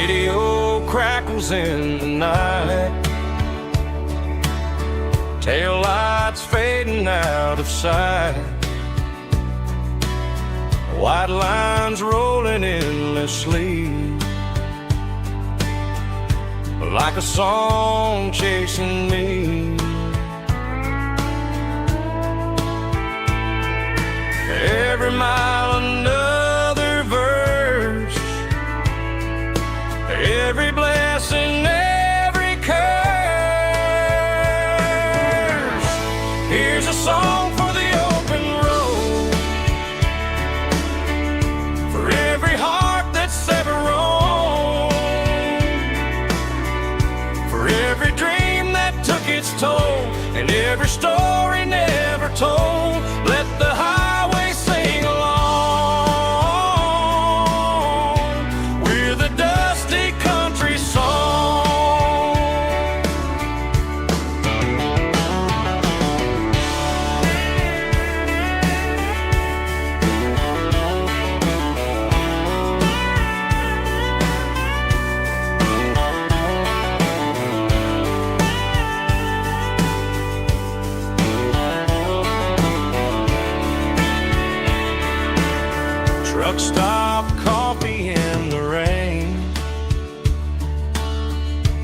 radio crackles in the night, tail lights fading out of sight, white lines rolling endlessly, like a song chasing me. Every mile another verse, every blessing, every curse. Here's a song for the open road, for every heart that's ever roamed, for every dream that took its toll, and every story never told. Let the highway sing along with a dusty country song. Truck stop, coffee in the rain,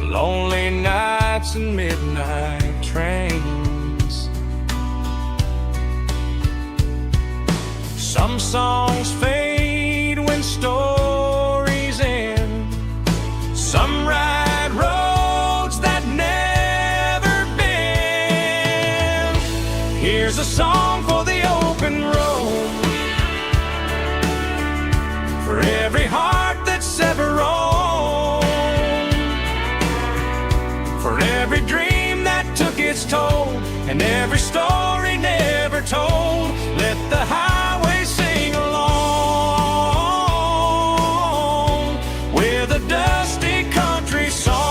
lonely nights and midnight trains. Some songs fade when stories end, some ride roads that never bend. Here's a song for the open road, for every heart that's ever roamed, for every dream that took its toll, and every story never told. Let the highway sing along with a dusty country song.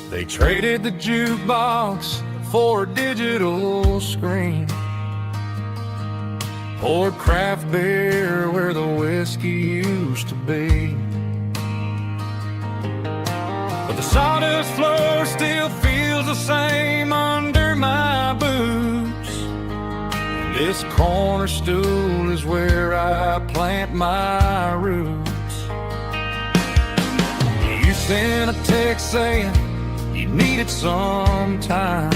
They traded the jukebox for a digital screen, poured craft beer where the whiskey used to be. But the sawdust floor still feels the same under my boots. This corner stool is where I plant my roots. You sent a text saying you needed some time,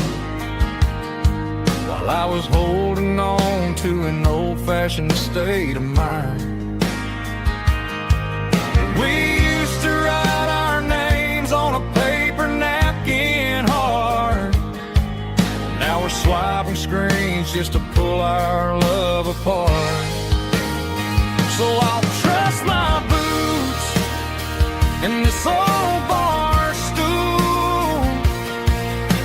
while I was holding on to an old-fashioned state of mind. We used to write our names on a paper napkin hard. Now we're swiping screens just to pull our love apart. So I'll trust my boots in this old bar stool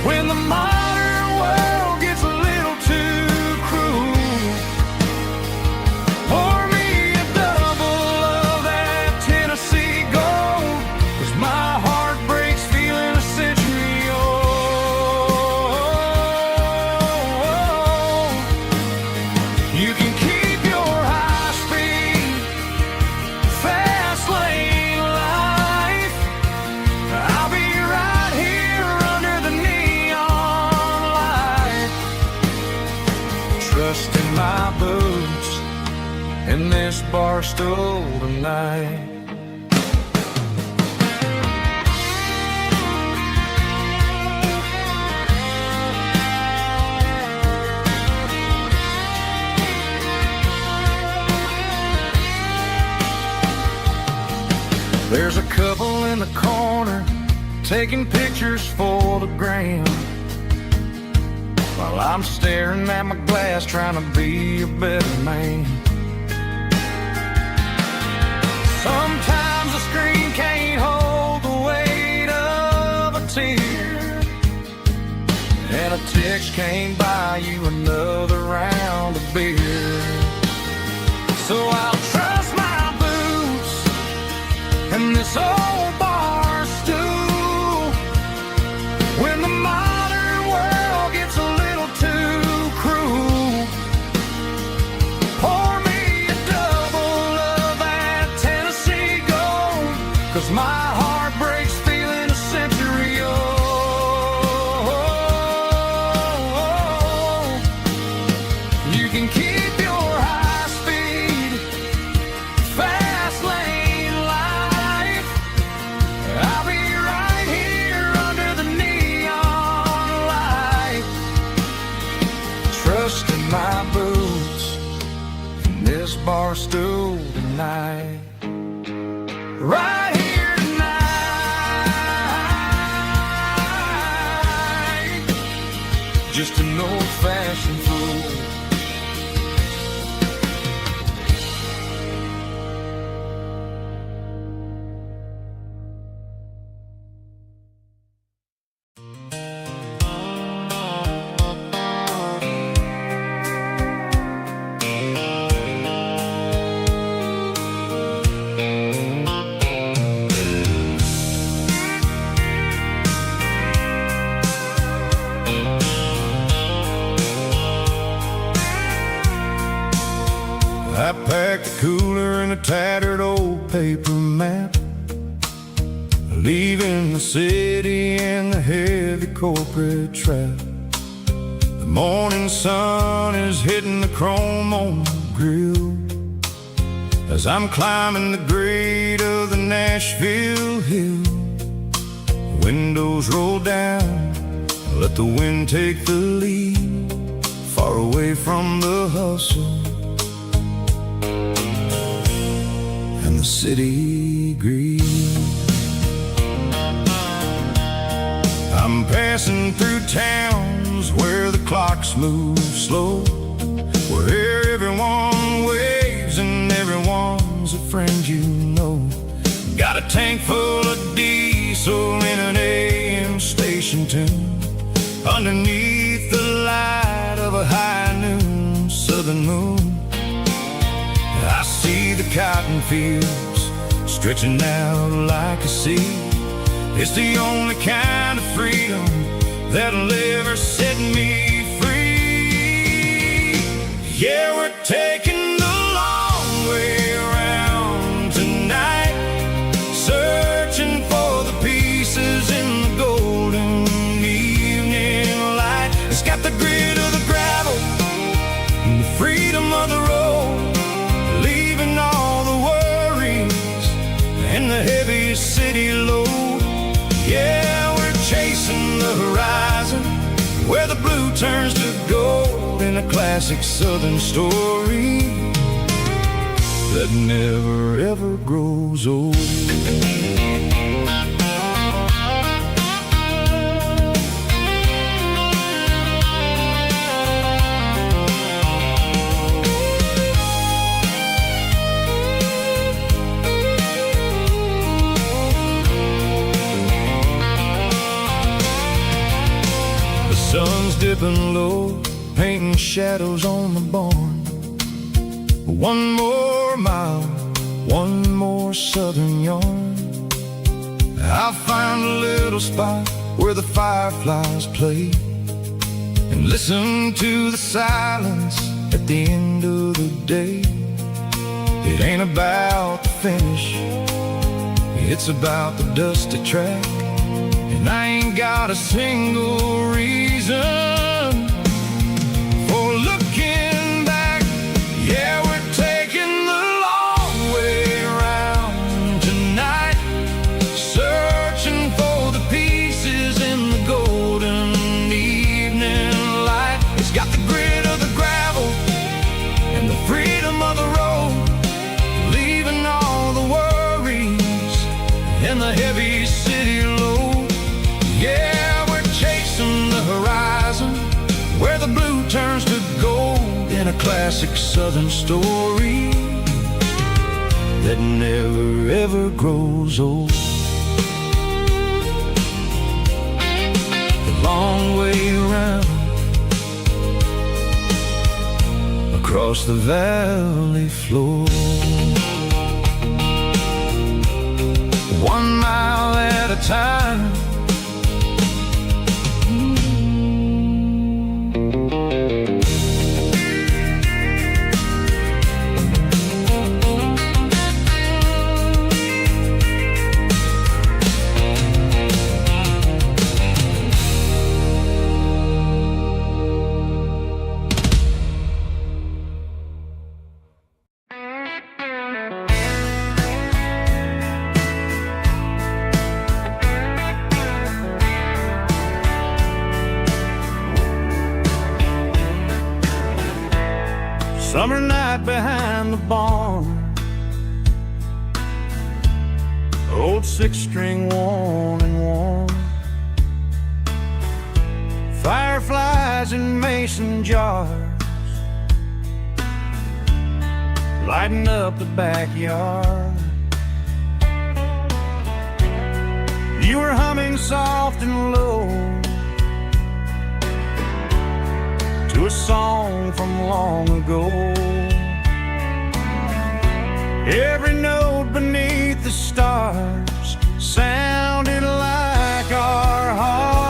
when the modern world gets a little too cruel. Pour me a double of that Tennessee Gold, 'cause my heart breaks feeling a century old. You can keep your high speed, fast lane life. I'll be right here underneath bar stool tonight. There's a couple in the corner taking pictures for the gram, while I'm staring at my glass trying to be a better man. Sometimes the screen can't hold the weight of a tear, and a text can't buy you another round of beer. So I'll trust my boots and this old bar stool when the modern world gets a little too cruel. Pour me a double of that Tennessee Gold, 'cause my heart breaks feeling a century old. You can keep your high speed, fast lane life. I'll be right here under the neon light, trusting my boots in this bar stool tonight. Right here tonight, just an old-fashioned fool. I packed a cooler and a tattered old paper map, leaving the city and the heavy corporate trap. The morning sun is hitting the chrome on the grill as I'm climbing the grade of the Nashville hill. The windows roll down, let the wind take the lead, far away from the hustle and the city greed. I'm passing through towns where the clocks move slow, where everyone waves and everyone's a friend you know. Got a tank full of diesel in an AM station tune, underneath the light of a high noon southern moon. I see the cotton fields stretching out like a sea. It's the only kind of freedom that'll ever set me free. Yeah, we're taking the long way around tonight, searching for the pieces in the golden evening light. It's got the grit of the gravel and the freedom of the road, leaving all the worries and the heavy city load. Yeah, we're chasing the horizon where the blue turns to gold in a classic southern story that never ever grows old. Sun's dipping low, painting shadows on the barn. One more mile, one more southern yarn. I'll find a little spot where the fireflies play and listen to the silence at the end of the day. It ain't about the finish, it's about the dusty track, and I ain't got a single reason for looking back. Yeah, we're taking the long city low. Yeah, we're chasing the horizon, where the blue turns to gold, in a classic southern story that never ever grows old. The long way around, across the valley floor, 1 mile at a time. Summer night behind the barn, old 6-string worn and worn, fireflies in mason jars, lighting up the backyard. You were humming soft and low to a song from long ago. Every note beneath the stars sounded like our hearts.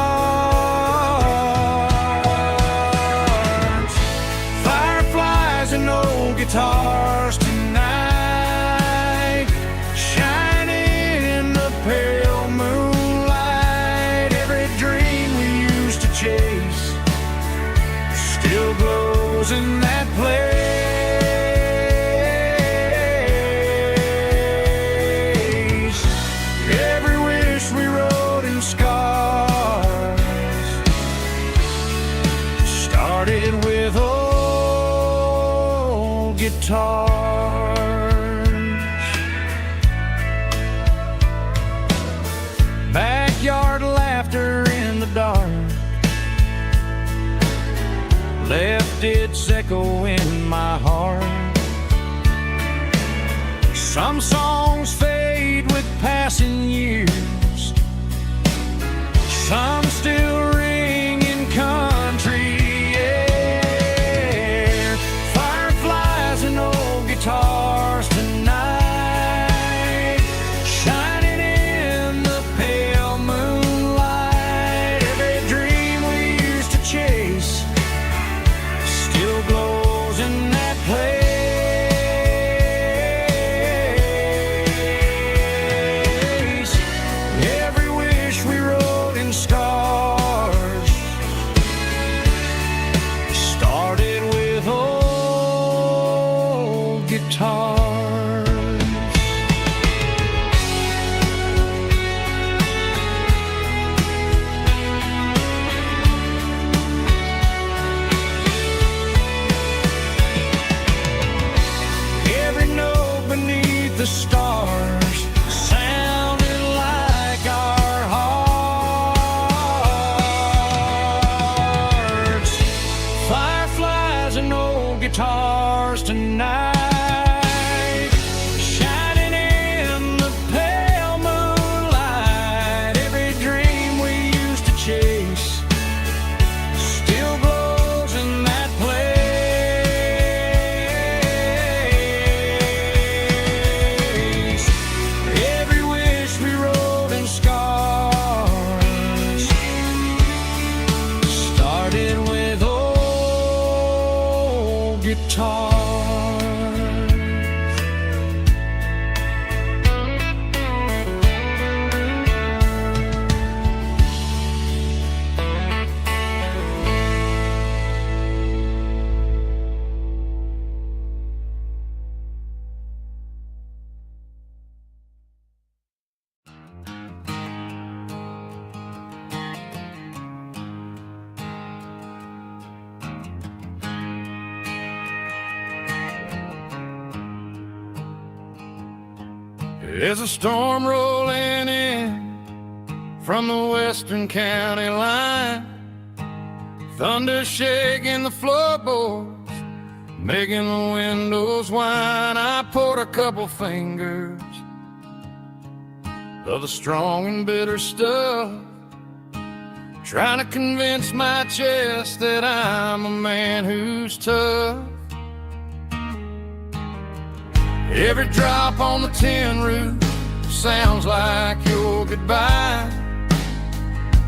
Fireflies and old guitars tonight, shining in the pale moonlight. Every dream we used to chase still glows in that place. Every wish we wrote in scars started with old guitars. Backyard laughter in the dark left its echo in my heart. Some songs fade with passing years, some still ring in country air. Fireflies and old guitars tonight, shining in the pale moonlight. Every dream we used to chase still glows in that place. Every wish we wrote in scars started with old guitars. Beneath the stars sounded like our hearts. Fireflies and old guitars tonight, shining in the pale moonlight. Every dream we used to chase still glows in that place. There's a storm rolling in, from the western county line. Thunder shaking the floorboards, making the windows whine. I poured a couple fingers of the strong and bitter stuff, trying to convince my chest that I'm a man who's tough. Every drop on the tin roof sounds like your goodbye,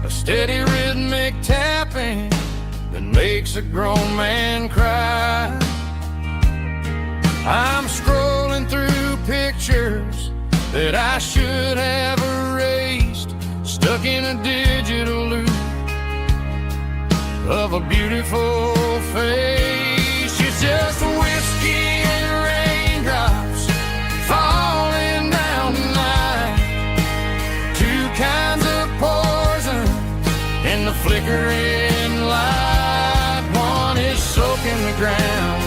a steady rhythmic tapping that makes a grown man cry. I'm scrolling through pictures that I should have erased, stuck in a digital loop of a beautiful face. It's just whiskey and raindrops falling down tonight, two kinds of poison in the flickering light. One is soaking the ground,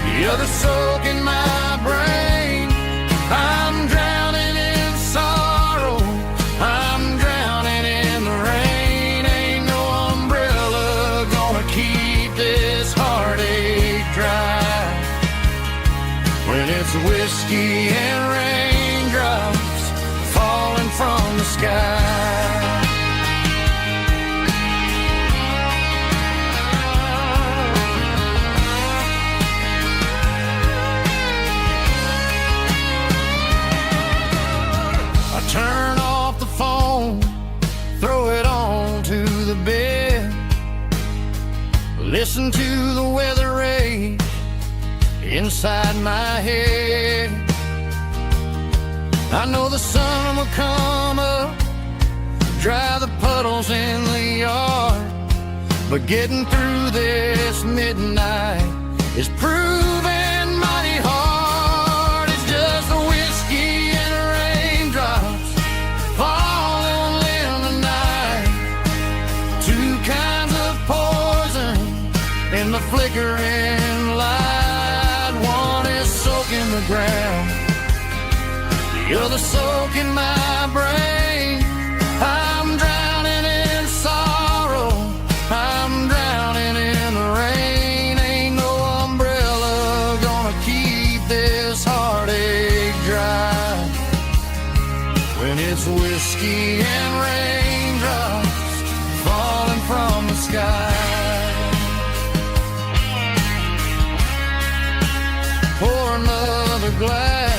the other soaking my brain. I'm drowning in sorrow, I'm drowning in the rain. Ain't no umbrella gonna keep this heartache dry when it's whiskey and raindrops falling from the sky. Turn off the phone, throw it on to the bed, listen to the weather rage inside my head. I know the sun will come up, dry the puddles in the yard, but getting through this midnight is proving mighty hard. It's just the whiskey and raindrops falling in the night, two kinds of poison in the flickering light. One is soaking the ground, the other soaking my brain. I'm drowning in sorrow, I'm drowning in the rain. Ain't no umbrella gonna keep this heartache dry when it's whiskey and raindrops falling from the sky. Pour another glass,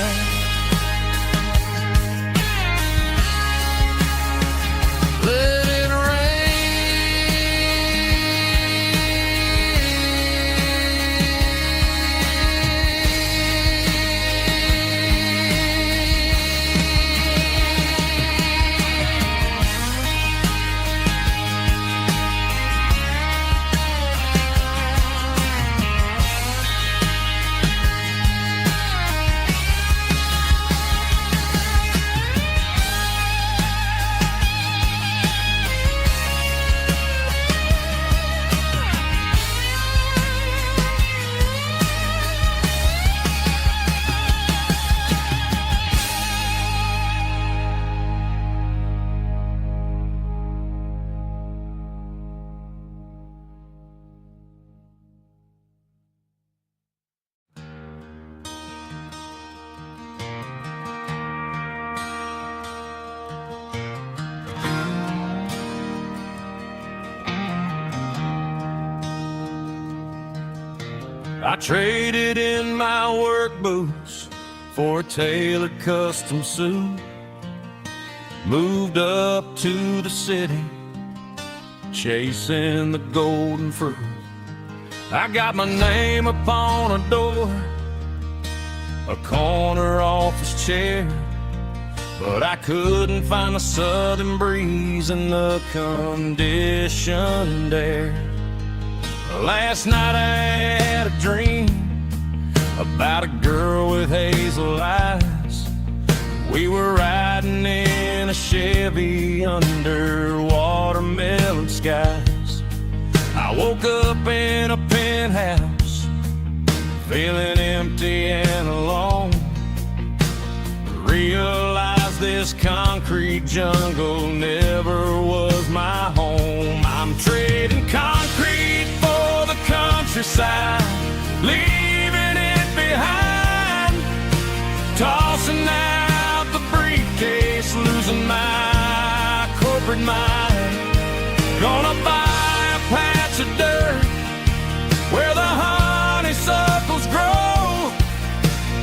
let it I traded in my work boots for a tailored custom suit, moved up to the city, chasing the golden fruit. I got my name upon a door, a corner office chair, but I couldn't find the southern breeze in the conditioned air. Last night I had a dream about a girl with hazel eyes. We were riding in a Chevy under watermelon skies. I woke up in a penthouse, feeling empty and alone. Realized 'cause this concrete jungle never was my home. I'm trading concrete for the countryside, leaving it behind, tossing out the briefcase, losing my corporate mind. Gonna buy a patch of dirt where the honeysuckles grow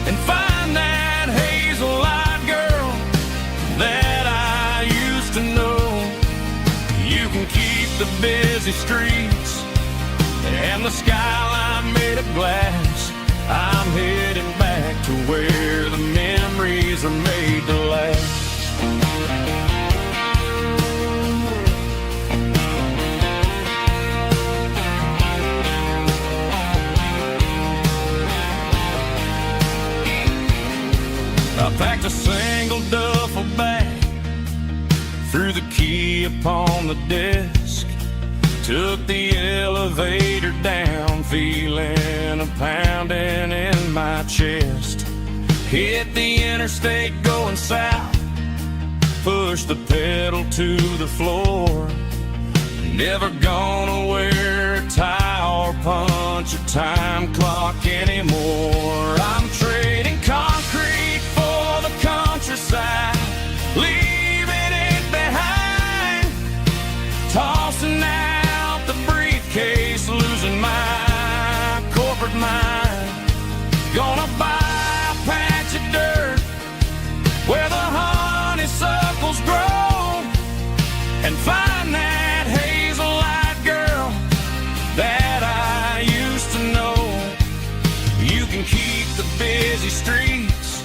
and find that hazel-eyed girl that I used to know. You can keep the busy streets and the skyline made of glass. I'm heading back to where the memories are made to last. I packed a single duffel bag, threw the key upon the desk, took the elevator down, feeling a pounding in my chest. Hit the interstate going south, pushed the pedal to the floor. Never gonna wear a tie or punch a time clock anymore. I'm trading concrete for the countryside, leaving it behind, tossing out the briefcase, losing my corporate mind. Gonna buy a patch of dirt where the honeysuckles grow and find that hazel-eyed girl that I used to know. You can keep the busy streets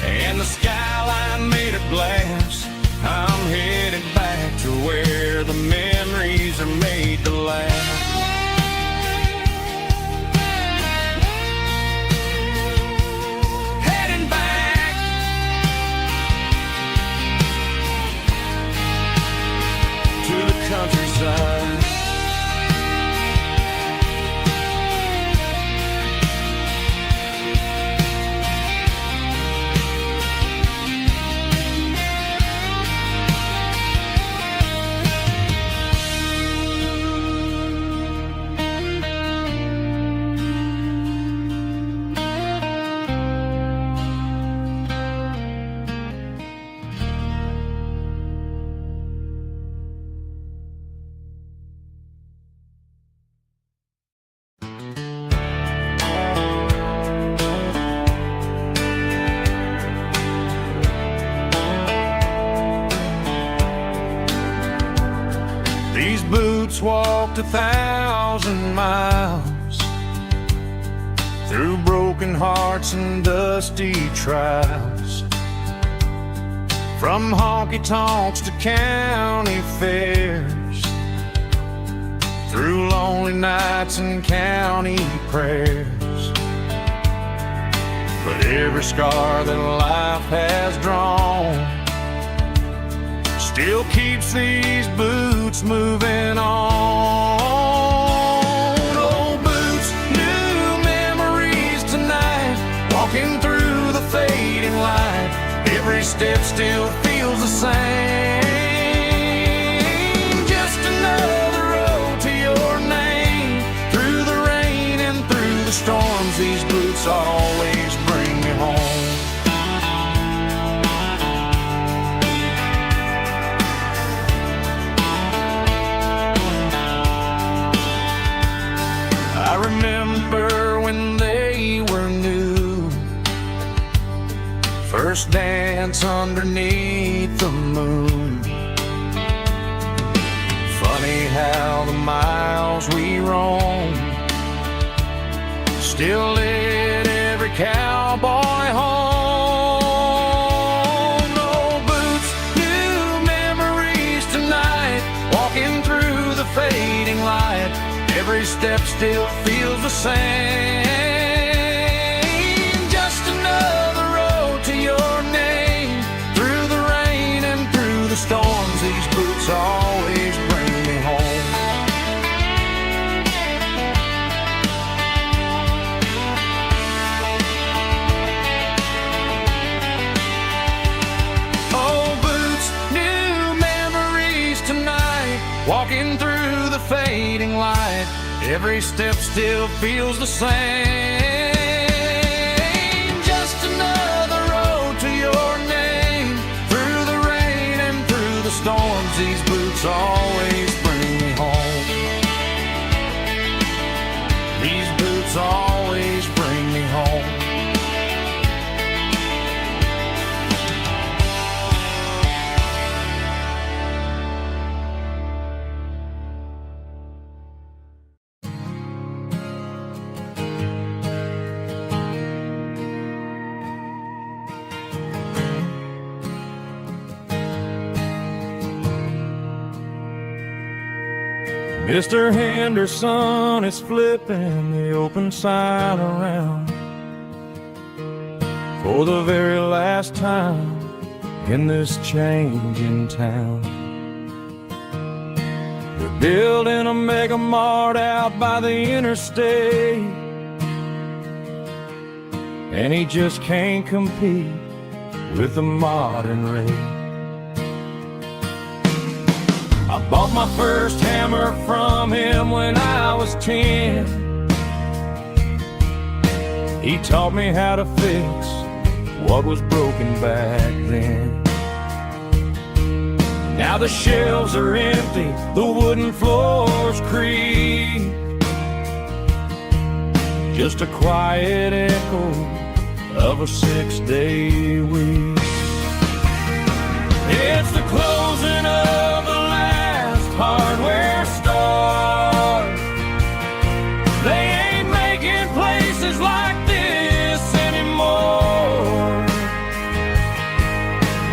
and the skyline made of glass. I'm headed back to where the memories are made to last. Heading back to the countryside. These boots walked 1,000 miles through broken hearts and dusty trials, from honky-tonks to county fairs, through lonely nights and county prayers. But every scar that life has drawn still keeps these boots moving on. Old boots, new memories tonight, walking through the fading light. Every step still feels the same. Just another road to your name. Through the rain and through the storms, these boots always bring me home. I remember when they were new, first dance underneath the moon. Funny how the miles we roam still lit every cowboy home. Old boots, new memories tonight, walking through the fading light. Every step still feels the same. Just another road to your name. Through the rain and through the storms, these boots always bring me home. Walking through the fading light, every step still feels the same. Just another road to your name. Through the rain and through the storms, these boots always bring me home. These boots always bring me home. Mr. Henderson is flipping the open sign around for the very last time in this changing town. They're building a mega mart out by the interstate, and he just can't compete with the modern rate. I bought my first hammer from him when I was 10. He taught me how to fix what was broken back then. Now the shelves are empty, the wooden floors creak, just a quiet echo of a 6-day week. It's the closing of the hardware store. They ain't making places like this anymore,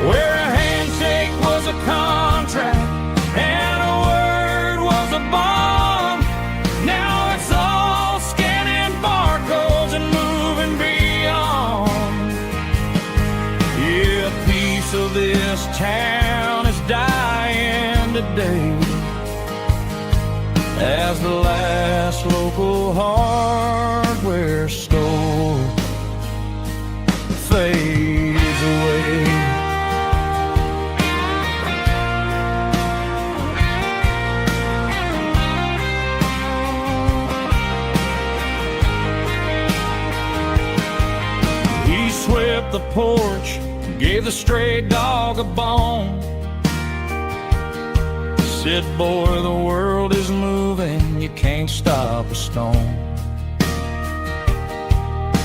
where a handshake was a contract and a word was a bond. Now it's all scanning barcodes and moving beyond. Yeah, a piece of this town is dying today as the last local hardware store fades away. He swept the porch, gave the stray dog a bone, said, boy, the world is moving, you can't stop a stone.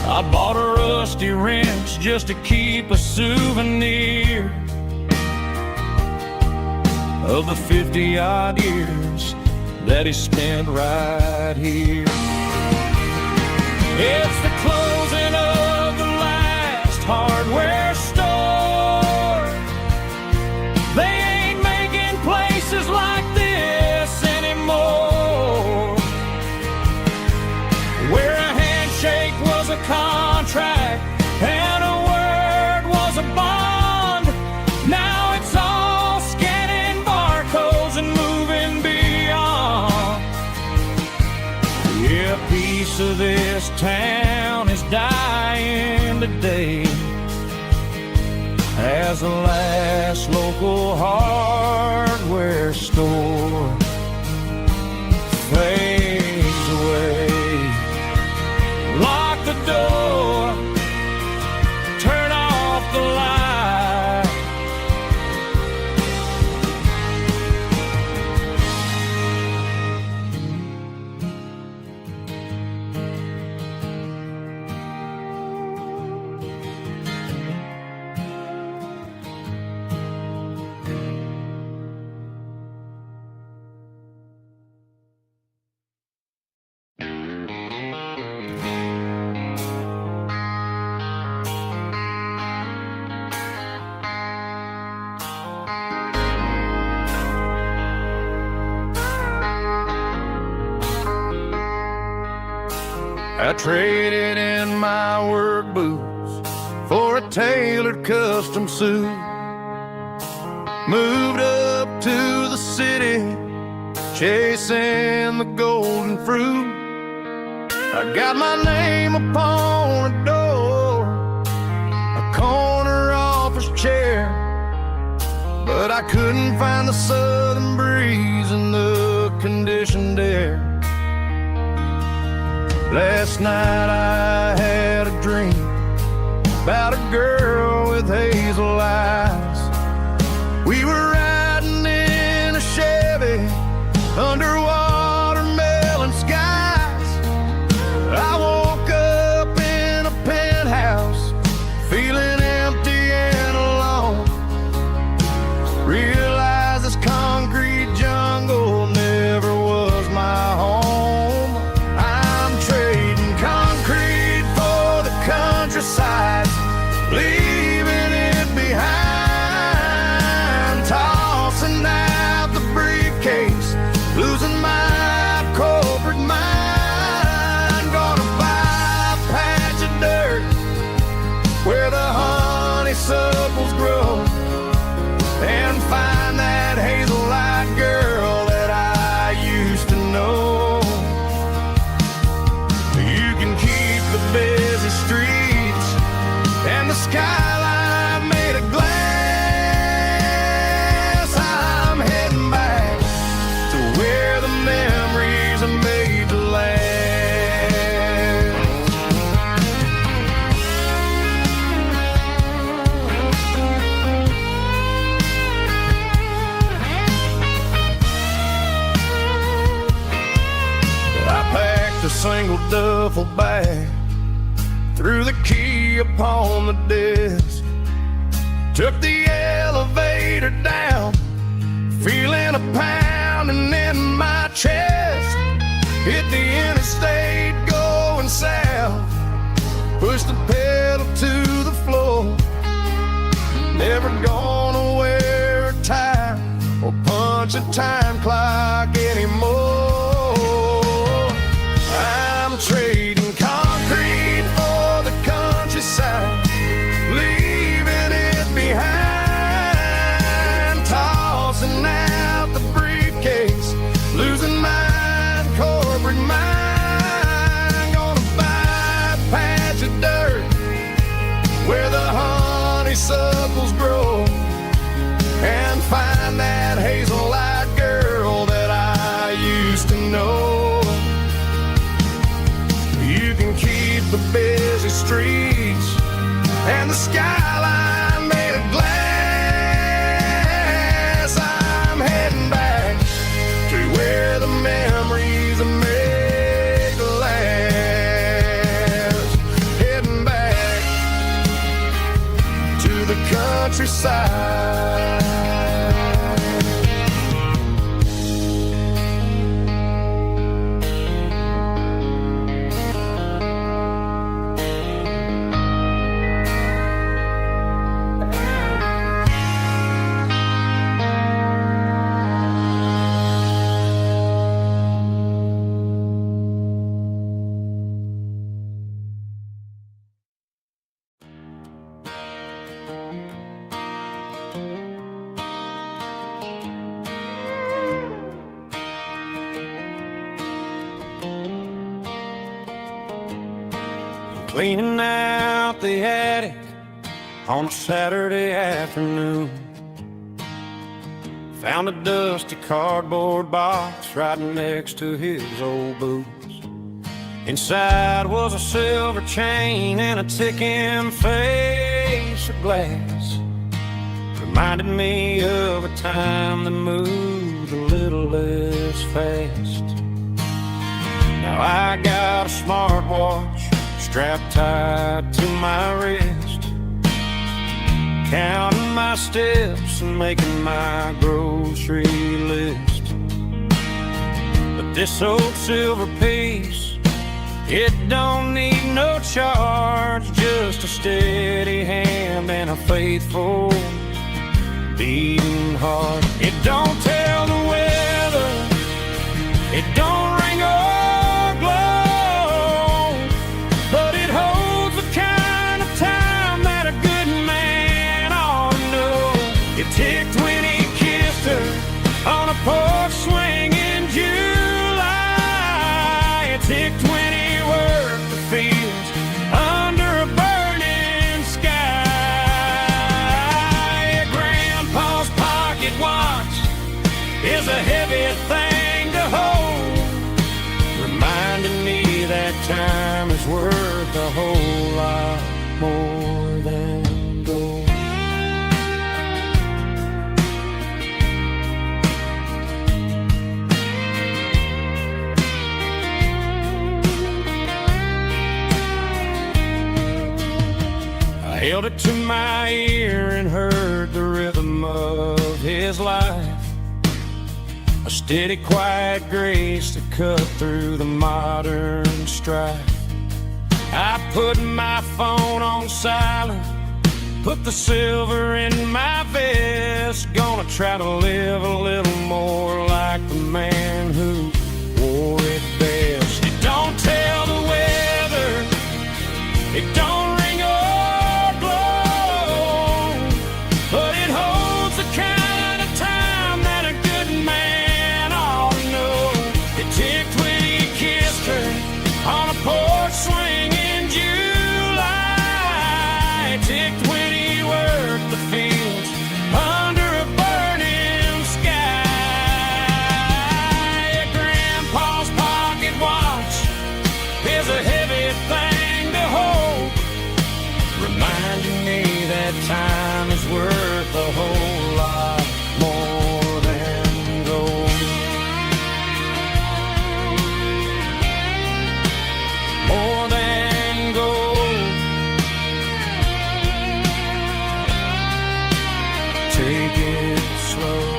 I bought a rusty wrench just to keep a souvenir of the 50-odd years that he spent right here. It's the closing of the last hardware store. They ain't making places like this anymore, where a handshake was a contract and a word was a bond. Now it's all scanning barcodes and moving beyond. Yeah, a piece of this town is dying today as the last local hardware store fades away. Lock the door, turn off the light. I traded in my work boots for a tailored custom suit. Moved up to the city, chasing the golden fruit. I got my name upon a door, a corner office chair, but but I couldn't find the southern breeze in the conditioned air. Last night I had a dream about a girl with hazel eyes. We were riding in a Chevy under watermelon skies. I woke up in a penthouse feeling empty and alone. Realized this concrete jungle never was my home. I'm trading concrete for the countryside, leaving it behind, tossing out the briefcase, losing my corporate mind. Gonna buy a patch of dirt where the honeysuckles grow, and find that hazel-eyed girl that I used to know. You can keep the busy streets and the skyline made of glass. I'm heading back to where the memories are made to last. I packed a single duffel bag, threw the key upon the desk, took the elevator down, feeling a pounding in my chest. Hit the interstate going south, pushed the pedal to the floor. Never gonna wear a tie or punch a time clock anymore. I'm trading concrete for the countryside, leaving it behind, tossing out the briefcase, losing my corporate mind. Gonna buy a patch of dirt where the honeysuckles grow, and find that hazel-eyed girl that I used to know. You can keep the busy streets and the skyline made of glass. I'm heading back to where the memories are made to last. Heading back to the countryside. Cleaning out the attic on a Saturday afternoon, found a dusty cardboard box right next to his old boots. Inside was a silver chain and a ticking face of glass. Reminded me of a time that moved a little less fast. Now I got a smartwatch strapped tight to my wrist, counting my steps and making my grocery list. But this old silver piece, it don't need no charge, just a steady hand and a faithful beating heart. It don't tell the weather, it don't ring or glow, but it holds the kind of time that a good man ought to know. It ticked when he kissed her on a porch swing in July. It ticked when he worked the fields under a burning sky. Grandpa's pocket is a heavy thing to hold, reminding me that time is worth a whole lot more than gold. I held it to my ear and heard the rhythm of his life, a steady, quiet grace to cut through the modern strife. I put my phone on silent, put the silver in my vest, gonna try to live a little more like the man who wore it best. It don't tell the weather, it don't ring or blow, but it holds the kind of time that a good man ought to know. It ticked when he kissed her on a porch swing in July. It ticked when he worked the fields under a burning sky. Yeah, Grandpa's pocket watch is a heavy thing to hold, reminding me that time is worth a whole lot more than gold. More than gold. Take it slow.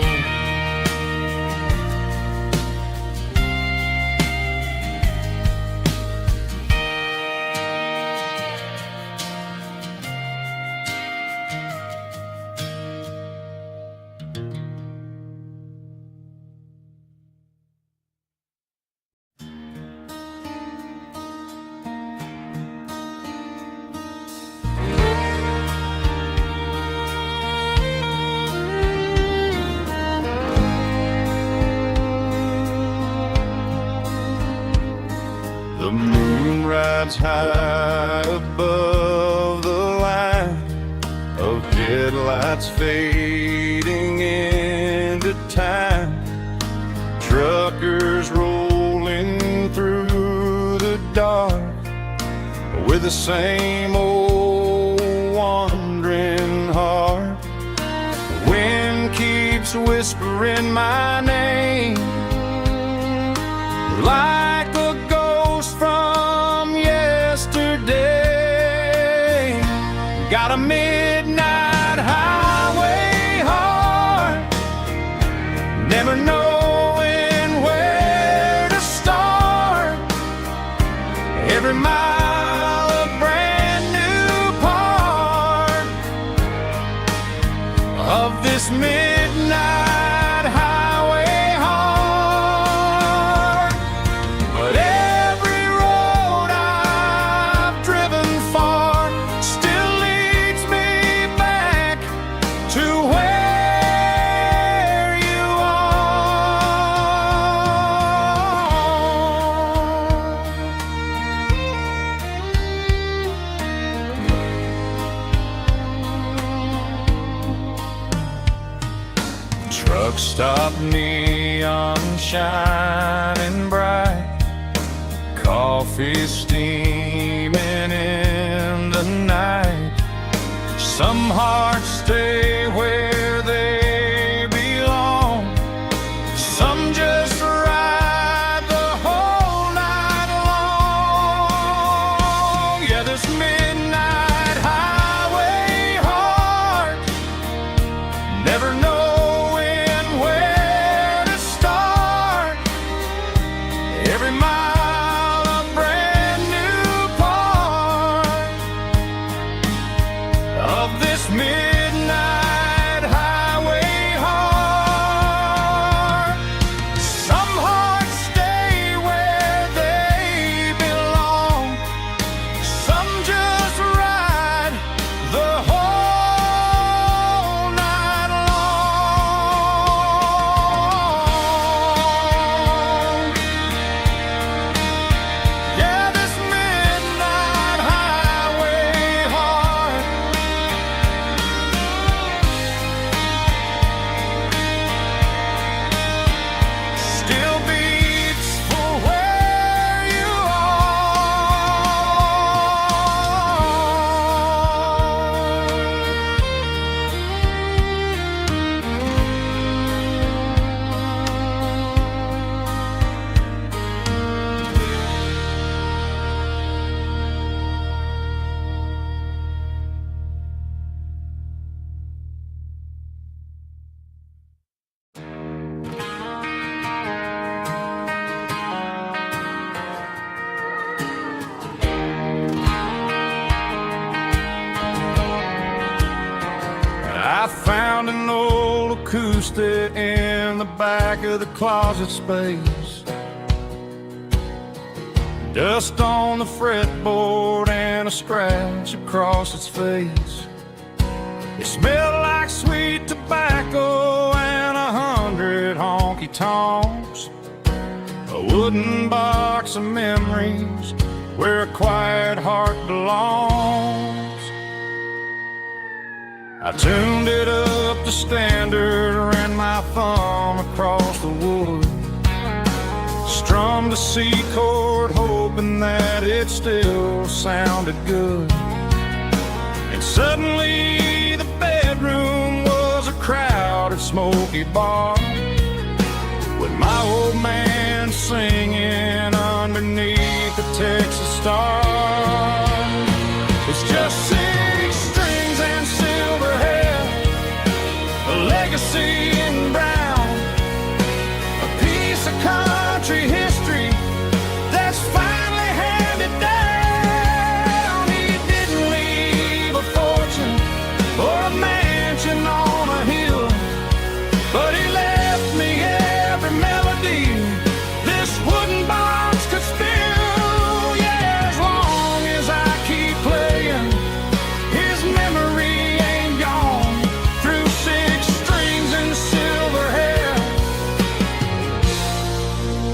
The moon rides high above the line of headlights fading into time. Truckers rolling through the dark with the same old wandering heart. The wind keeps whispering my name like a ghost from yesterday. Got a midnight highway heart, never knowing where to start. Every mile a brand new part of this midnight highway heart. But every road I've driven far still leads me back to where you are. Truck stop, neon shining bright, coffee steaming in the night. Some hearts stay where they belong, some just ride the whole night long. Yeah, this midnight highway heart, never knowing where to start. Every mile a brand new part of this midnight used it in the back of the closet space. Dust on the fretboard and a scratch across its face. It smelled like sweet tobacco and 100 honky-tonks. A wooden box of memories where a quiet heart belongs. I tuned it up to standard, ran my thumb across the wood, strummed a C chord hoping that it still sounded good. And suddenly the bedroom was a crowded smoky bar, with my old man singing underneath the Texas stars. It's just 6 strings and silver hair, a legacy in brown, a piece of country history that's finally handed down. He didn't leave a fortune or a mansion on a hill, but he left me every melody this wooden box could spill. Yeah, as long as I keep playing, his memory ain't gone. Through 6 strings and silver hair,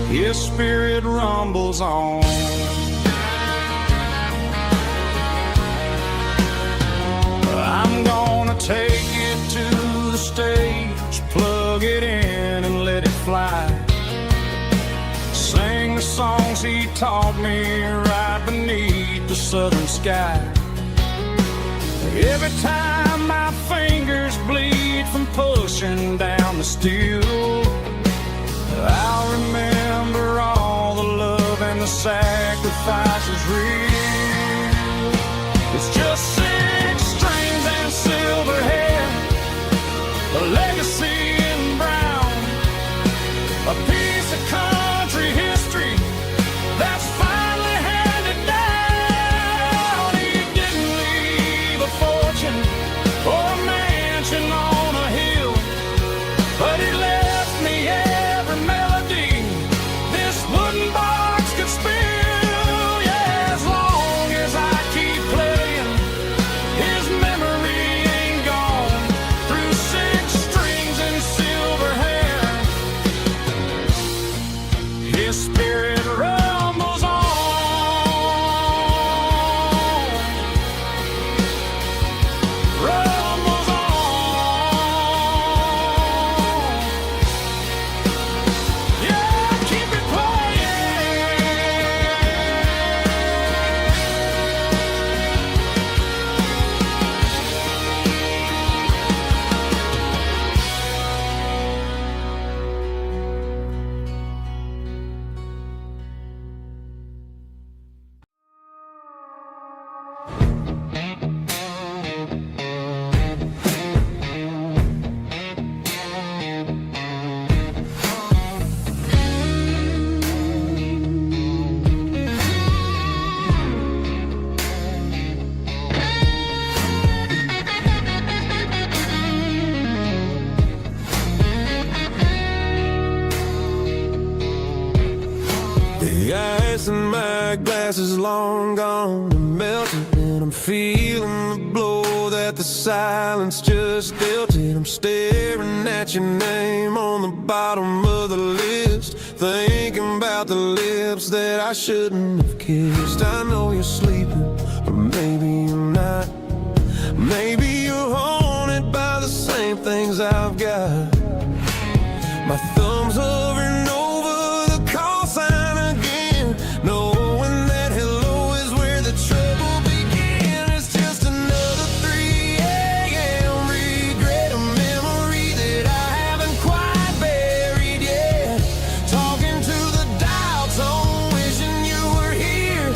his spirit rumbles on. I'm gonna take it to the stage, plug it in and let it fly. Sing the songs he taught me right beneath the southern sky. Every time my fingers bleed from pushing down the steel, I'll remember all the love and the sacrifices real. It's just 6 strings and silver hair, a legacy in brown, a piece of country history that's finally handed down. He didn't leave a fortune or a mansion on a hill, but he left me every melody this wooden box could spill. Yeah, as long as I keep playing, his memory ain't gone. Through 6 strings and silver hair, his spirit rumbles on. Rumbles on. Yeah, keep it playing. The ice in my glass is long gone and melted, and I'm feeling the blow that the silence just dealt it. I'm staring at your name on the bottom of the list, thinking about the lips that I shouldn't have kissed. I know you're sleeping, or maybe you're not. Maybe you're haunted by the same things I've got. My thumb's hovering over the call sign again, knowing that hello is where the trouble began. It's just another 3 a.m. regret, a memory that I haven't quite buried yet. Talking to the dial tone, wishing you were here,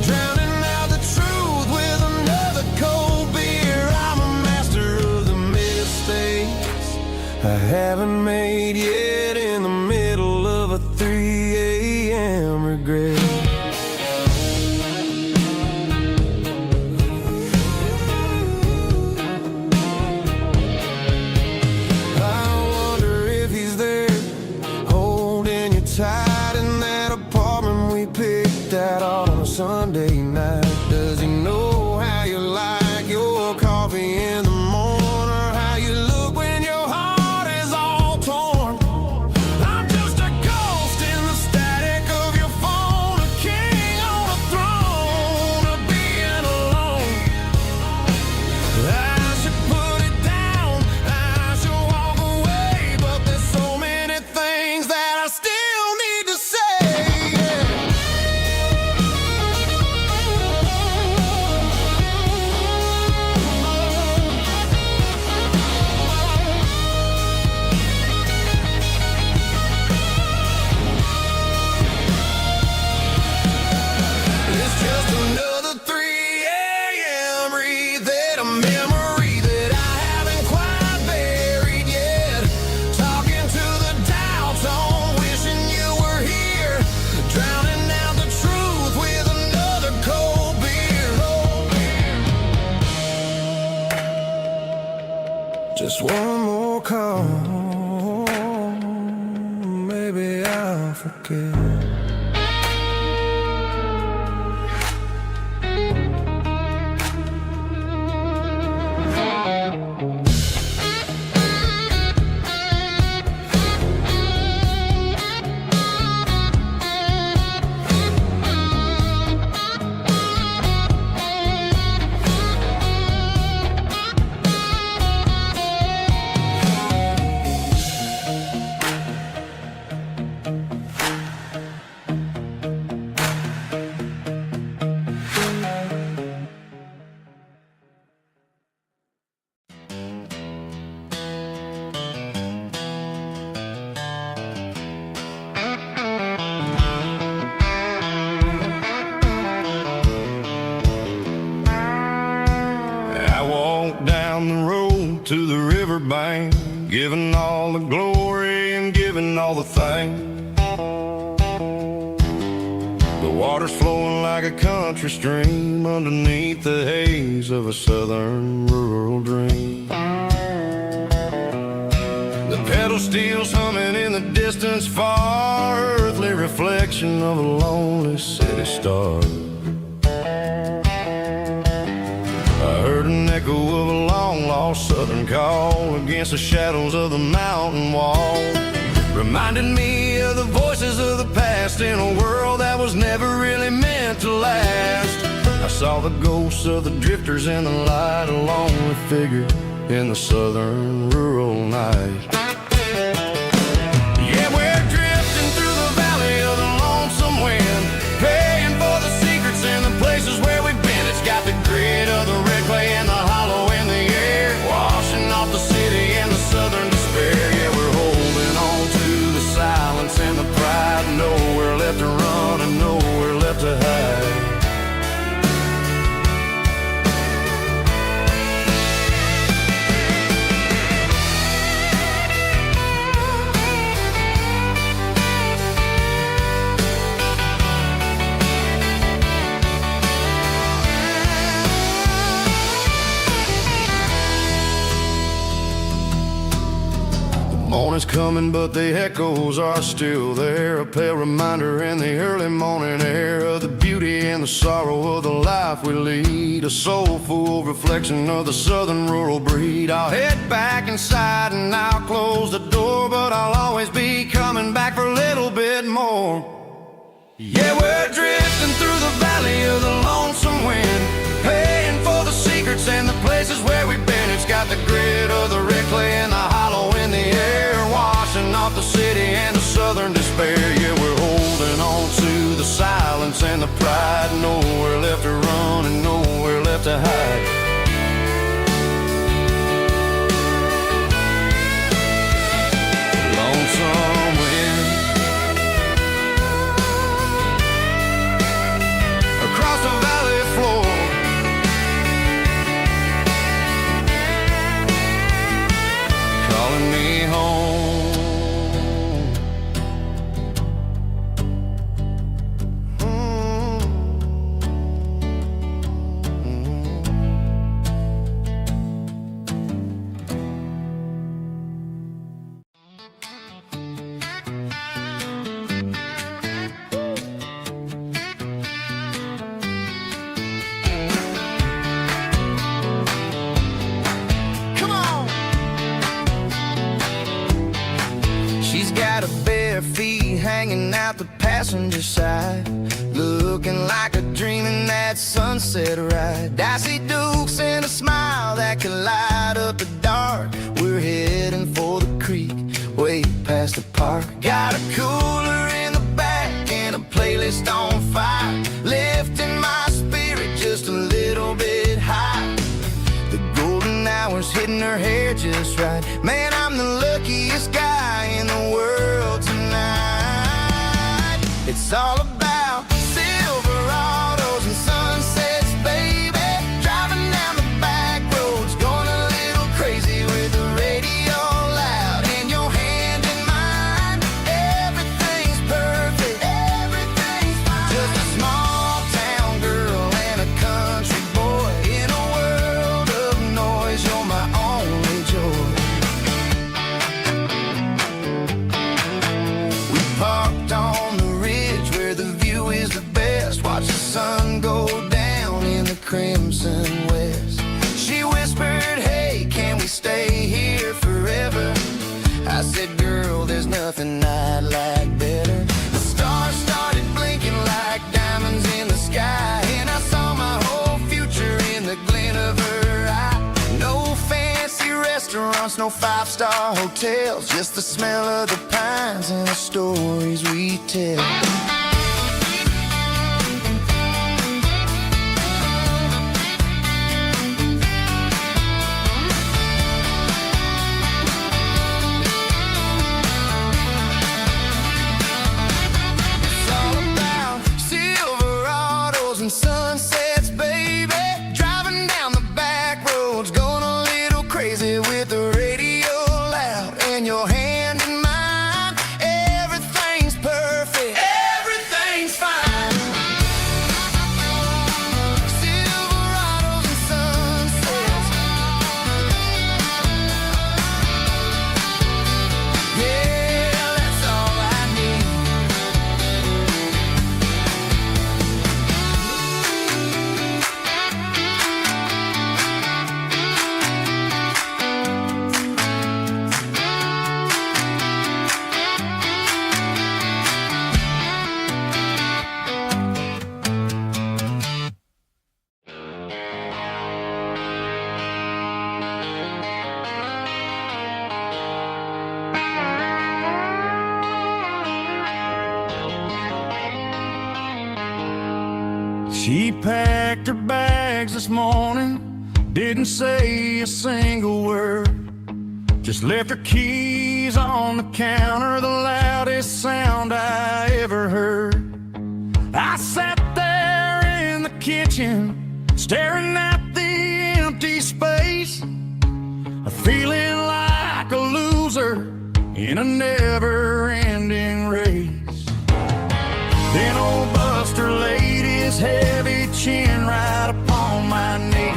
drowning out the truth with another cold beer. I'm a master of the mistakes I haven't made yet, in the middle of a 3 a.m. regret. I wonder tight in that apartment we picked out on a Sunday night. Does he know how you like your coffee in the morning, or how you look when your heart is all torn? I'm just a ghost in the static of your phone, a king on a throne of being alone. I should put it down, I should walk away, but there's so many things that I still need to say. It's just another 3 a.m. read that a memory that I haven't quite buried yet. Talking to the dial tone, wishing you were here, drowning out the truth with another cold beer. Just one more call, maybe I'll forget. I walked down the road to the riverbank, giving all the glory and giving all the thanks. The water's flowing like a country stream underneath the haze of a southern rural dream. The pedal steel's humming in the distance far, earthly reflection of a lonely city star. I heard an echo of a long-lost southern call against the shadows of the mountain wall. Reminded me of the voices of the past in a world that was never really meant to last. I saw the ghosts of the drifters in the light, a lonely figure in the southern rural night. Yeah, we're drifting through the valley of the lonesome wind, paying for the secrets and the places where we've been. It's got the grit of the red clay and the hollow in the air, washing off the city and the southern despair. Yeah, we're holding on to the silence and the pride, nowhere left to run and nowhere left to hide. Morning's coming, but the echoes are still there, a pale reminder in the early morning air of the beauty and the sorrow of the life we lead, a soulful reflection of the southern rural breed. I'll head back inside and I'll close the door, but I'll always be coming back for a little bit more. Yeah, we're drifting through the valley of the lonesome wind, paying for the secrets and the places where we've been. It's got the grit of the red clay and the hollow in the air, washing off the city and the southern despair. Yeah, we're holding on to the silence and the pride, nowhere left to run and nowhere left to hide. Lonesome wind across the valley floor, calling me home. got her bare feet hanging out the passenger side, looking like a dream in that sunset ride. Dicey Dukes and a smile that could light up the dark. We're heading for the creek, way past the park. Got a cooler in the back and a playlist on fire, lifting my spirit just a little bit high. The golden hours hitting her hair just right. Man, I'm the luckiest guy in the world tonight. It's all about Silverados and sunsets, baby. Driving down the back roads, going a little crazy with the radio loud and your hand in mine. Everything's perfect, everything's fine. Just a small town girl and a country boy in a world of noise. You're my only joy. We parked on the ridge where the view is the best. Watch the sun go down in the crimson west. She whispered, hey, can we stay here forever? I said, girl, there's nothing I'd like better. The stars started blinking like diamonds in the sky, and I saw my whole future in the glint of her eye. No fancy restaurants, no five-star hotels, just the smell of the pines and the stories we tell. It's all about Silverados and sunsets, baby. Driving down the back roads, going a little crazy with the radio loud and your hand in mine. Everything's perfect, everything's fine. Silverados and sunsets. Yeah, that's all I need. She packed her bags this morning, didn't say a single word, just left her keys on the counter, the loudest sound I ever heard. I sat there in the kitchen, staring at the empty space, feeling like a loser in a never-ending race. Then old Buster laid his heavy chin right upon my knee,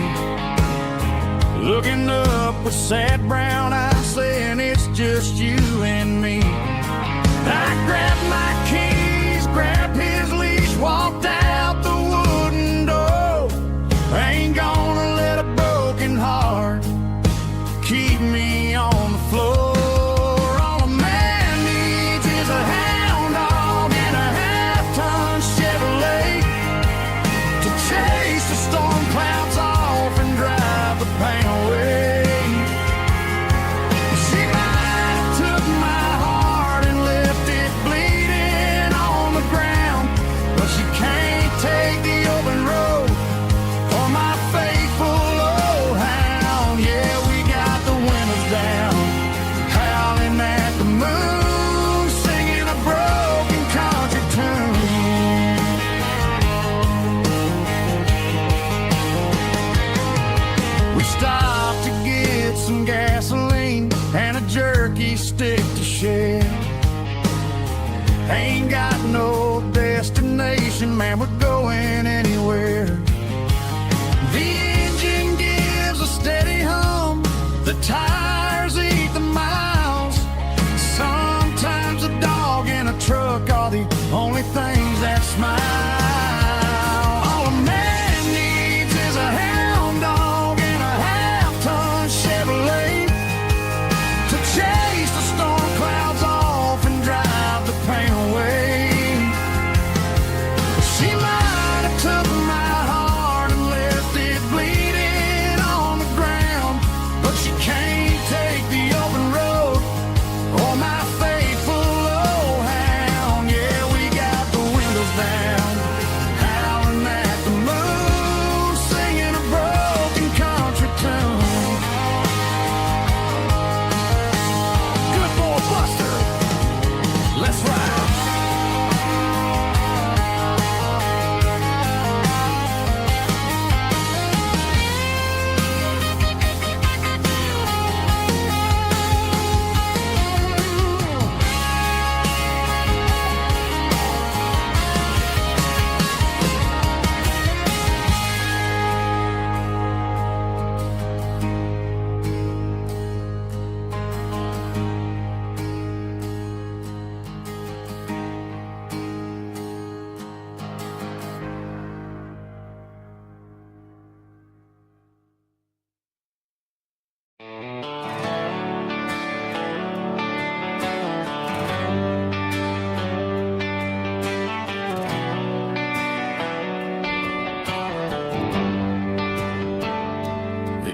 looking up with sad brown eyes, saying it's just you and me. I grabbed my keys, grabbed his leash, walked out the wooden door. I ain't gonna let a broken heart keep me on the floor. All a man needs is a hound dog and a half-ton Chevrolet to chase the storm clouds off and drive the pain away. She might have took my heart and left it bleeding on the ground, but she can't take the open road for my faithful old hound. Yeah, we got the windows down, howling at the moon, singing a broken country tune. We stopped to get some gasoline and a jerky stick to share. Ain't got no destination, man, we're going anywhere. The engine gives a steady hum, the tires eat the miles. Sometimes a dog and a truck are the only things that smile. All a man needs is a hound dog and a half-ton Chevrolet to chase the storm clouds off and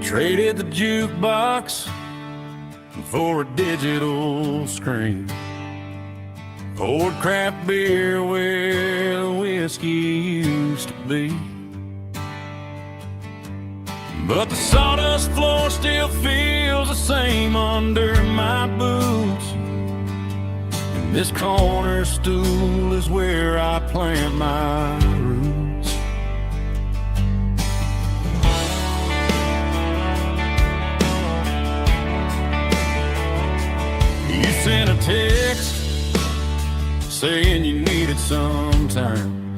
Traded the jukebox for a digital screen. Poured craft beer where the whiskey used to be. But the sawdust floor still feels the same under my boots. And this corner stool is where I plant my roots. You sent a text saying you needed some time,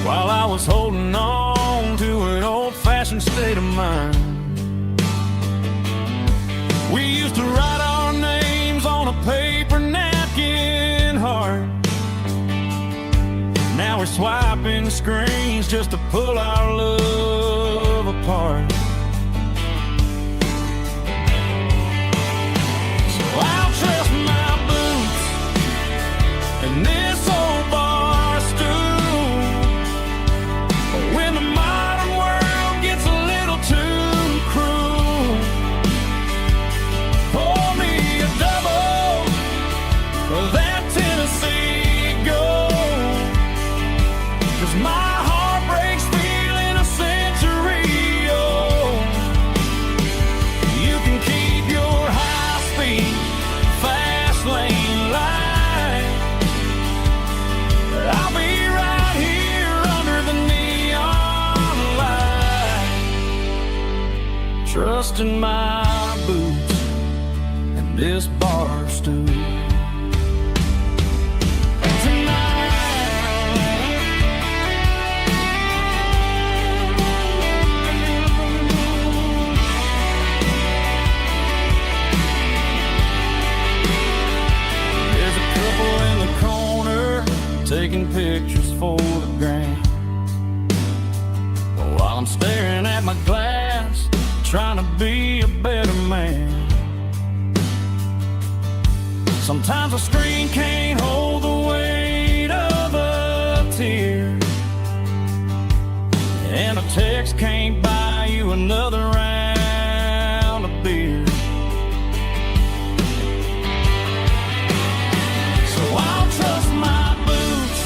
while I was holding on to an old-fashioned state of mind. We used to write our names on a paper napkin hard. Now we're swiping screens just to pull our love apart. So I'll trust my boots and this old bar stool when the modern world gets a little too cruel. Pour me a double of that Tennessee Gold, 'cause my heart breaks feeling a century old. You can keep your high-speed fast lane light. I'll be right here under the neon light, trusting my boots and this bar stool. There's a couple in the corner taking pictures for the gram, while I'm staring at my glass, trying to be a better man. Sometimes a screen can't hold the weight of a tear, and a text can't buy you another round of beer. So I'll trust my boots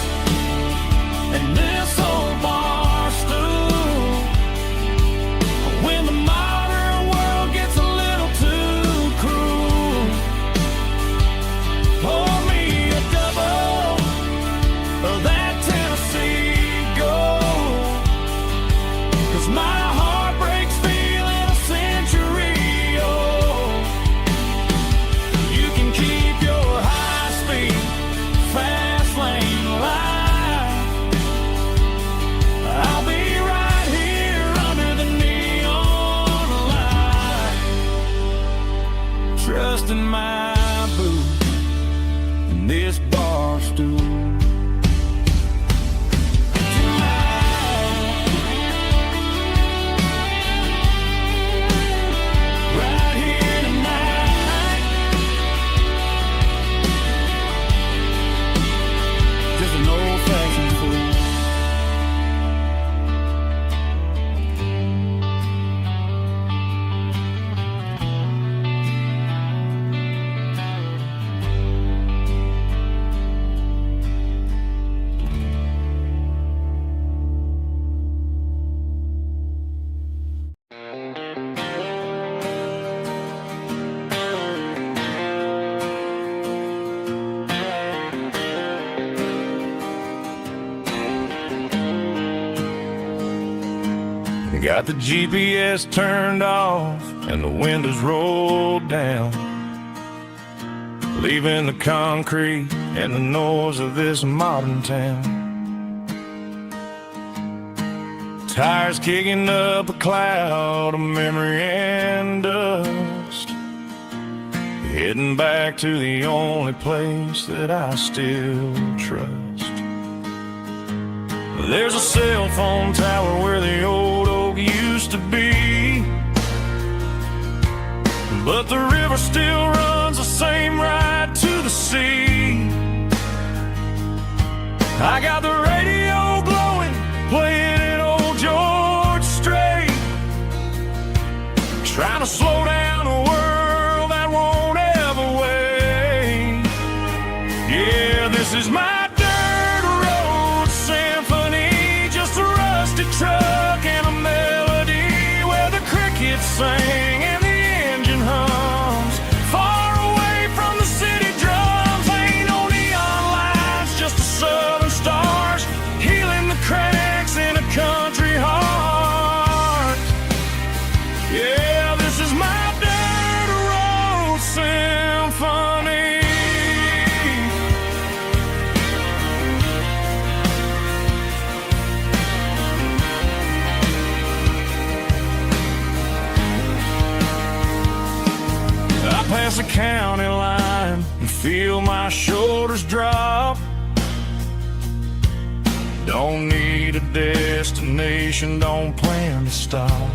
and this old bar stool when the modern world gets a little too cruel. Pour me a double of that Tennessee Gold, 'cause my heart breaks feeling a century old. You can keep your high-speed fast lane light. I'll be right here under the neon light, trusting my boots and this bar stool. Right here tonight, just an old-fashioned fool. Got the GPS turned off and the windows rolled down, leaving the concrete and the noise of this modern town. Tires kicking up a cloud of memory and dust, heading back to the only place that I still trust. There's a cell phone tower where the old oak used to be, but the river still runs the same right to the sea. I got the radio glowing, playing an old George Strait, This is my dirt road symphony, just a rusty truck and a melody where the crickets sing and the engine hums. Far away from the city drums, ain't no neon lights, just the southern stars healing the cracks in a country heart. Yeah, this is my dirt road symphony. Pass the county line and feel my shoulders drop. Don't need a destination, don't plan to stop.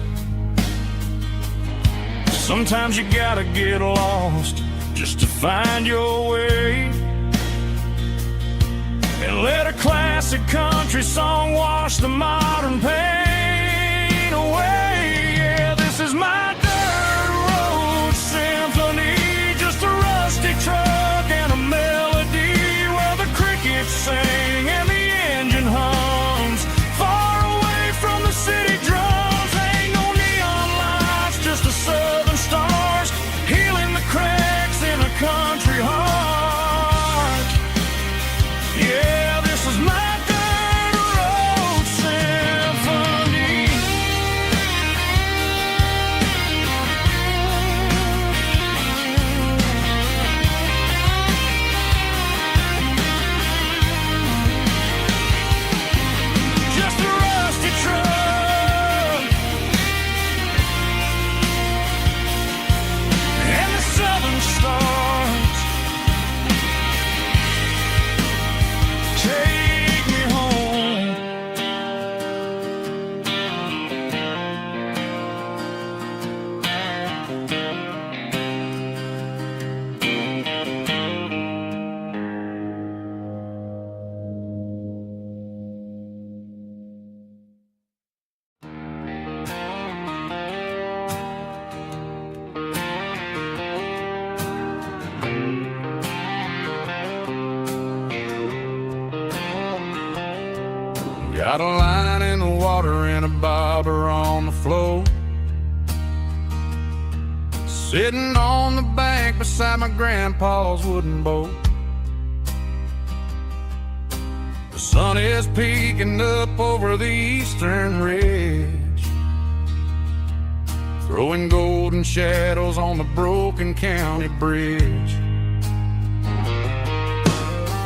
Sometimes you gotta get lost just to find your way, and let a classic country song wash the modern pain away. Yeah, this is my dirt road symphony, just a rusty truck and a melody where the crickets sing and the engine hums. Far away from the city drums, ain't no neon lights, just the southern stars healing the cracks in a country heart. Yeah, this is my dirt road symphony. Just a rusty truck and the southern stars take me home. Got a line in the water and a bobber on the floor, sitting on the bank beside my grandpa's wooden boat. The sun is peeking up over the eastern ridge, throwing golden shadows on the broken county bridge.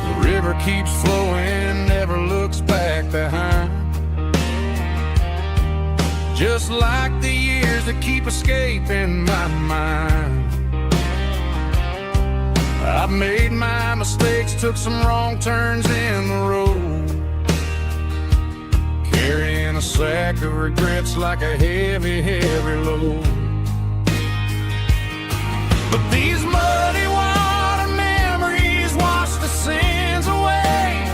The river keeps flowing, never looks back behind, just like the years that keep escaping my mind. I've made my mistakes, took some wrong turns in the road, carrying a sack of regrets like a heavy, heavy load. But these muddy water memories wash the sins away.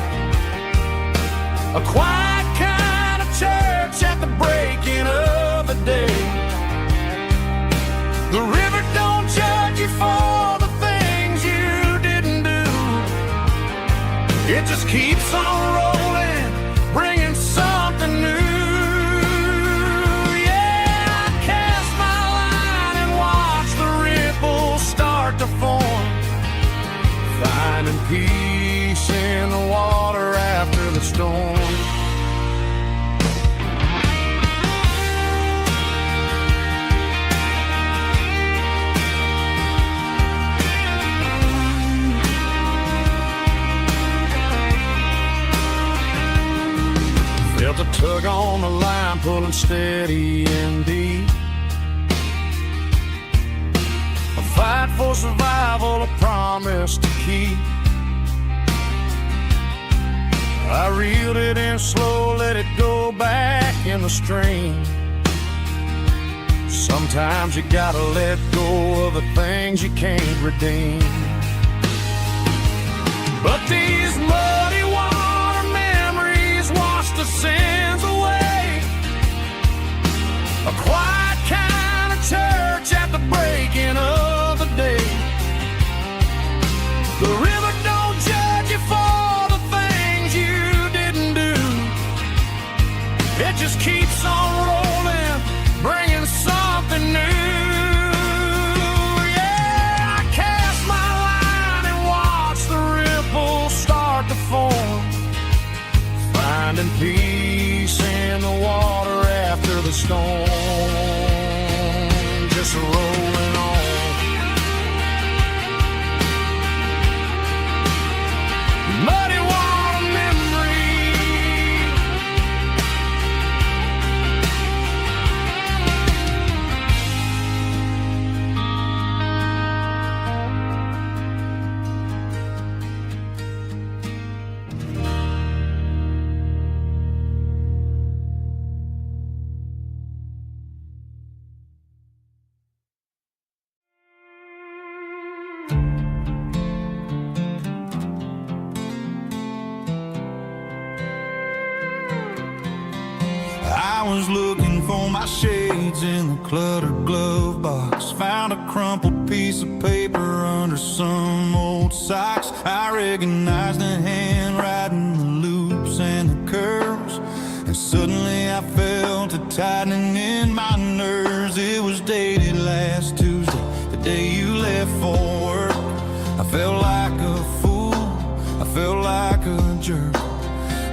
A quiet kind of church at the breaking of the day. The river don't judge you for the things you didn't do. It just keeps on rolling, bringing something new. Yeah, I cast my line and watch the ripples start to form, finding peace in the water after the storm. Felt a tug on the line, pulling steady and deep. A fight for survival, a promise to keep. I reeled it in slow, let it go back in the stream. Sometimes you gotta let go of the things you can't redeem. But these muddy water memories wash the sins away. A quiet kind of church at the breaking of the day. The river don't judge you for was looking for my shades in the cluttered glove box. Found a crumpled piece of paper under some old socks. I recognized the handwriting, the loops and the curves, and suddenly I felt a tightening in my nerves. It was dated last Tuesday, the day you left for work. I felt like a fool, I felt like a jerk.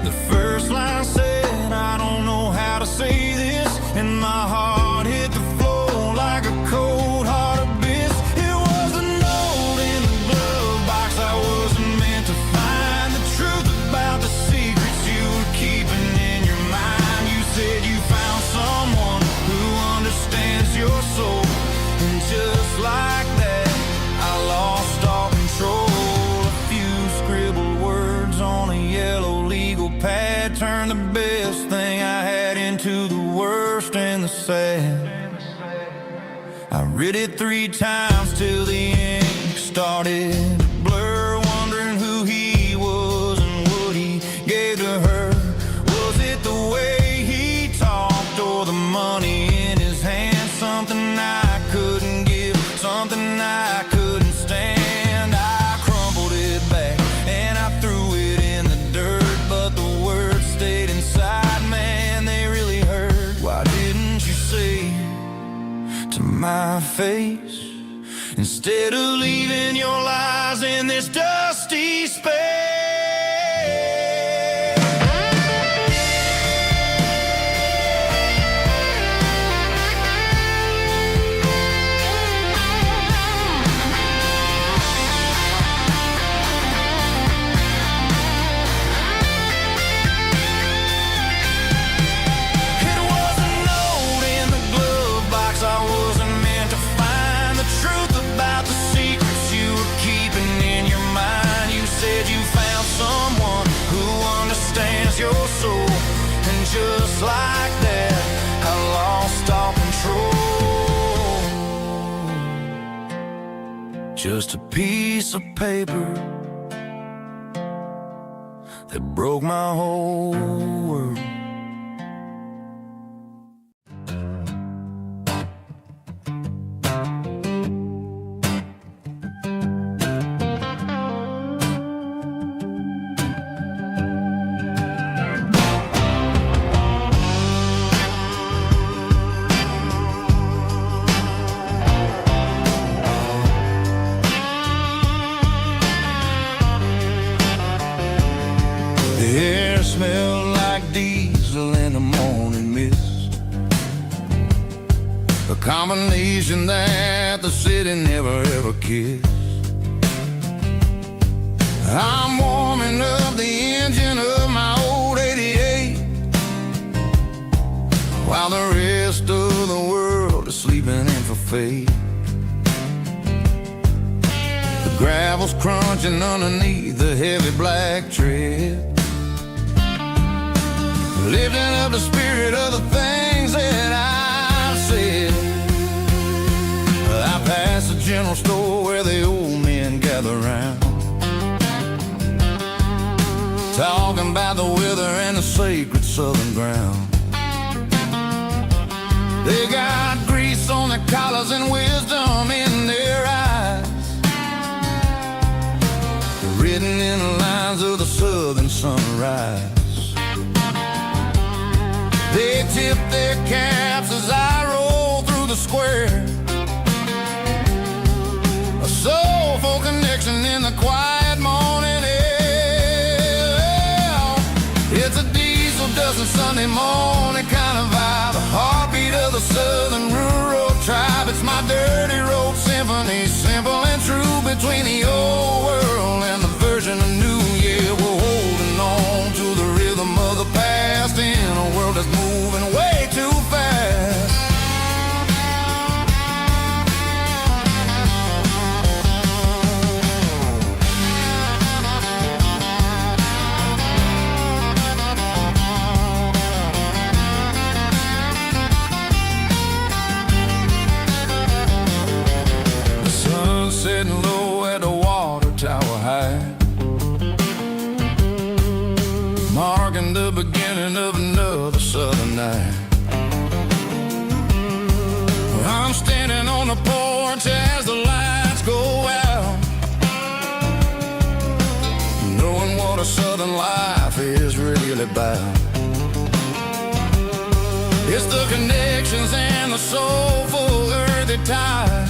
The first line said, I don't know how to say this, and my heart hit the floor like a cold hard abyss. It was a note in the glove box I wasn't meant to find. The truth about the secrets you were keeping in your mind. You said you found someone who understands your soul, and just like that I lost all control. A few scribbled words on a yellow legal pad turned the best thing I had into the worst and the sad. I read it 3 times till the ink started to blur, wondering who he was and what he gave to her. Was it the way he talked or the money in his hand? Something I couldn't give, something I couldn't stand. I crumpled it back and I threw it in the dirt, but the words stayed inside, man, they really hurt. Why didn't you say to my face, instead of leaving your lies in this dusty space? Your soul, and just like that I lost all control. Just a piece of paper that broke my whole world. The air smelled like diesel in the morning mist, a combination that the city never ever kissed. I'm warming up the engine of my old 88, while the rest of the world is sleeping in for fate. The gravel's crunching underneath the heavy black tread, lifting up the spirit of the things that I've said. I passed the general store where the old men gather round, talking about the weather and the sacred southern ground. They got grease on their collars and wisdom in their eyes, written in the lines of the southern sunrise. They tip their caps as I roll through the square, a soulful connection in the quiet morning air. It's a diesel dusting Sunday morning kind of vibe, the heartbeat of the southern rural tribe. It's my dirty road symphony, simple and true, between the old world and the version of new. Yeah, we're holding on to the rhythm of the past in a world that's moving way too fast. The sun's setting low at the water tower high, marking the beginning of another southern night. watch as the lights go out, knowing what a southern life is really about. It's the connections and the soulful earthy tide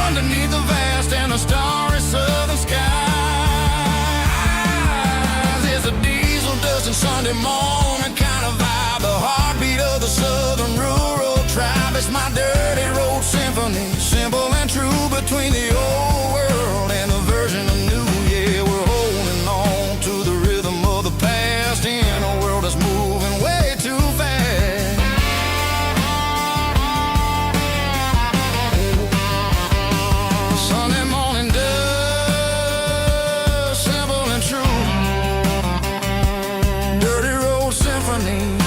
underneath the vast and the starry southern skies. It's a diesel dusting Sunday morning kind of vibe, the heartbeat of the southern rural tribe. It's my dirty road symphony, simple and true, between the old world and the version of new. Yeah, we're holding on to the rhythm of the past in a world that's moving way too fast. Sunday morning dust, simple and true, dirty road symphony.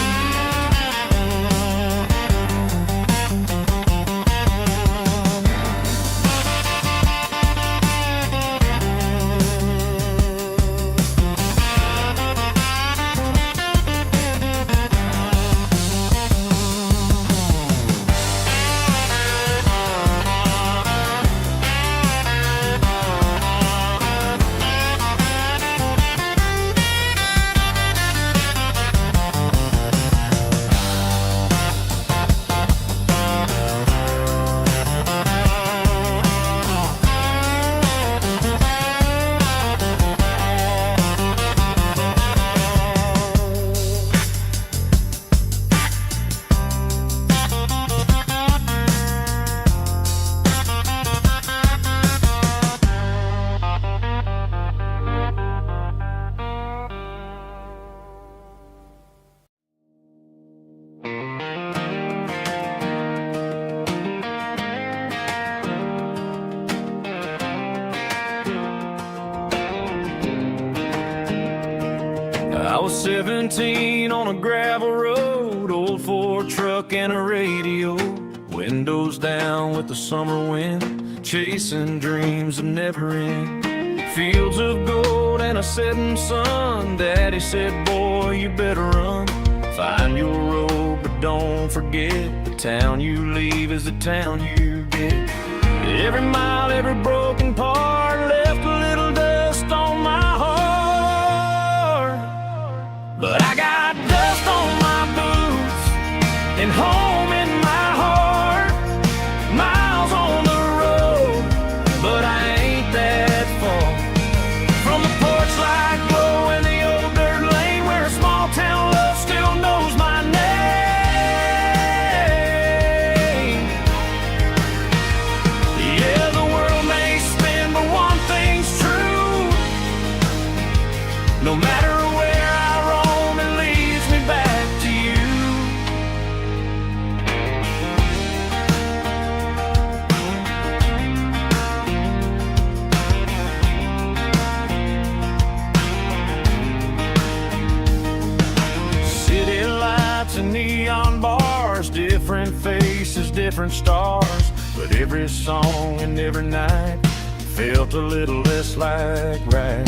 I was 17 on a gravel road, old Ford truck and a radio, windows down with the summer wind, chasing dreams that never end. Fields of gold and a setting sun. Daddy said, boy, you better run. Find your road, but don't forget, the town you leave is the town you get. Every mile, every broken part left a little dust on my heart. But I got dust on my boots and home in my heart. Miles on the road, but I ain't that far from the porch light glow in the old dirt lane, where a small town love still knows my name. Yeah, the world may spin, but one thing's true. No matter where I roam, it leads me back to you. City lights and neon bars, different faces, different stars, but every song and every night felt a little less like right.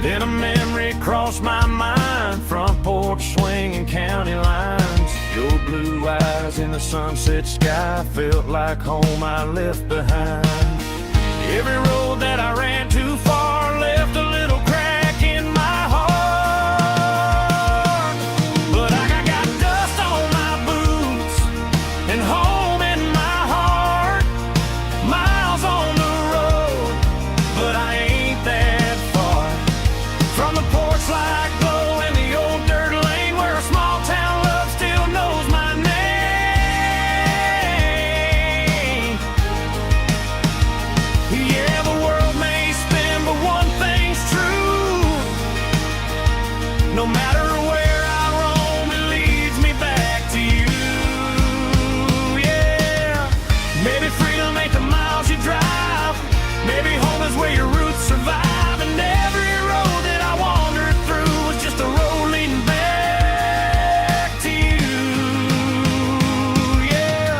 Then a memory crossed my mind, front porch swinging county lines. Your blue eyes in the sunset sky felt like home I left behind. Every road that I ran too far left a little crack in my heart. But I got dust on my boots and home in my heart. Miles on the road, but I ain't that far from the porch light glow in the old dirt lane, where a small town love still knows my name. Yeah, the world may spin, but one thing's true. No matter where I roam, it leads me back to you. Yeah, maybe freedom ain't the miles you drive. Maybe home is where your roots survive. And every road that I wandered through was just a road leading back to you. Yeah.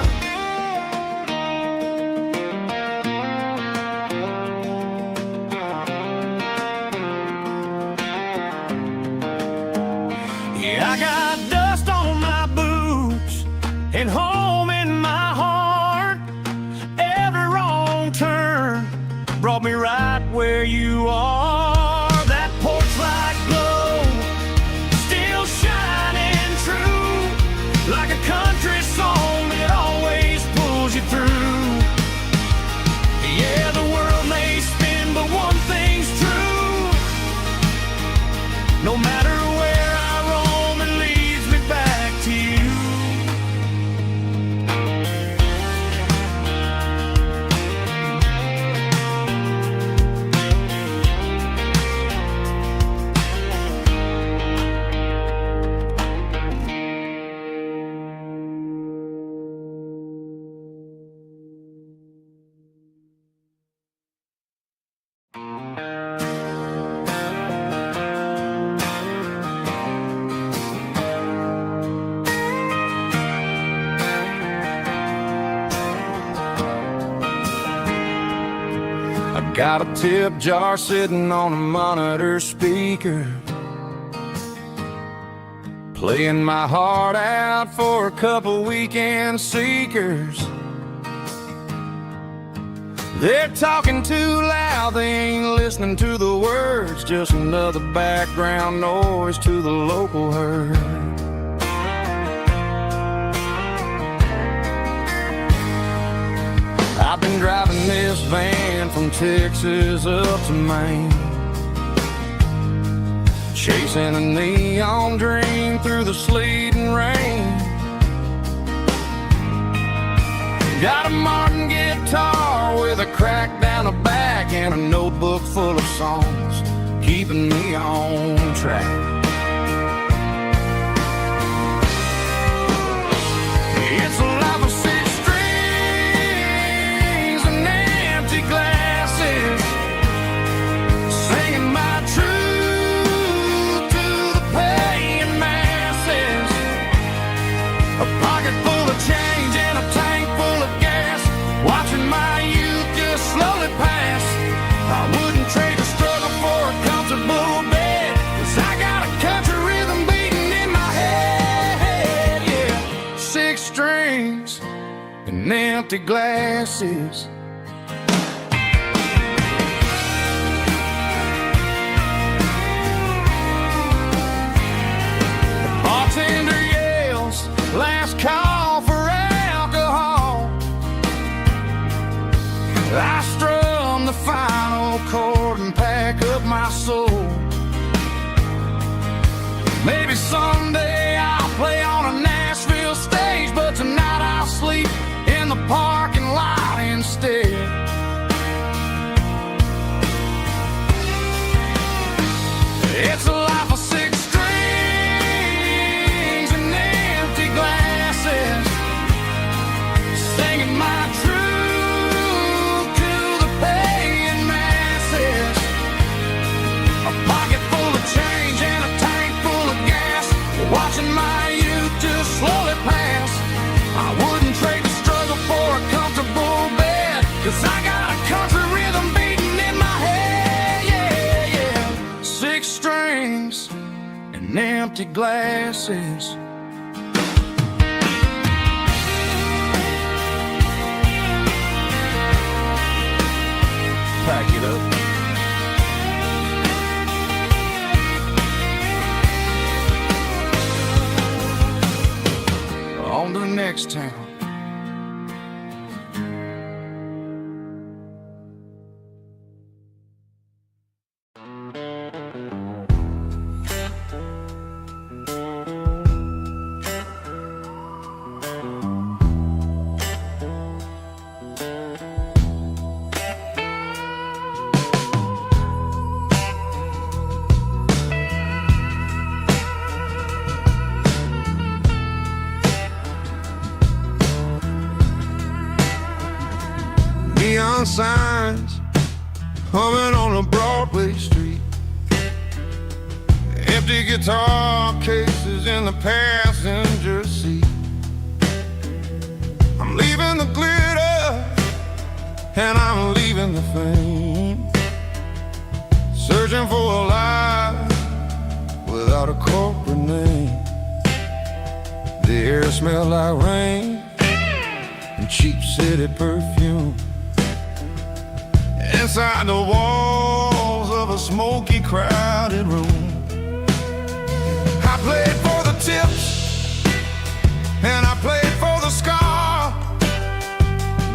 brought me right where you are. That porch light glow, still shining true, like a country song that always pulls you through. Yeah, the world may spin, but one thing's true. No matter where I roam, it leads me back to you. Got a tip jar sitting on a monitor speaker, playing my heart out for a couple weekend seekers. They're talking too loud, they ain't listening to the words, just another background noise to the local herd. I've been driving this van from Texas up to Maine, chasing a neon dream through the sleet and rain. Got a Martin guitar with a crack down the back and a notebook full of songs, keeping me on track. It's a life of six strings and empty glasses, singing my truth to the paying masses. A pocket full of change and a tank full of gas, watching my youth just slowly pass. I wouldn't trade the struggle for a comfortable bed, 'cause I got a country rhythm beating in my head, yeah. Six strings and empty glasses. The bartender yells, last call for alcohol. I strum the final chord and pack up my soul. Maybe someday I'll play on a Nashville stage, but tonight I'll sleep in the parking lot instead. It's a life of six strings and empty glasses, singing my truth to the paying masses. A pocket full of change and a tank full of gas, watching my youth just slowly pass. I wouldn't trade the struggle for a comfortable bed, 'cause I got a country rhythm beating in my head, yeah, yeah. Six strings and empty glasses. Pack it up. On to the next town. Neon signs humming on a Broadway street, empty guitar cases in the passenger seat. I'm leaving the glitter and I'm leaving the fame, searching for a life without a corporate name. The air smelled like rain and cheap city perfume, and inside the walls of a smoky, crowded room. I played for the tips, and I played for the scar,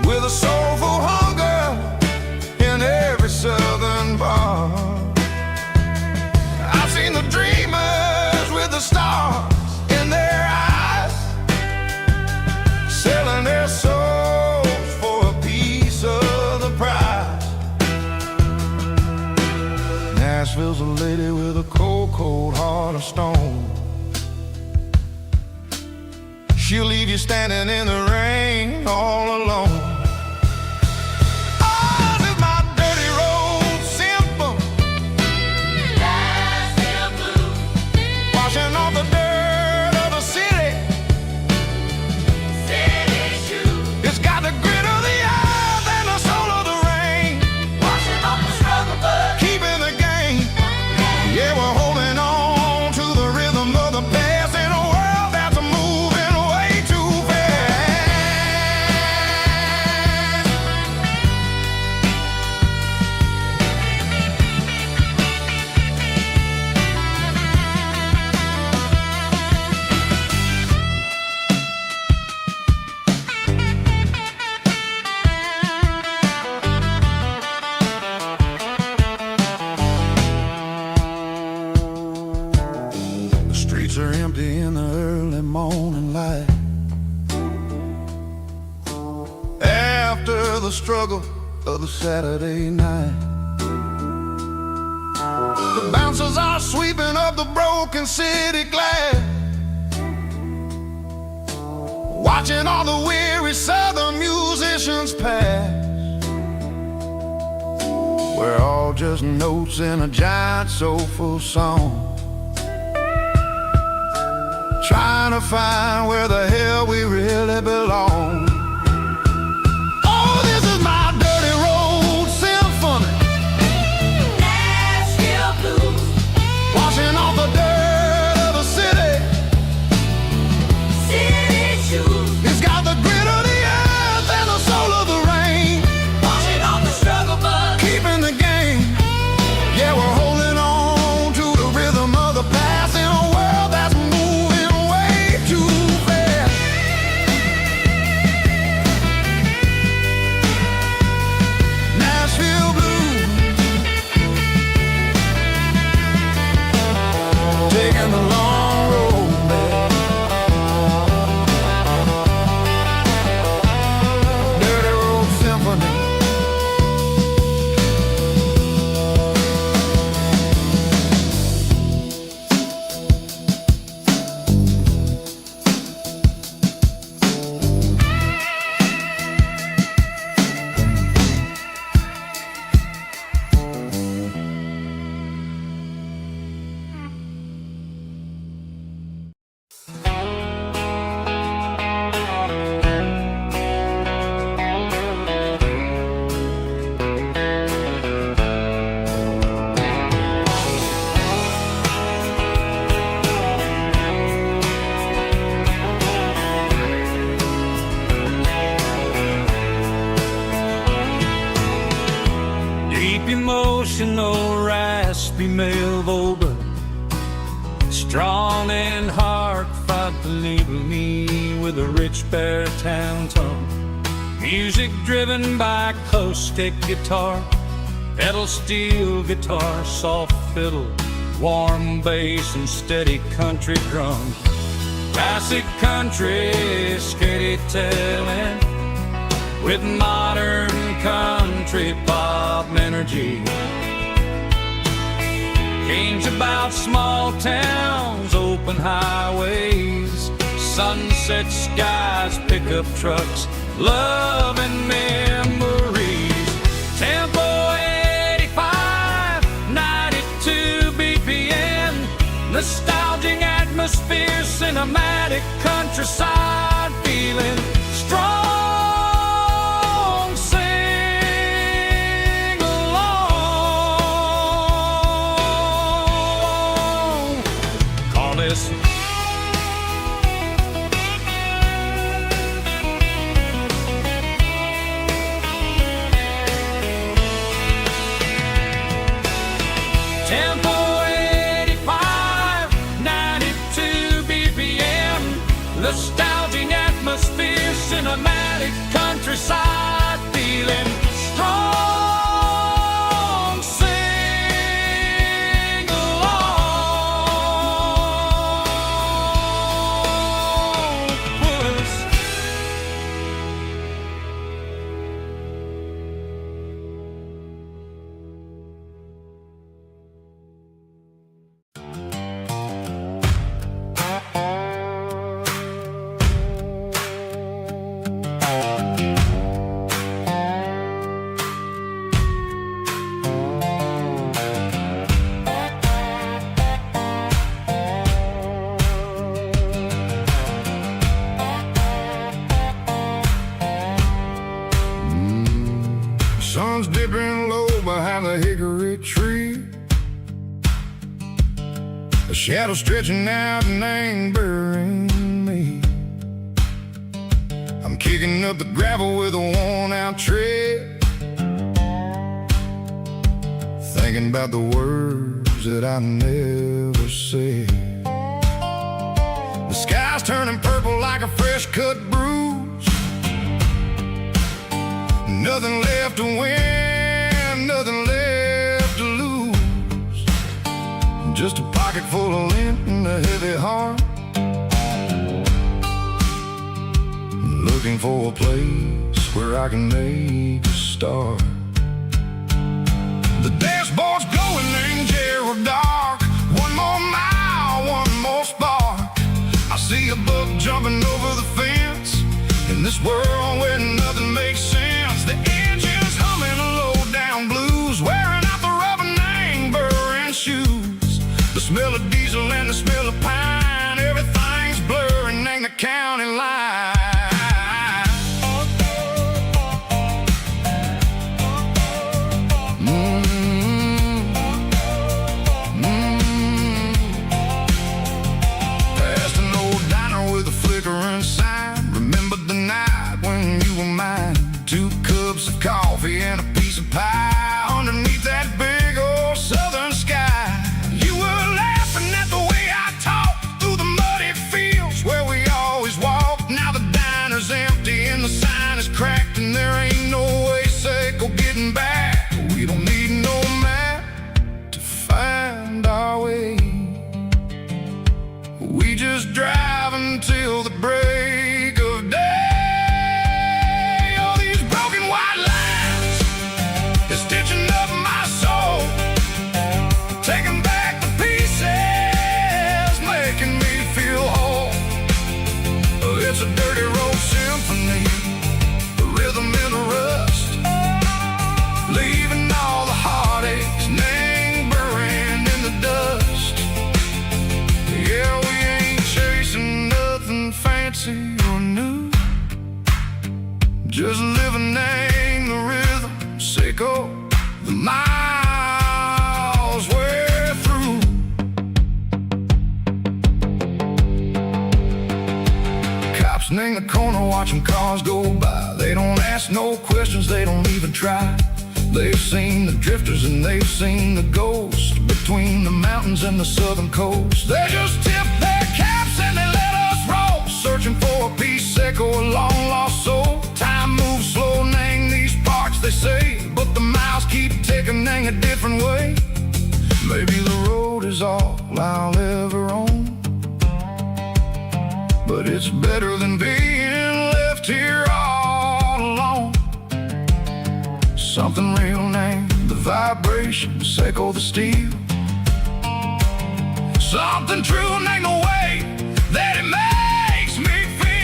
with a soulful hunger in every southern bar. I've seen the dreamers with the stars in their eyes, selling their souls for a piece of the prize. Nashville's a lady with a cold, cold heart of stone. She'll leave you standing in the rain all alone. Oh, this is my dirty road symphony. Nashville blues. Washing off the dirt of the city. City shoes. It's got the grit of the earth and the soul of the rain. Washing off the struggle, but keeping the game. Yeah, we're holding on to the rhythm of the past in a world that's moving way too fast. The streets are empty in the early morning light, after the struggle of the Saturday night. The bouncers are sweeping up the broken city glass, watching all the weary southern musicians pass. We're all just notes in a giant soulful song, trying to find where the hell we really belong. Oh, this is my dirty road symphony. Nashville blues. Washing off the dirt of the city. City shoes. It's got the grit of the earth and the soul of the rain. Washing off the struggle, but keeping the game. Yeah, we're holding on to the rhythm of the past in a world that's moving way too fast. Nashville blues, taking the long road back. Dirty road symphony. Deep emotional, raspy male vulva, strong and hard, fight to label me with a rich baritone tone. Music driven by acoustic guitar, pedal steel guitar, soft fiddle, warm bass and steady country drum. Classic country storytelling with modern country pop energy. Games about small towns, open highways, sunset skies, pickup trucks, love and memories. Tempo 85, 92 BPM, nostalgic atmosphere, cinematic countryside feeling strong. Sing along. Call this Tempo 85, 92 BPM. Nostalgic atmosphere, cinematic countryside feeling strong. Sing along, puss. Sun's dipping low behind the hickory tree. A shadow stretching out and angering me. I'm kicking up the gravel with a worn-out tread, thinking about the words that I never said. The sky's turning purple like a fresh-cut bruise. Nothing left to win, nothing left to lose. Just a pocket full of lint and a heavy heart, looking for a place where I can make a start. The dashboard's glowing in Gerald dark. One more mile, one more spark. I see a buck jumping over the fence in this world where nothing makes sense. The engine's humming a low-down blues, wearing out the rubber name burring shoes. The smell of diesel and the smell of pine, everything's blurring in the county line. Past an old diner with a flickering sign. Remember the night when you were mine. 2 cups of coffee and a piece of pie underneath that big old southern sky. You were laughing at the way I talked through the muddy fields where we always walked. Now the diner's empty and the sign is cracked, and there ain't no way safe or getting back. We don't need no map to find our way. We just drive until the break of day. Stitching up my soul, taking back the pieces, making me feel whole. It's a dirty road symphony, the rhythm in the rust, leaving all the heartaches, name burning in the dust. Yeah, we ain't chasing nothing fancy or new, just living in the rhythm. Sicko, the miles we're through. Cops in the corner watching cars go by. They don't ask no questions, they don't even try. They've seen the drifters and they've seen the ghosts between the mountains and the southern coast. They just tip their caps and they let us roll, searching for a piece, Sicko, a long lost soul. Time moves slow, name these parts, they say, but the miles keep ticking in a different way. Maybe the road is all I'll ever own, but it's better than being left here all alone. Something real named the vibration, Sicko the steel. Something true named the way that it makes me feel.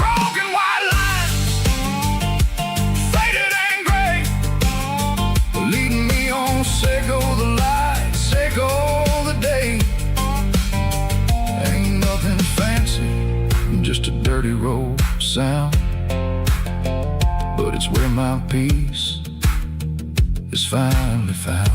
Broken white lines, faded and gray, leading me on, Sicko the light, Sicko the day. Ain't nothing fancy, just a dirty road sound, but it's where my peace is finally found.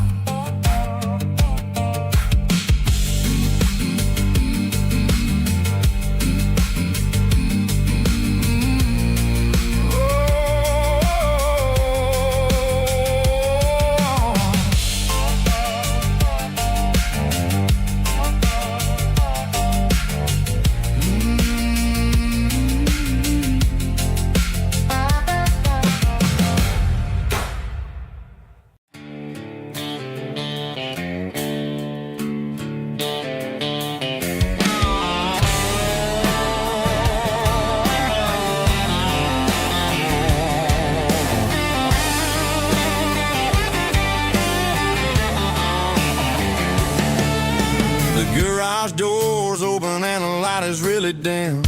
garage door's open and the light is really dim.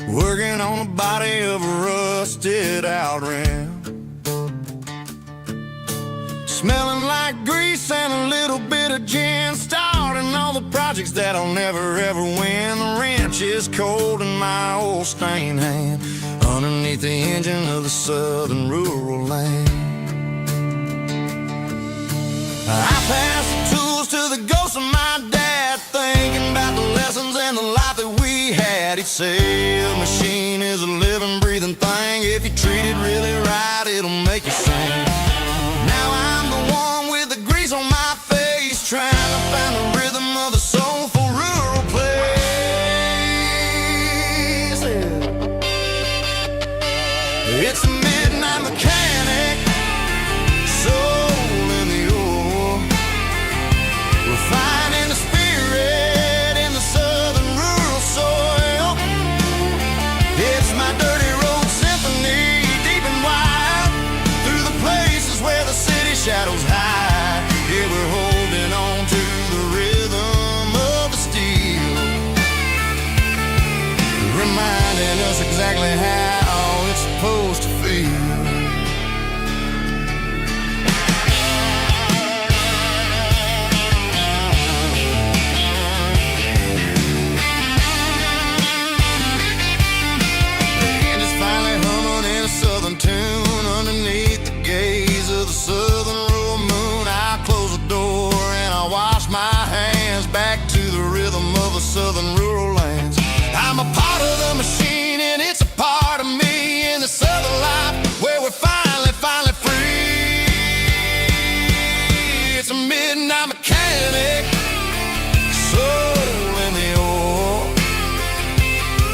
Working on the body of a rusted out rim. Smelling like grease and a little bit of gin. Starting all the projects that I'll never ever win. The wrench is cold in my old stained hand underneath the engine of the southern rural land. I pass the tools to the ghost of my dad, thinking about the lessons and the life that we had. He'd say a machine is a living, breathing thing. If you treat it really right, it'll make you sing. Now I'm the one with the grease on my face, trying to find the rhythm of the soulful rural place. It's a midnight mechanic, soul in the ore, refining the spirit in the southern rural soil. It's my dirty road symphony, deep and wide, through the places where the city shadows hide. Yeah, we're holding on to the rhythm of the steel, reminding us exactly how it's supposed to feel. Tune underneath the gaze of the southern rural moon. I close the door and I wash my hands back to the rhythm of the southern rural lands. I'm a part of the machine and it's a part of me in the southern life where we're finally free. It's a midnight mechanic, soul in the ore,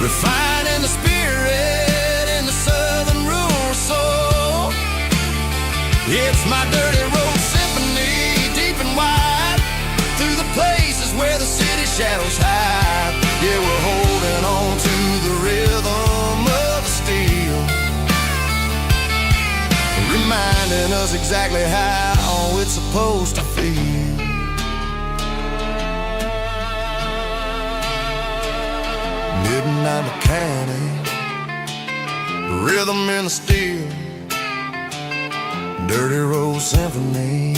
refining the spirit in the southern rural soul. It's my dirty road symphony, deep and wide, through the places where the city shadows hide. Yeah, we're holding on to the rhythm of the steel, reminding us exactly how it's supposed to feel. Midnight mechanic, rhythm in the steel, dirty road symphony.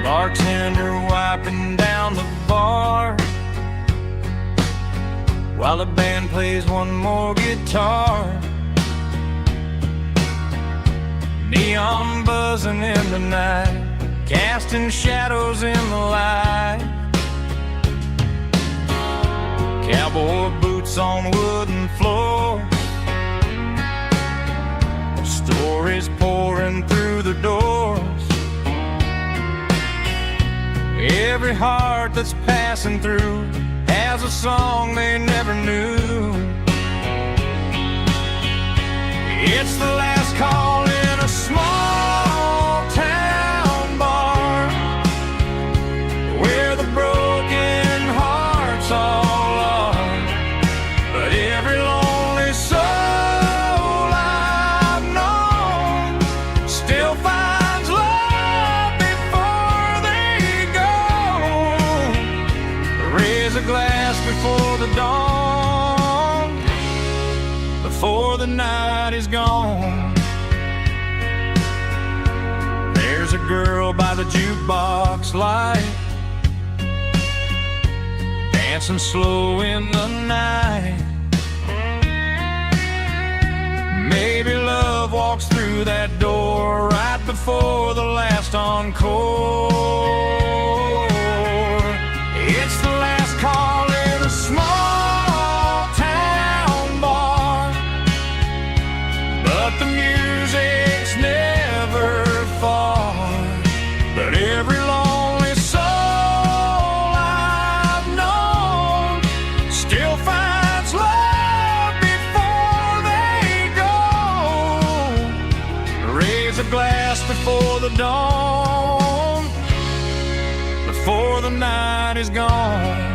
Bartender wiping down the bar while the band plays one more guitar. Neon buzzing in the night, casting shadows in the light. Cowboy boots on wooden floor, stories pouring through the doors. Every heart that's passing through has a song they never knew. It's the last call in a small town bar where the broken hearts all are. But every lonely soul I've known still finds love before they go. Raise a glass before the dawn, before the night is gone. There's a girl by the jukebox light, dancing slow in the night. Maybe love walks through through that door right before the last encore. It's the last call in a small town bar, but the music's never far. But every lonely soul I've known still finds love before they go. Raise a glass before the dawn, before the night is gone.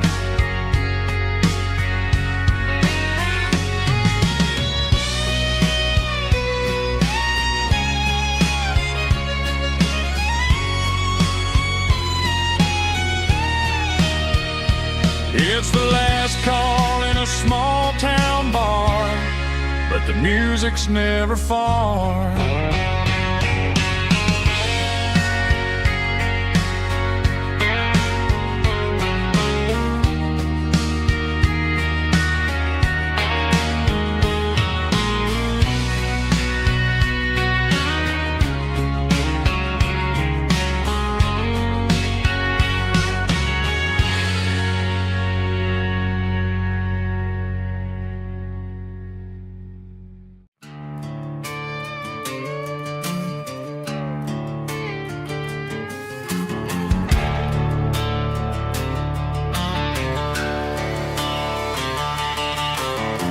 It's the last call in a small town bar, but the music's never far.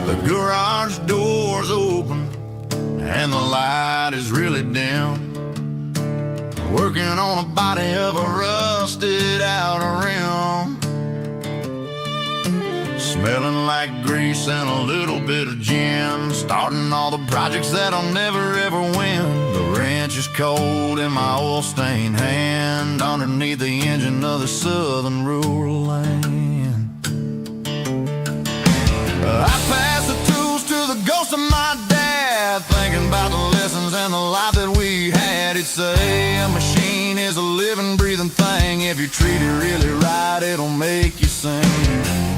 The garage door's open and the light is really dim. Working on a body of a rusted out rim, smelling like grease and a little bit of gin. Starting all the projects that I'll never ever win. The wrench is cold in my oil-stained hand, underneath the engine of the southern rural land. I pass the tools to the ghost of my dad, thinking about the lessons and the life that we had. He'd say a machine is a living, breathing thing. If you treat it really right, it'll make you sing.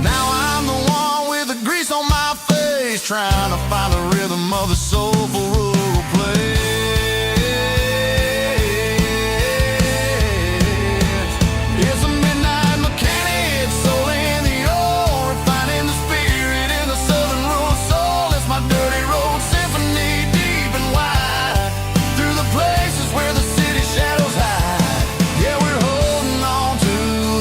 Now I'm the one with the grease on my face, trying to find the rhythm of the soulful rural place. It's a midnight mechanic, soul in the ore, refining the spirit in the southern rural soul. It's my dirty road symphony, deep and wide, through the places where the city shadows hide. Yeah, we're holding on to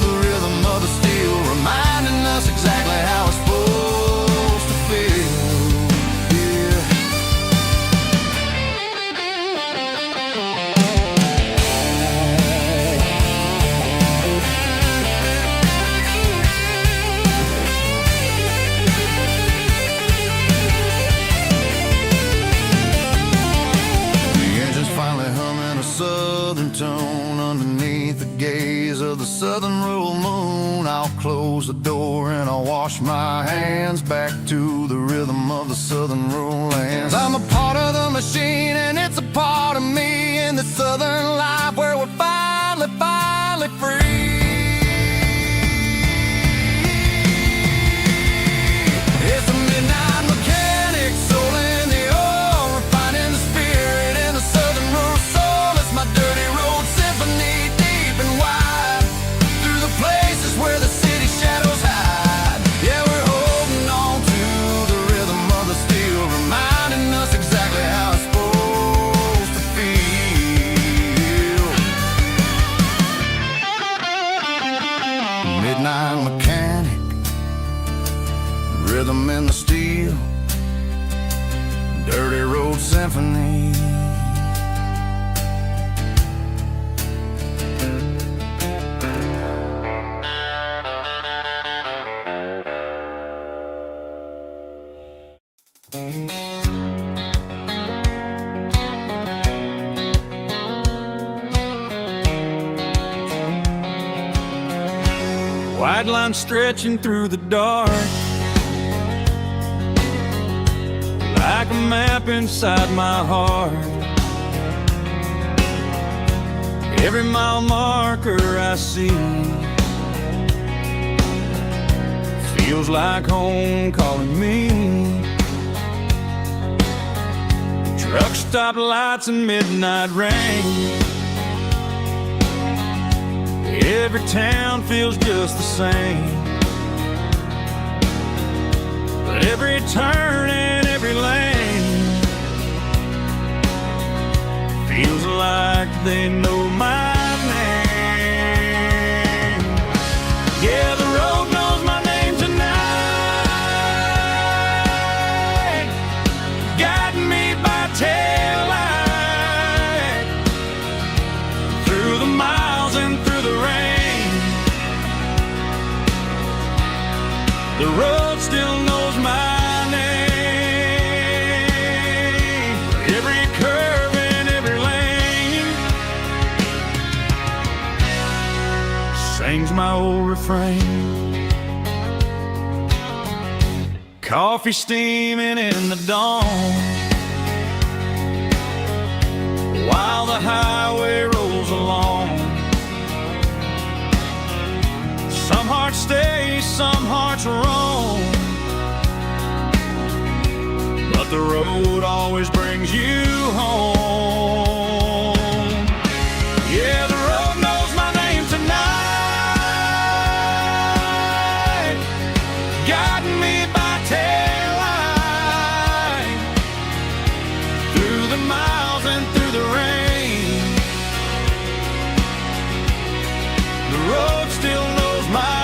the rhythm of the steel, reminding us exactly how it's supposed to feel. Yeah. The engine's finally humming a southern tone underneath the gaze of the southern rural moon. I'll close the door and I'll wash my hands back to the rhythm of the southern rural lands. I'm a part of the machine and it's a part of me in the southern life where we're finally free. It's a midnight mechanic, soul in the ore, refining the spirit in the southern rural soul. It's my dirty road symphony, deep and wide, through the places where the city shadows hide. Yeah, we're holding on to the rhythm of the steel, reminding us exactly how it's supposed to feel. Midnight mechanic, rhythm in the steel, dirty road symphony. White line stretching through the dark, like a map inside my heart. Every mile marker I see feels like home calling me. Trucks stoplights and midnight rain. Every town feels just the same, but every turn and every lane feels like they know my name. Yeah, the road knows my name tonight, guiding me by taillight through the miles and through the rain. The road still knows my name. Every curve and every lane sings my old refrain. Coffee steaming in the dawn, while the highway rolls along. Some hearts stay, some hearts roam, but the road always brings you home. Yeah, the road knows my name tonight, guiding me by taillight through the miles and through the rain. The road still knows my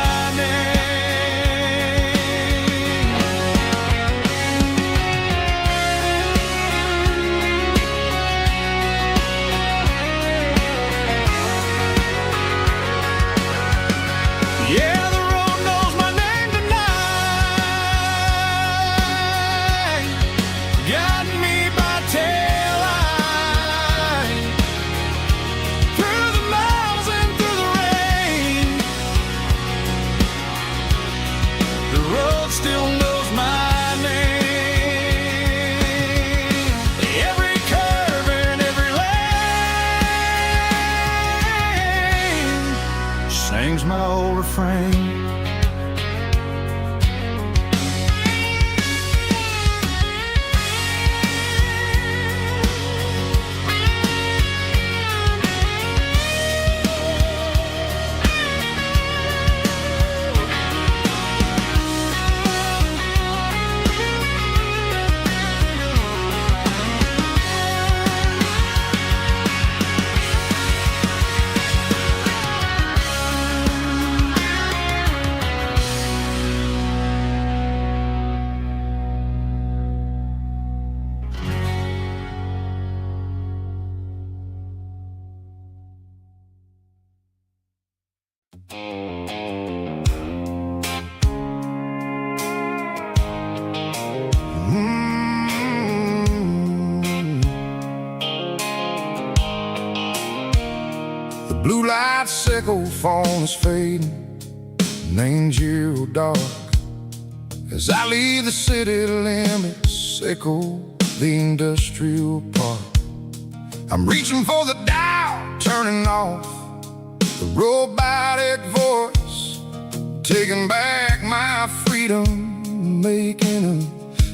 still knows my name. Every curve and every lane sings my old refrain. The blue light sickle phone is fading, names you dark. As I leave the city limits, sickle the industrial park. I'm reaching for the dial, turning off the robotic voice, taking back my freedom, making a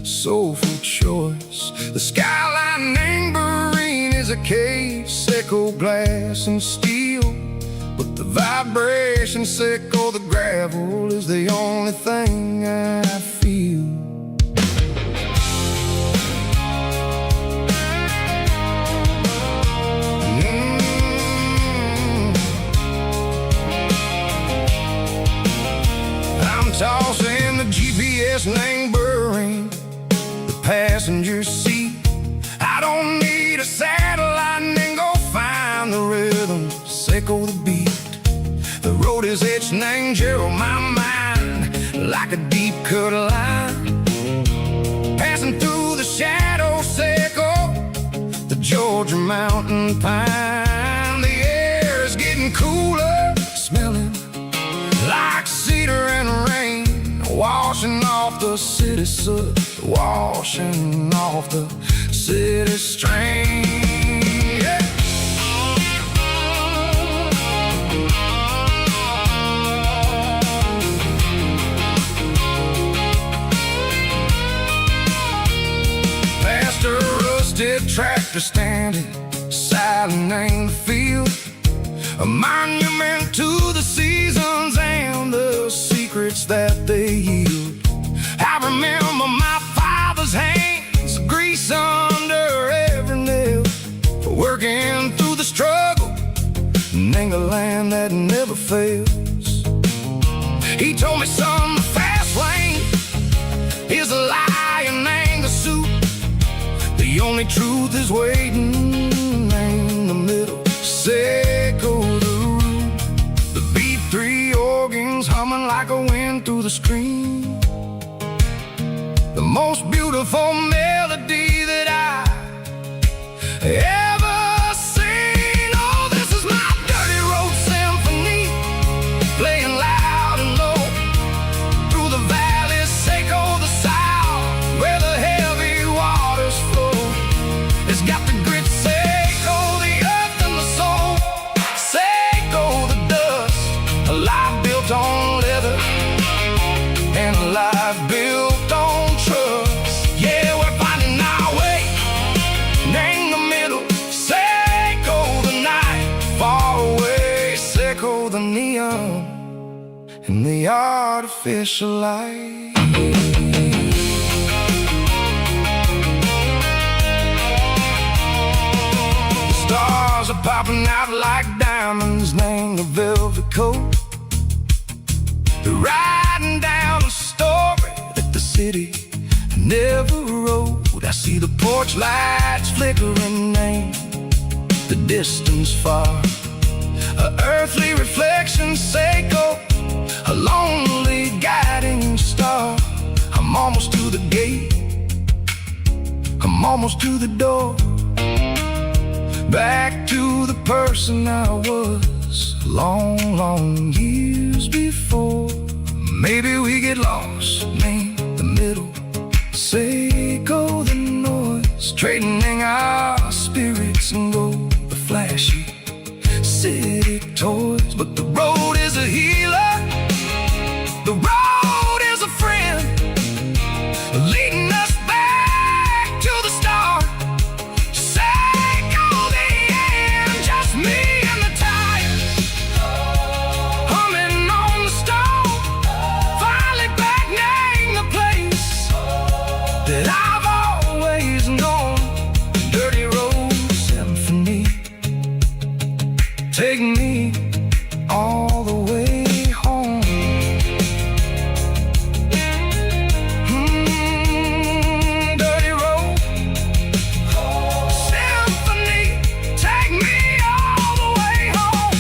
soulful choice. The skyline neighboring is a cave, sickle glass and steel, but the vibration sickle, the gravel is the only thing I feel. I'm tossing the GPS neighboring the passenger seat. I don't need a satellite and go find the rhythm, sickle the beat. The road is etched and angel on my mind like a deep cut line, passing through the shadow sickle, the Georgia mountain pine. The air is getting cooler, smelling like cedar and rain, washing off the city soot, washing off the city strain. Yeah. Pastor Russ rusted tractor standing silent in the field, a monument to the seasons and the secrets that they yield. I remember my father's hands, grease under every nail, for working through the struggle and the land that never fails. He told me, son, the fast lane is a lie and ain't the suit. The only truth is waiting in the middle. Say, go the root. The B3 organs humming like a wind through the stream. The most beautiful melody that I ever seen. Oh, this is my dirty road symphony, playing loud and low through the valleys, Seco the south, where the heavy waters flow. It's got the grit, Seco the earth and the soul, Seco the dust, a life built on leather and a life built on trust. Yeah, we're finding our way in the middle. Seco the night, far away, Seco the neon and the artificial light. The stars are popping out like diamonds, named the velvet coat. They're riding down a story that the city never wrote. I see the porch lights flickering in the distance far, a earthly reflection, Seco, a lonely guiding star. I'm almost to the gate, I'm almost to the door, back to the person I was long, long years before. Maybe we get lost in the middle, Seco the noise, trading our spirits and gold, the flashy city toys. But the road is a healer, the road is a friend, leading us back to the start. Seco the end, just me and the tires, humming on the stove, finally back name the place that I've always known. Dirty road symphony, take me all the way home. Dirty road symphony, take me all the way home.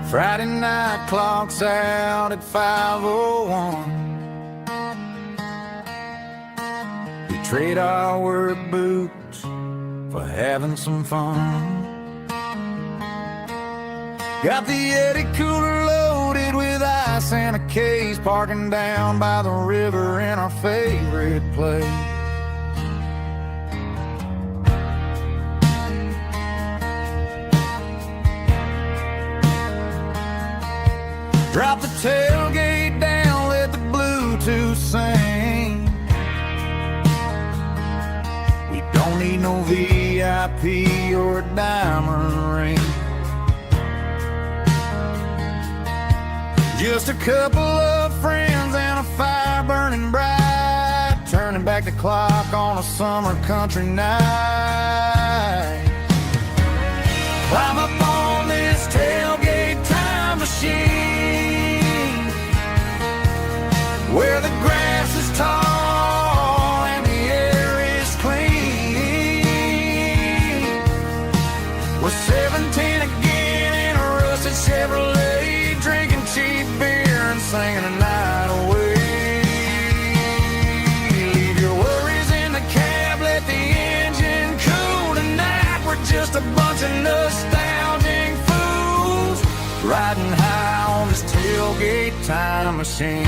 Friday night clock's out at 5:01. We trade our work boots for having some fun. Got the Yeti cooler loaded with ice and a case, parking down by the river in our favorite place. Drop the tailgate down, let the Bluetooth sing. We don't need no VIP or a diamond ring. Just a couple of friends and a fire burning bright, turning back the clock on a summer country night. Climb up on this tailgate time machine, where the grass is tall and the air is clean. We're 17 again in a rusted Chevrolet, drinking cheap beer and singing a night away. Leave your worries machine.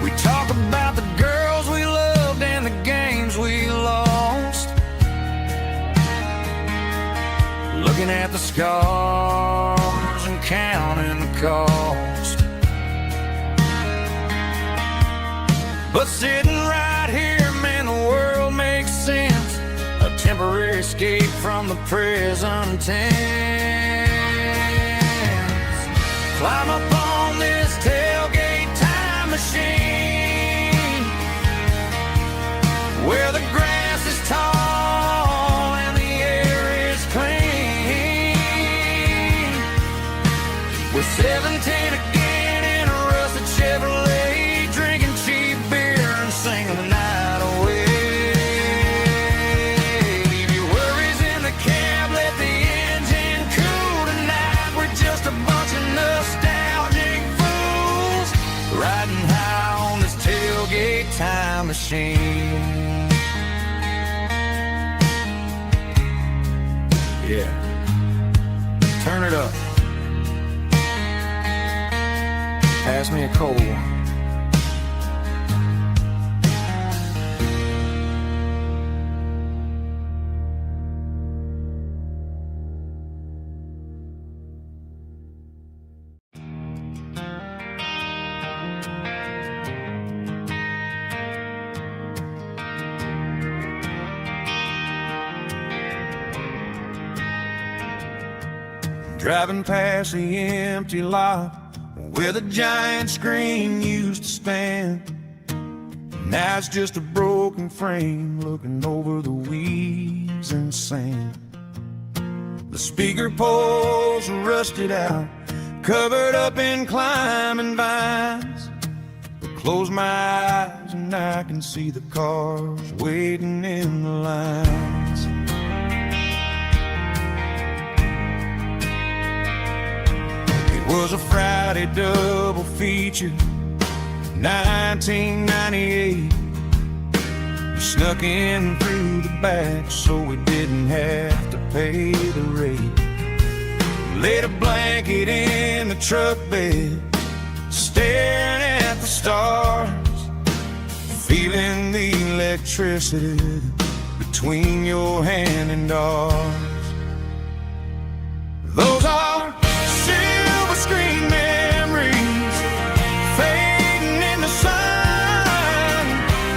We talk about the girls we loved and the games we lost, looking at the scars and counting the cost. But sitting right here, man, the world makes sense. A temporary escape from the prison tents. Climb up on this tailgate time machine, where the grass is tall and the air is clean. We're 17 again in a rusted Chevrolet, drinking cheap beer and singing the night away. Leave your worries in the cab, let the engine cool tonight. We're just a bunch of nostalgic fools riding high on this tailgate time machine. Yeah, turn it up. Pass me a cold one. Driving past the empty lot where the giant screen used to stand. Now it's just a broken frame looking over the weeds and sand. The speaker poles are rusted out, covered up in climbing vines. But close my eyes and I can see the cars waiting in the lines. It was a Friday double feature, 1998. We snuck in through the back so we didn't have to pay the rate. Laid a blanket in the truck bed, staring at the stars, feeling the electricity between your hand and ours. Those are silver screen memories fading in the sun.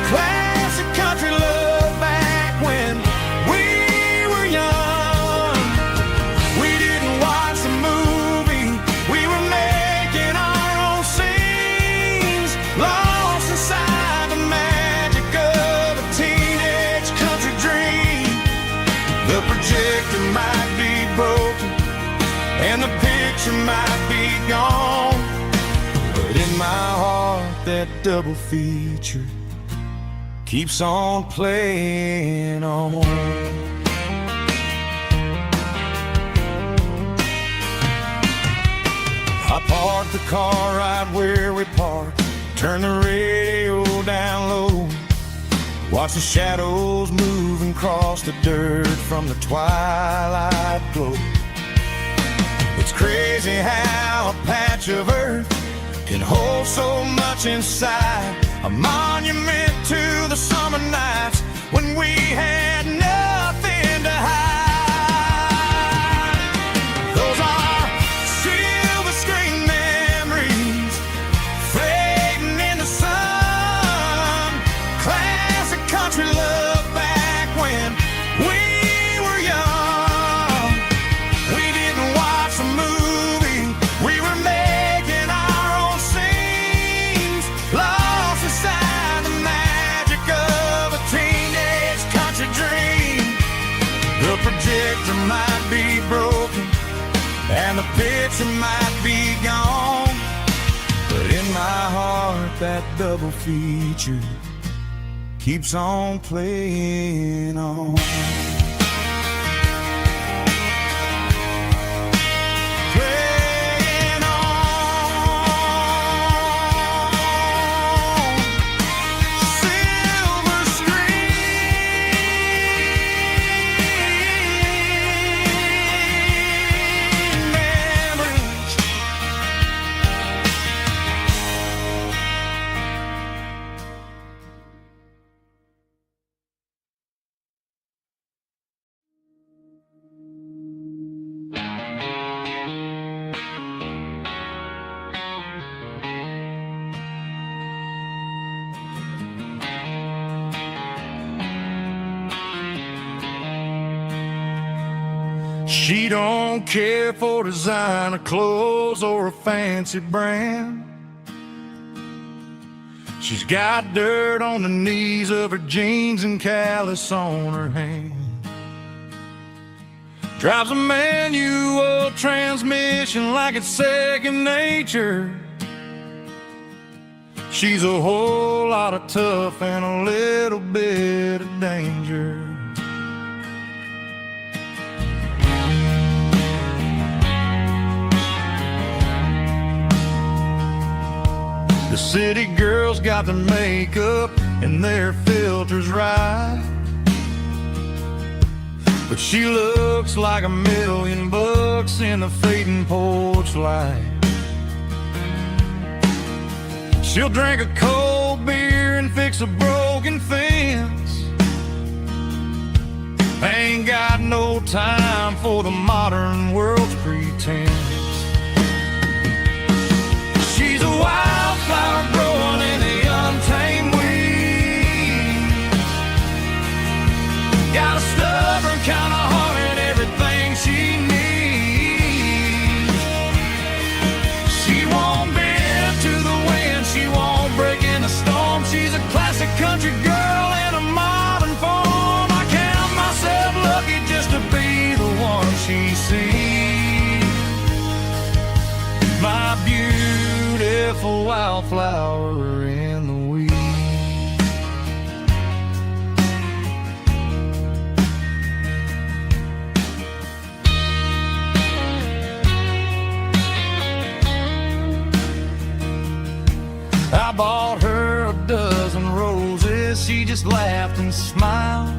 Classic country love back when we were young. We didn't watch the movie, we were making our own scenes, lost inside the magic of a teenage country dream. The projector might be broken and the picture might be gone, but in my heart that double feature keeps on playing on. I parked the car right where we parked, turned the radio down low, watch the shadows move and cross the dirt from the twilight glow. It's crazy how a patch of earth can hold so much inside, a monument to the summer nights when we had nothing to hide. Those are silver screen memories fading in the sun. Classic country love back when we were young. We didn't watch the movie, we were making our own scenes, lost inside the magic of a teenage country dream. The projector might be broken and the picture might be gone, but in my heart that double feature keeps on playing on. Playing on. She don't care for designer clothes or a fancy brand. She's got dirt on the knees of her jeans and callus on her hand. Drives a manual transmission like it's second nature. She's a whole lot of tough and a little bit of danger. The city girls got their makeup and their filters right, but she looks like $1,000,000 in the fading porch light. She'll drink a cold beer and fix a broken fence. Ain't got no time for the modern world's pretense. She's a wildflower growing in the untamed weed. Got a stubborn kind of heart and everything she needs. She won't bend to the wind, she won't break in the storm. She's a classic country girl in a modern form. I count myself lucky just to be the one she sees. My beautiful wildflower in the weeds. I bought her a dozen roses, she just laughed and smiled.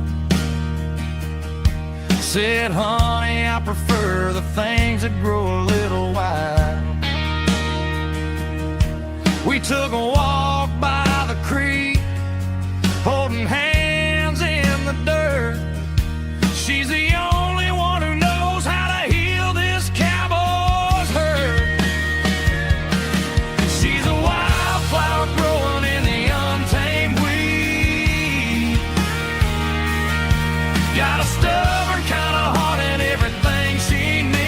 Said, honey, I prefer the things that grow a little wild. We took a walk by the creek, holding hands in the dirt. She's the only one who knows how to heal this cowboy's hurt. She's a wildflower growing in the untamed weed. Got a stubborn kind of heart and everything she needs.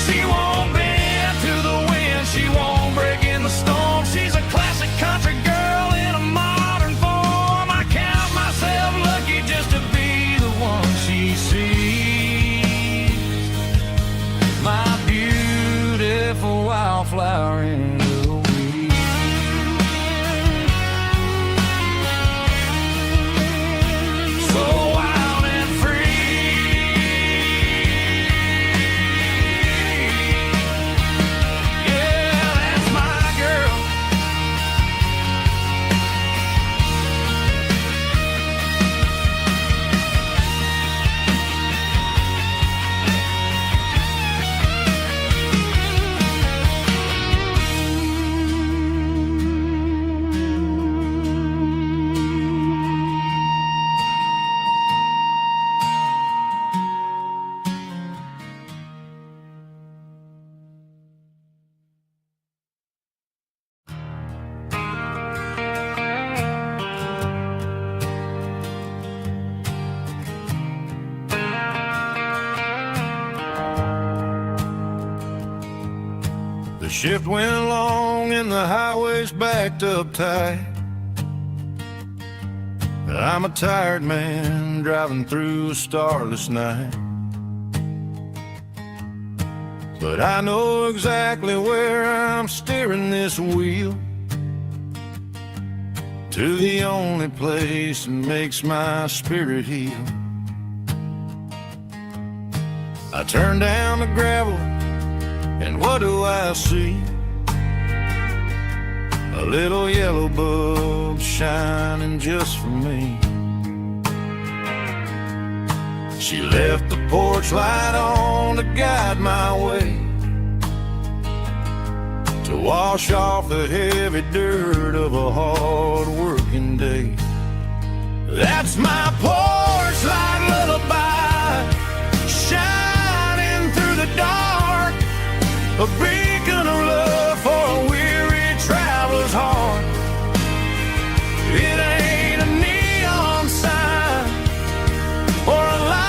She won't bend to the wind, she won't break in the storm. She's a classic country girl in a modern form. I count myself lucky just to be the one she sees. My beautiful wildflower in the weeds. So wild and free. Yeah, that's my girl. The shift went long and the highway's backed up tight. I'm a tired man driving through a starless night. But I know exactly where I'm steering this wheel, to the only place that makes my spirit heal. I turn down the gravel and what do I see? A little yellow bulb shining just for me. She left the porch light on to guide my way, to wash off the heavy dirt of a hard working day. That's my porch light lullaby, shining through the dark, a beacon of love for a weary traveler's heart. It ain't a neon sign or a light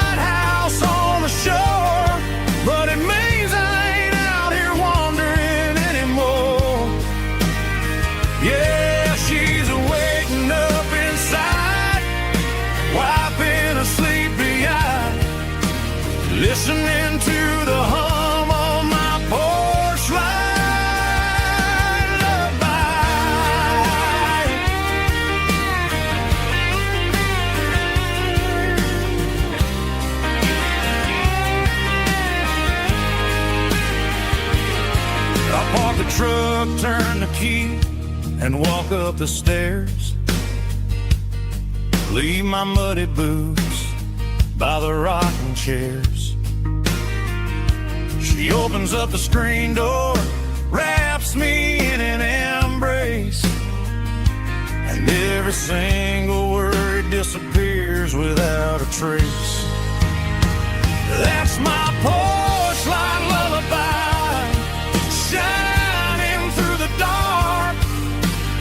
Park the truck, turn the key, and walk up the stairs. Leave my muddy boots by the rocking chairs. She opens up the screen door, wraps me in an embrace, and every single word disappears without a trace. That's my porch light lullaby, shining through the dark,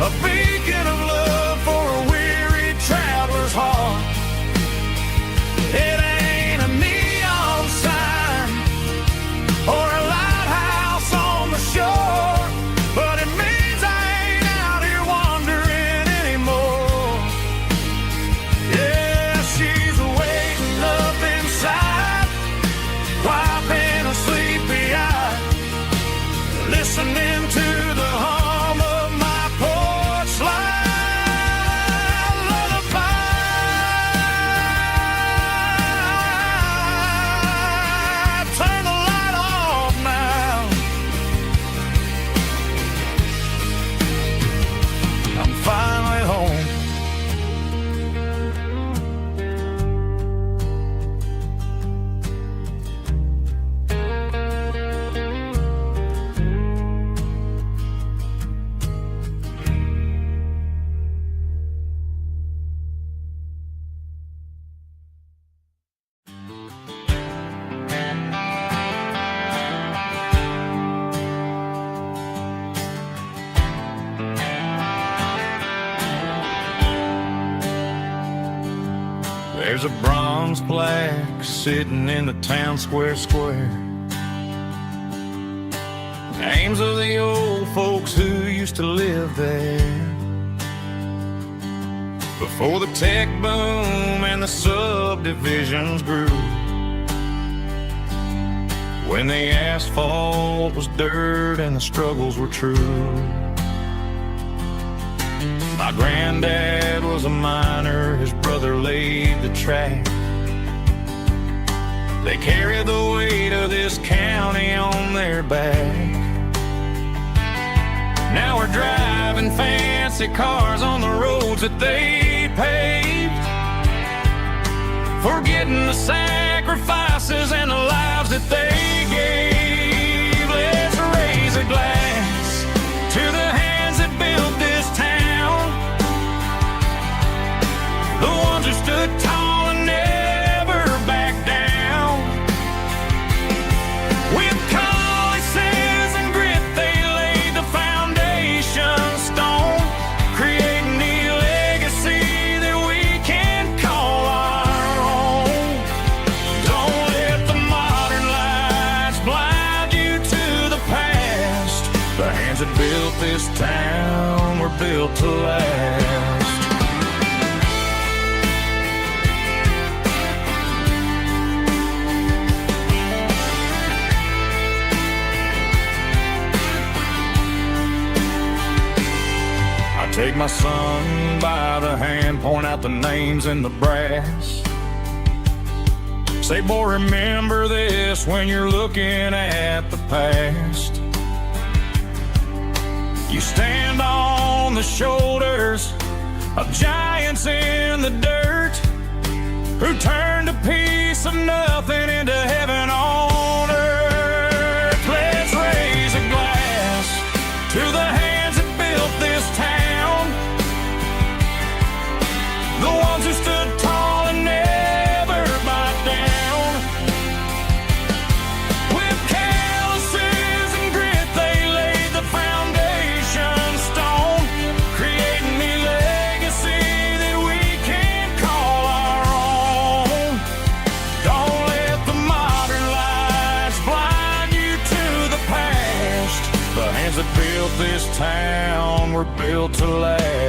a beacon of love for a weary traveler's heart. It ain't a neon sign or a lighthouse on the shore, but it means I ain't out here wandering anymore. Yeah, she's waiting up inside, wiping a sleepy eye, listening to the hum of my porch light lullaby. Turn the light off now. I'm finally home. There's a bronze plaque sitting in the town square. Names of the old folks who used to live there before the tech boom and the subdivisions grew, when the asphalt was dirt and the struggles were true. My granddad was a miner, his brother laid the track. They carried the weight of this county on their back. Now we're driving fancy cars on the roads that they paved, forgetting the sacrifices and the lives that they gave. Let's raise a glass to the hands that built this town, the ones who stood tall and never backed down. With calluses and grit, they laid the foundation stone, creating the legacy that we can call our own. Don't let the modern lights blind you to the past. The hands that built this town were built to last. Take my son by the hand, point out the names in the brass. Say, boy, remember this when you're looking at the past. You stand on the shoulders of giants in the dirt, who turned a piece of nothing into heaven on earth. Let's raise a glass to the hands that built this town, the ones who stood tall and never backed down. With calluses and grit, they laid the foundation stone, creating the legacy that we can call our own. Don't let the modern lights blind you to the past. The hands that built this town were built to last.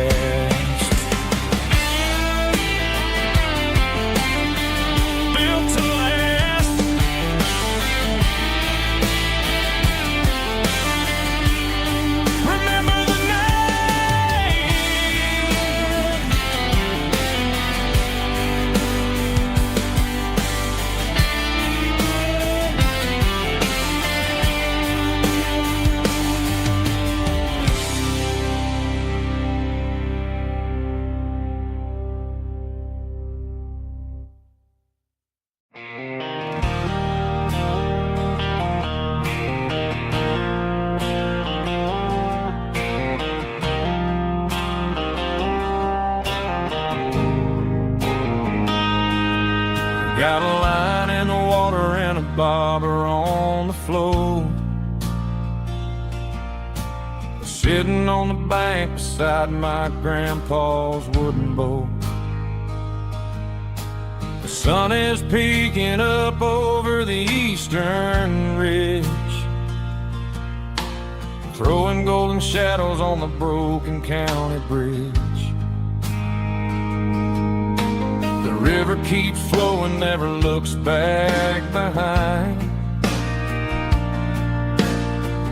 bobber on the floor, sitting on the bank beside my grandpa's wooden boat. The sun is peeking up over the eastern ridge, throwing golden shadows on the broken county bridge. The river keeps flowing, never looks back behind,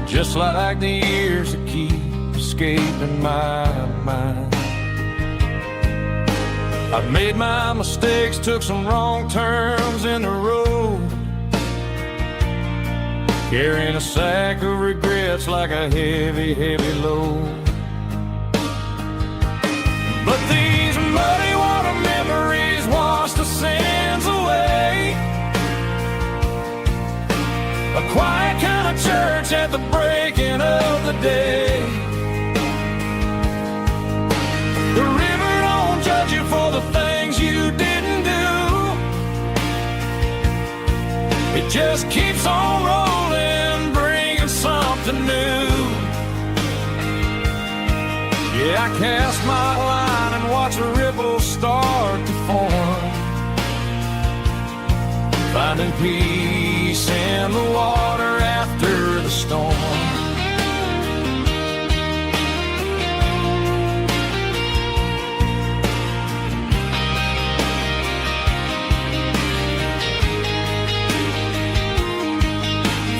just like the years that keep escaping my mind. I've made my mistakes, took some wrong turns in the road, carrying a sack of regrets like a heavy, heavy load. But these muddy water memories wash the sins away. A quiet kind of church at the breaking of the day. The river don't judge you for the things you didn't do. It just keeps on rolling, bringing something new. Yeah, I cast my line and watch a ripple start to form, finding peace in the water after the storm.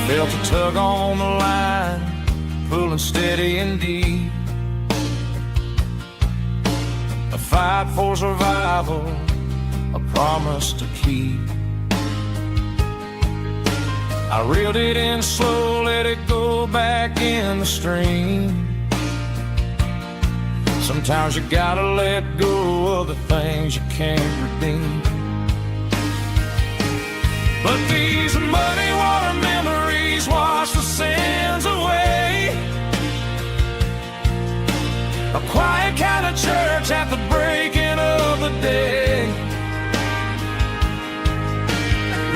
Felt a tug on the line, pulling steady and deep. A fight for survival, a promise to keep. I reeled it in slow, let it go back in the stream. Sometimes you gotta let go of the things you can't redeem. But these muddy water memories wash the sins away. A quiet kind of church at the breaking of the day.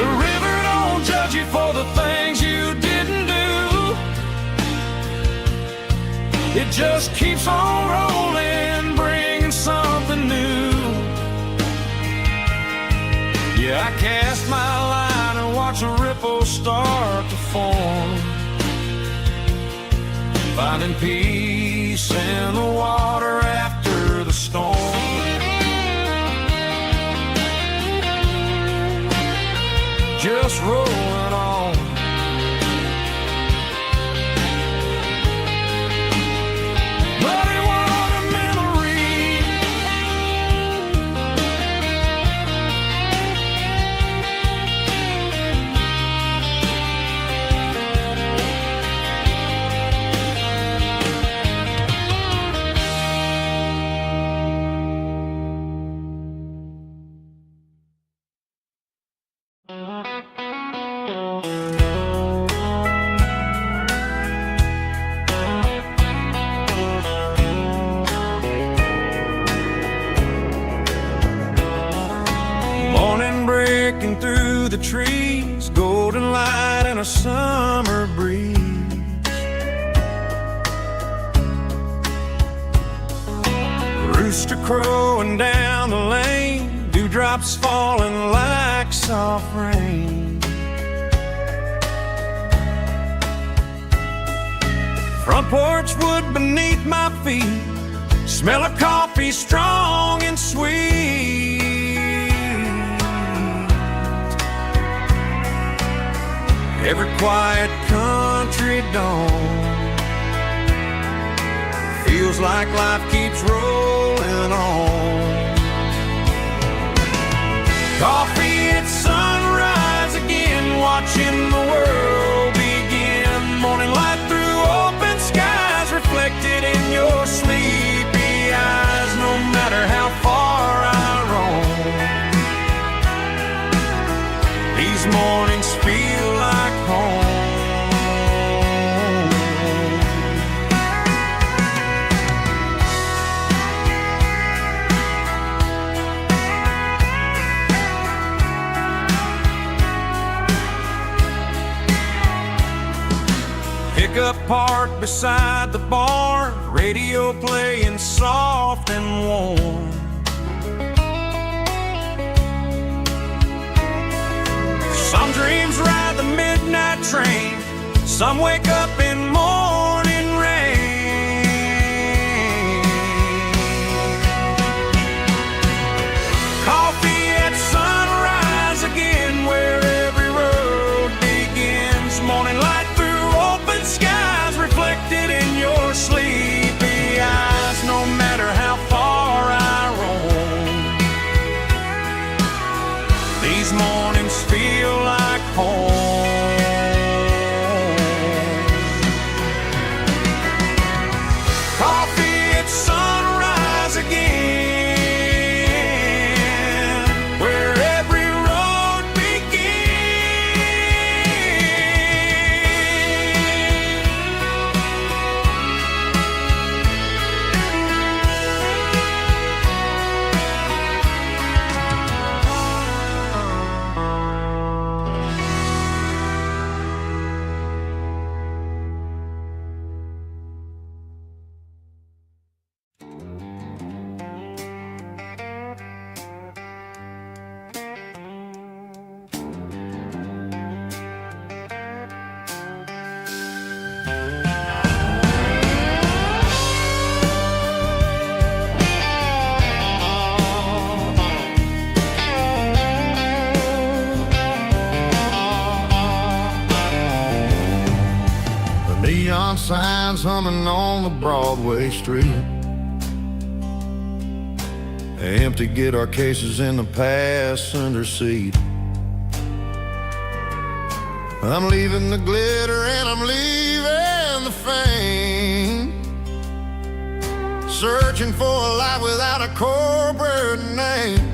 The river don't judge you for the things you didn't do. It just keeps on rolling, bringing something new. Yeah, I cast my line and watch a ripple start to form, finding peace in the water after the storm. Just rolling on. Muddy water memories. Morning breaking through the trees, golden light and a summer breeze. Rooster crowing down the lane, dewdrops falling like soft rain. Front porch wood beneath my feet, smell of coffee strong and sweet. Every quiet country dawn feels like life keeps rolling on. Coffee at sunrise again, watching the world begin. Morning light through open skies, reflected in your sleepy eyes. No matter how far I roam, these mornings feel like home. up beside the bar, radio playing soft and warm. Some dreams ride the midnight train, some wake up in morning rain. Coffee at sunrise again, where every road begins. Morning light through open skies, reflected in your sleepy eyes. No matter how far I roam, these mornings feel like home. Coffee at sunrise again, where every road Neon signs humming on the Broadway street. Empty guitar cases in the passenger seat. I'm leaving the glitter and I'm leaving the fame, searching for a life without a corporate name.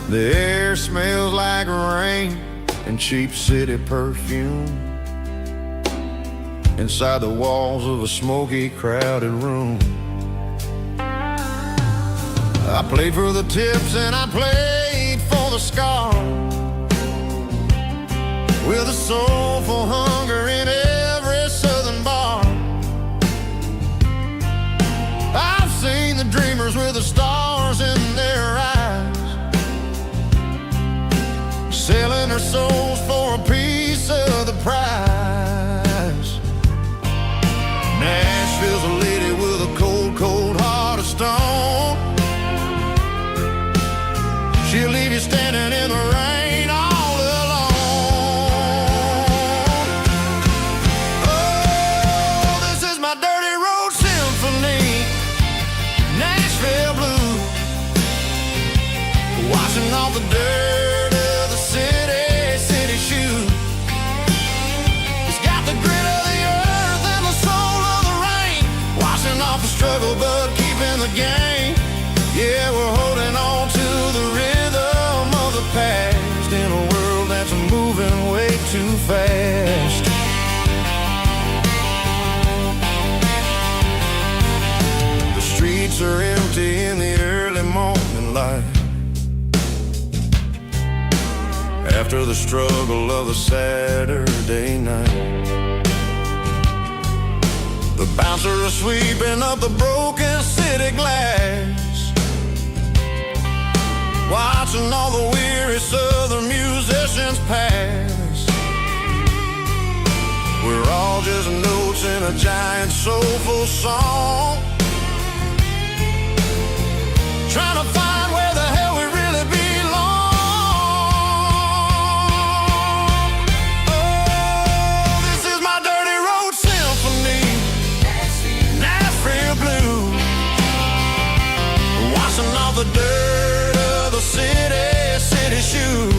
The air smells like rain and cheap city perfume inside the walls of a smoky, crowded room. I played for the tips and I played for the scars, with a soulful hunger in every southern bar. I've seen the dreamers with the stars in their eyes, selling their souls for a piece of the prize. Nashville's a lady with a cold, cold heart of stone. She'll leave you standing in the rain all alone. Oh, this is my dirty road symphony, Nashville blues, washing off the dirt of the city shoes. It's got the grit of the earth and the soul of the rain, washing off the struggle but keeping the game. Yeah, we're holding on to the rhythm of the past in a world that's moving way too fast. The streets are empty in the early morning light, after the struggle of the Saturday night. The bouncer is sweeping up the broken city glass, watching all the weary southern musicians pass. We're all just notes in a giant soulful song, trying to find where the hell we really belong. Oh, this is my dirty road symphony, Nashville blues, washing off the dirt of the city shoes.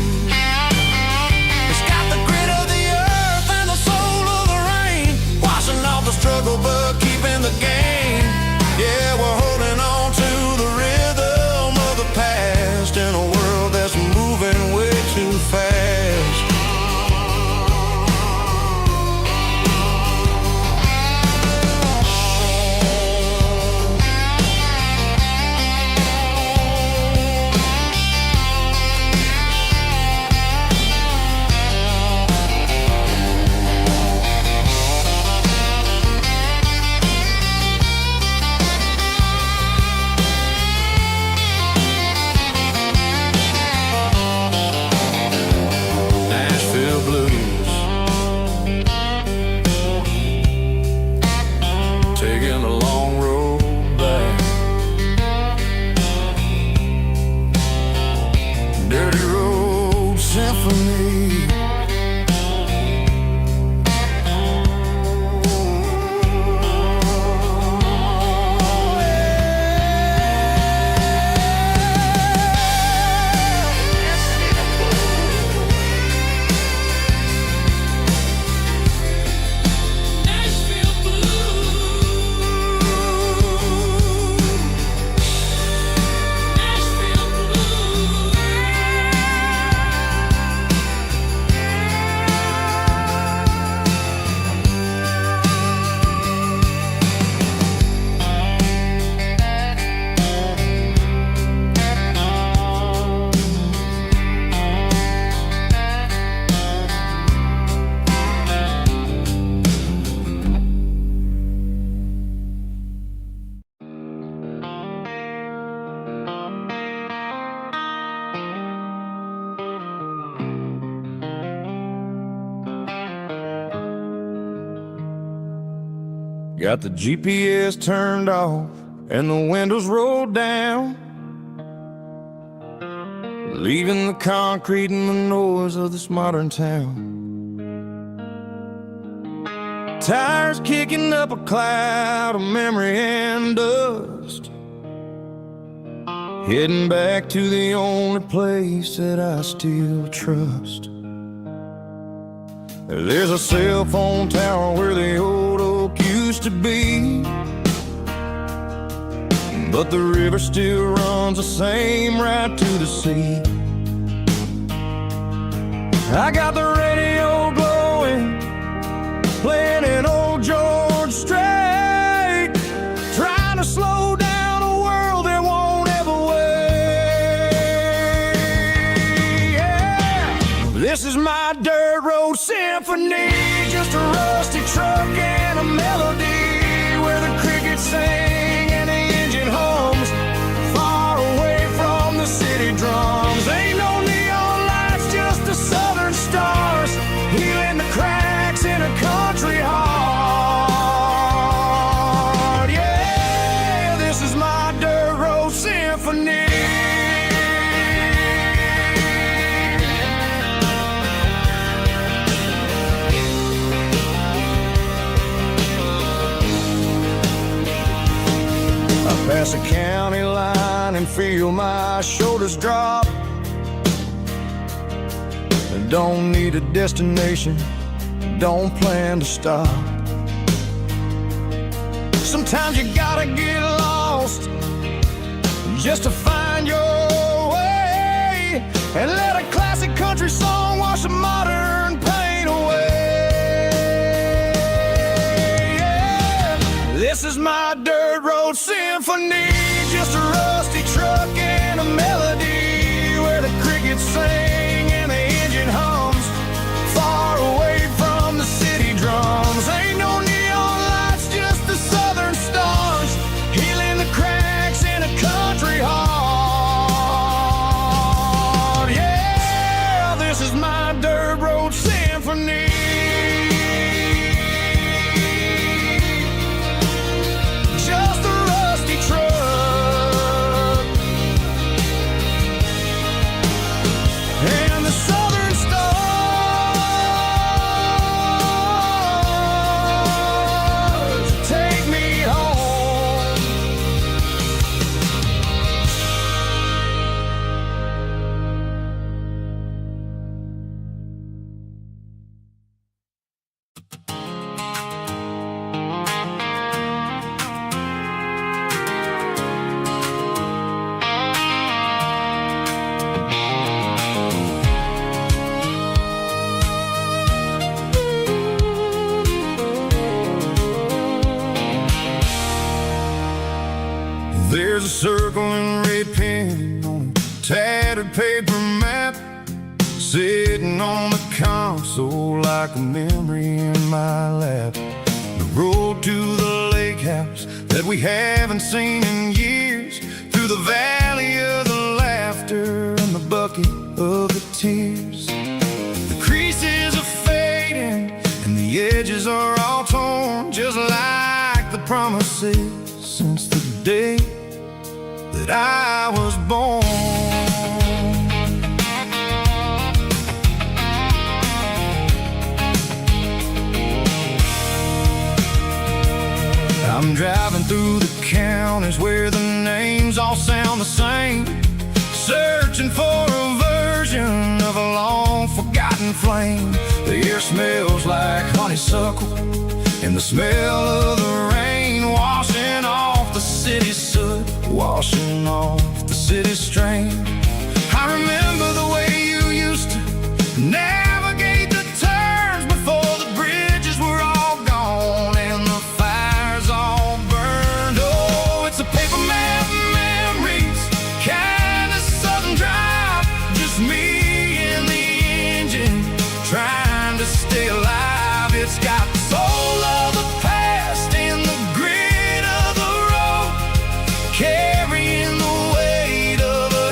It's got the grit of the earth and the soul of the rain, washing off the struggle but keeping the game. Got the GPS turned off and the windows rolled down, leaving the concrete and the noise of this modern town. Tires kicking up a cloud of memory and dust, heading back to the only place that I still trust. There's a cell phone tower where the old oak used to be, but the river still runs the same right to the sea. I got the radio glowing, playing an old George Strait, trying to slow down a world that won't ever wait. Yeah. This is my dirt road symphony, just a rusty truck and a melody where the crickets sing and the engine hums, far away from the city drums. Ain't no neon lights, just the southern stars, healing the cracks in a country heart. Yeah, this is my dirt road symphony. Pass a county line and feel my shoulders drop. Don't need a destination, don't plan to stop. Sometimes you gotta get lost just to find your way, and let a classic country song wash a modern pain away. Yeah. This is my dirt road symphony, just a rusty truck and a melody where the crickets sing and the engine hums, far away from the city drums. Ain't no neon lights, just the southern stars, healing the cracks in a country heart. Yeah, this is my dirt road symphony. Just a rusty truck and the southern stars take me home. There's a circle in red pen on a tattered paper map, sitting on the console like a memory in my lap. The road to the lake house that we haven't seen in years, through the valley of the laughter and the bucket of the tears. The creases are fading and the edges are all torn, just like the promises since the day that I was born. I'm driving through the counties where the names all sound the same, searching for a version of a long forgotten flame. The air smells like honeysuckle and the smell of the rain washing off the city soot, washing off the city strain. I remember the way you used to navigate the turns before the bridges were all gone and the fires all burned. Oh, it's a paper map memories, kind of southern drive, just me and the engine trying to stay alive. It's got the soul of the past and the grit of the road, carrying the weight of a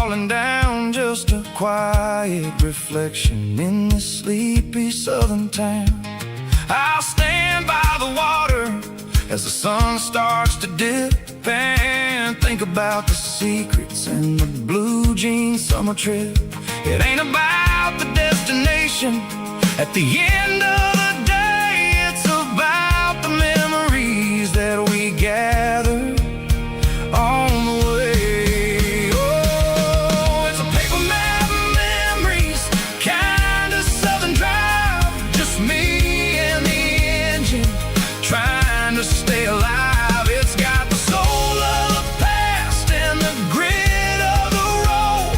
falling down, just a quiet reflection in this sleepy southern town. I'll stand by the water as the sun starts to dip and think about the secrets and the blue jean summer trip. It ain't about the destination at the end of the day, it's about the memories that we gather on the way. Oh, it's a paper map of memories, kind of southern drive, just me and the engine trying to stay alive. It's got the soul of the past and the grit of the road,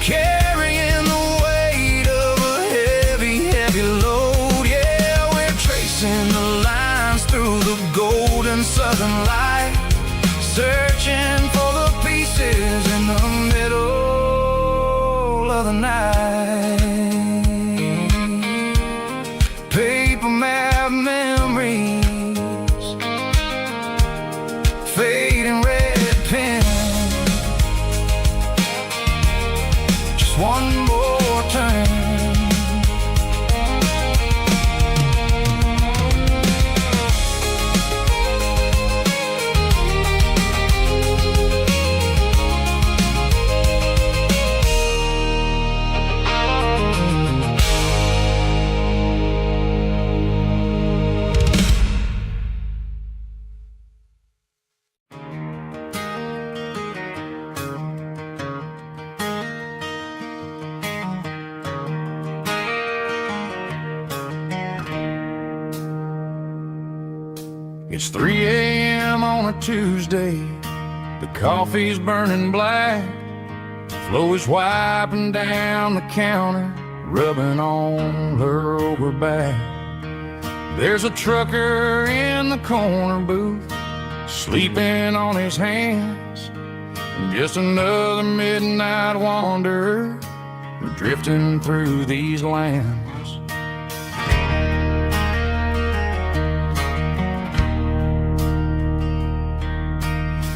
carrying the weight of a heavy, heavy load. Yeah, we're tracing the lines through the golden southern light, searching for the pieces in the middle of the night. Paper map memories, fading red pen, just one more turn. It's 3 a.m. on a Tuesday. The coffee's burning black. Flo is wiping down the counter, rubbing on her over back. There's a trucker in the corner booth, sleeping on his hands. Just another midnight wanderer, drifting through these lands.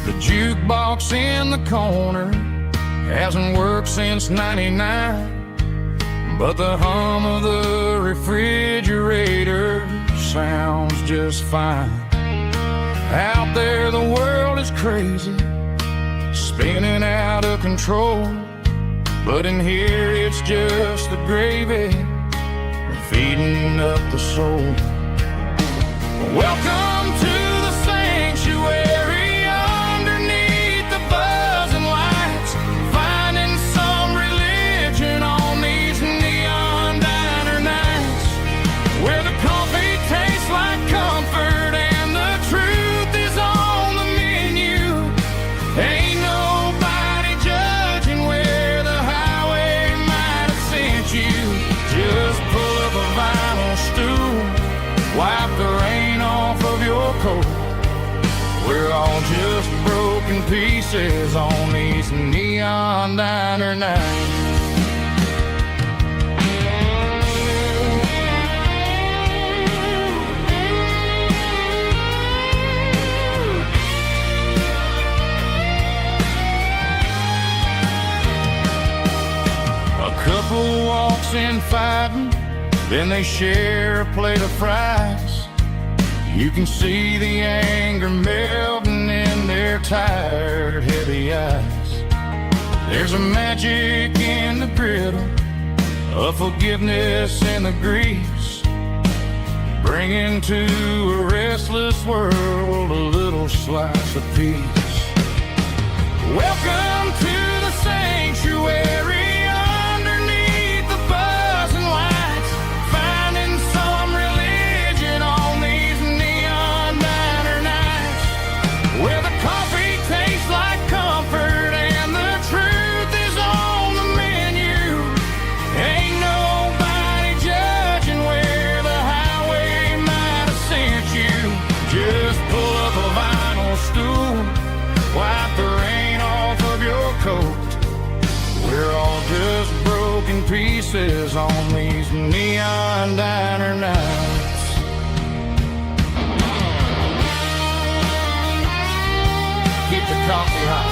The jukebox in the corner hasn't worked since '99, but the hum of the refrigerator sounds just fine. Out there the world is crazy, spinning out of control, but in here it's just the gravy feeding up the soul. Welcome to the sanctuary underneath the buzzing lights, finding some religion on these neon diner nights, where the coffee tastes like comfort and the truth is on the menu. Ain't nobody judging where the highway might have sent you. Just pull up a vinyl stool, wipe the rain off of your coat. We're all just broken pieces on these neon diner nights. A couple walks in fighting, then they share a plate of fries. You can see the anger melting in their tired, heavy eyes. There's a magic in the griddle, a forgiveness in the grease, bringing to a restless world a little slice of peace. Welcome to the sanctuary underneath the buzzing lights, finding some religion on these neon diner nights, where the coffee tastes like comfort and the truth is on the menu. Ain't nobody judging where the highway might have sent you. Just pull up a vinyl stool, wipe the rain off of your coat. We're all just broken pieces on these neon diner nights. Keep the coffee hot.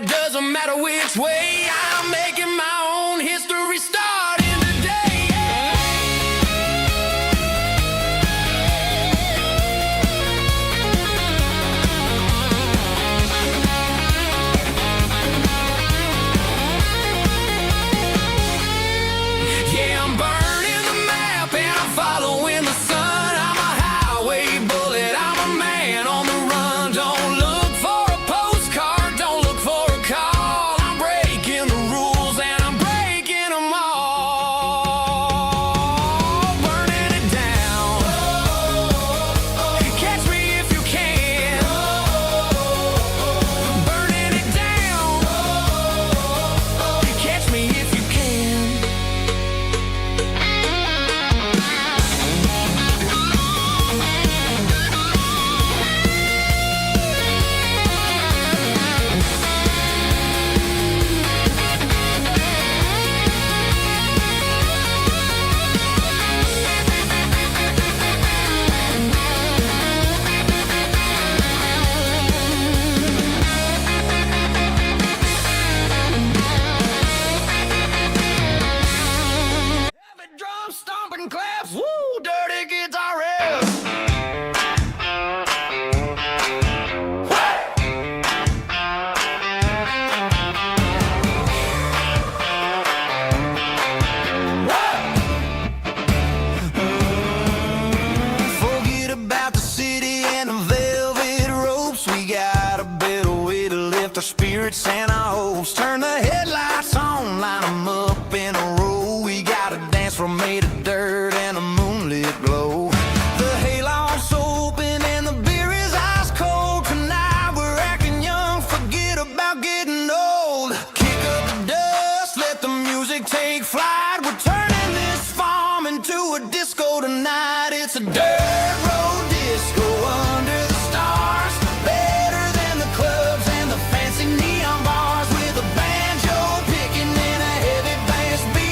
it doesn't matter which way. I'm making my own history starting today. Yeah, I'm burning the map and I'm following the sun. I'm a highway bullet, I'm a man on the run. Don't look for a postcard, don't look for a call. I'm breaking the rules and I'm breaking them all. Burning it down. Catch me if you can. Burning it down. Catch me if you can. Heavy drum stomping claps, woo, dirty guitar riffs. Forget about the city and the velvet ropes. We got a better way to lift our spirits and our hopes. Turn the headlights on, line 'em up in a row. We got a dance floor made of dirt and a moonlit glow. The hayloft's open and the beer is ice cold. Tonight we're acting young, forget about getting old. Kick up the dust, let the music take flight. We're turning this farm into a disco tonight. It's a dirt road disco under the stars. Better than the clubs and the fancy neon bars. With a banjo picking and a heavy bass beat.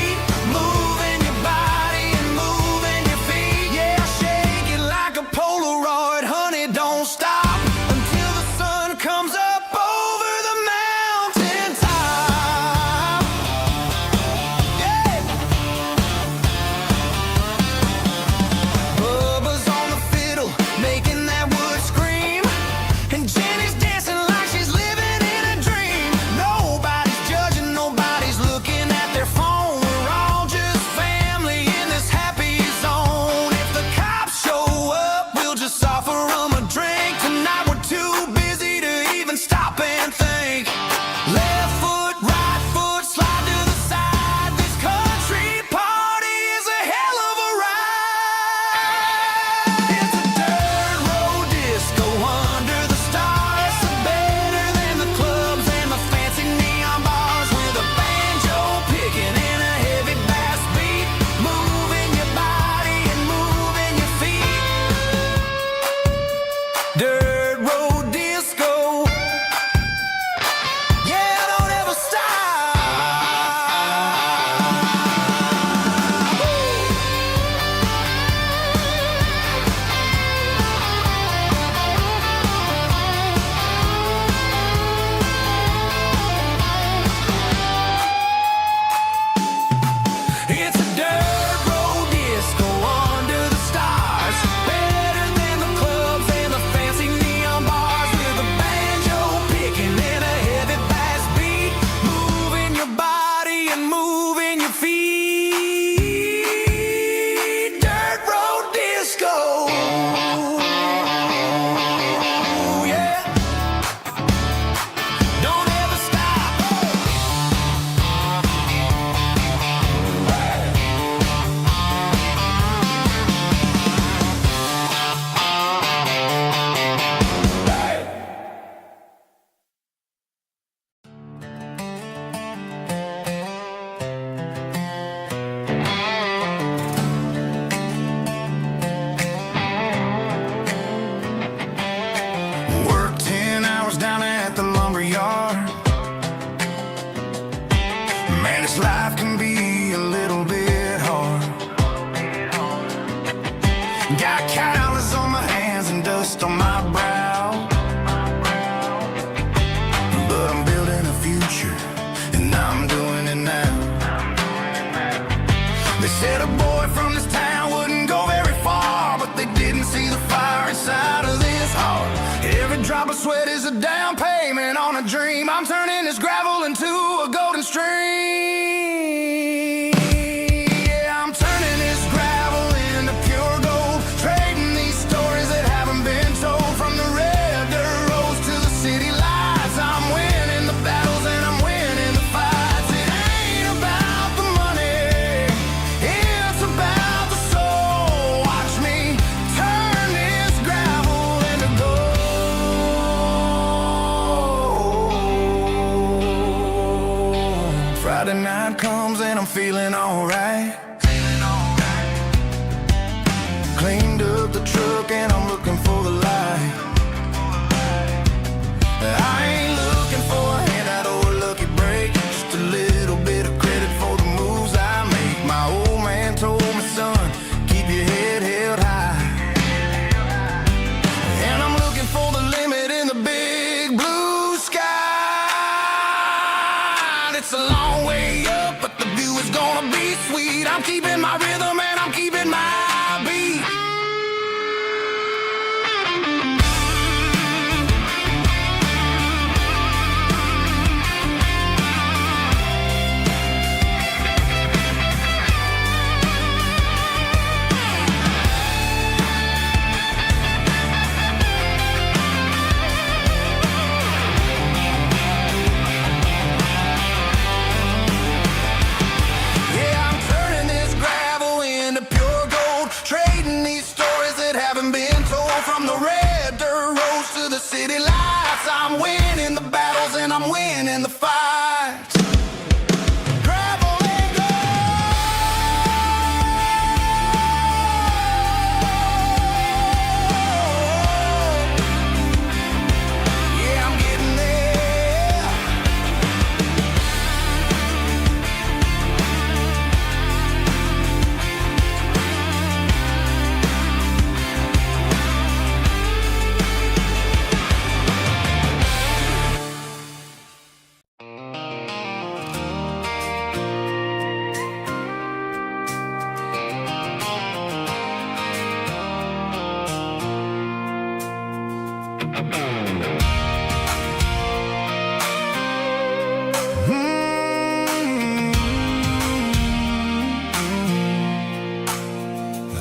dream. I'm turning this gravel into a golden stream. Yeah, I'm turning this gravel into pure gold, trading these stories that haven't been told. From the red dirt roads to the city lights, I'm winning the battles and I'm winning the fights. It ain't about the money, it's about the soul. Watch me turn this gravel into gold. Friday night comes and I'm feeling alright. Cleaned up the truck and I'm looking for the light. I ain't looking for a handout or a lucky break, just a little bit of credit for the moves I make. My old man told me, son, keep your head held high. And I'm looking for the limit in the big blue sky. It's a long way up, but the view is gonna be sweet. I'm keeping my rhythm and I'm keeping my beat. Yeah, I'm turning this gravel into pure gold, trading these stories that haven't been told. From the red dirt roads to the city lights, I'm winning the battles and I'm winning the fights. Gravel and gold. Yeah, I'm getting there.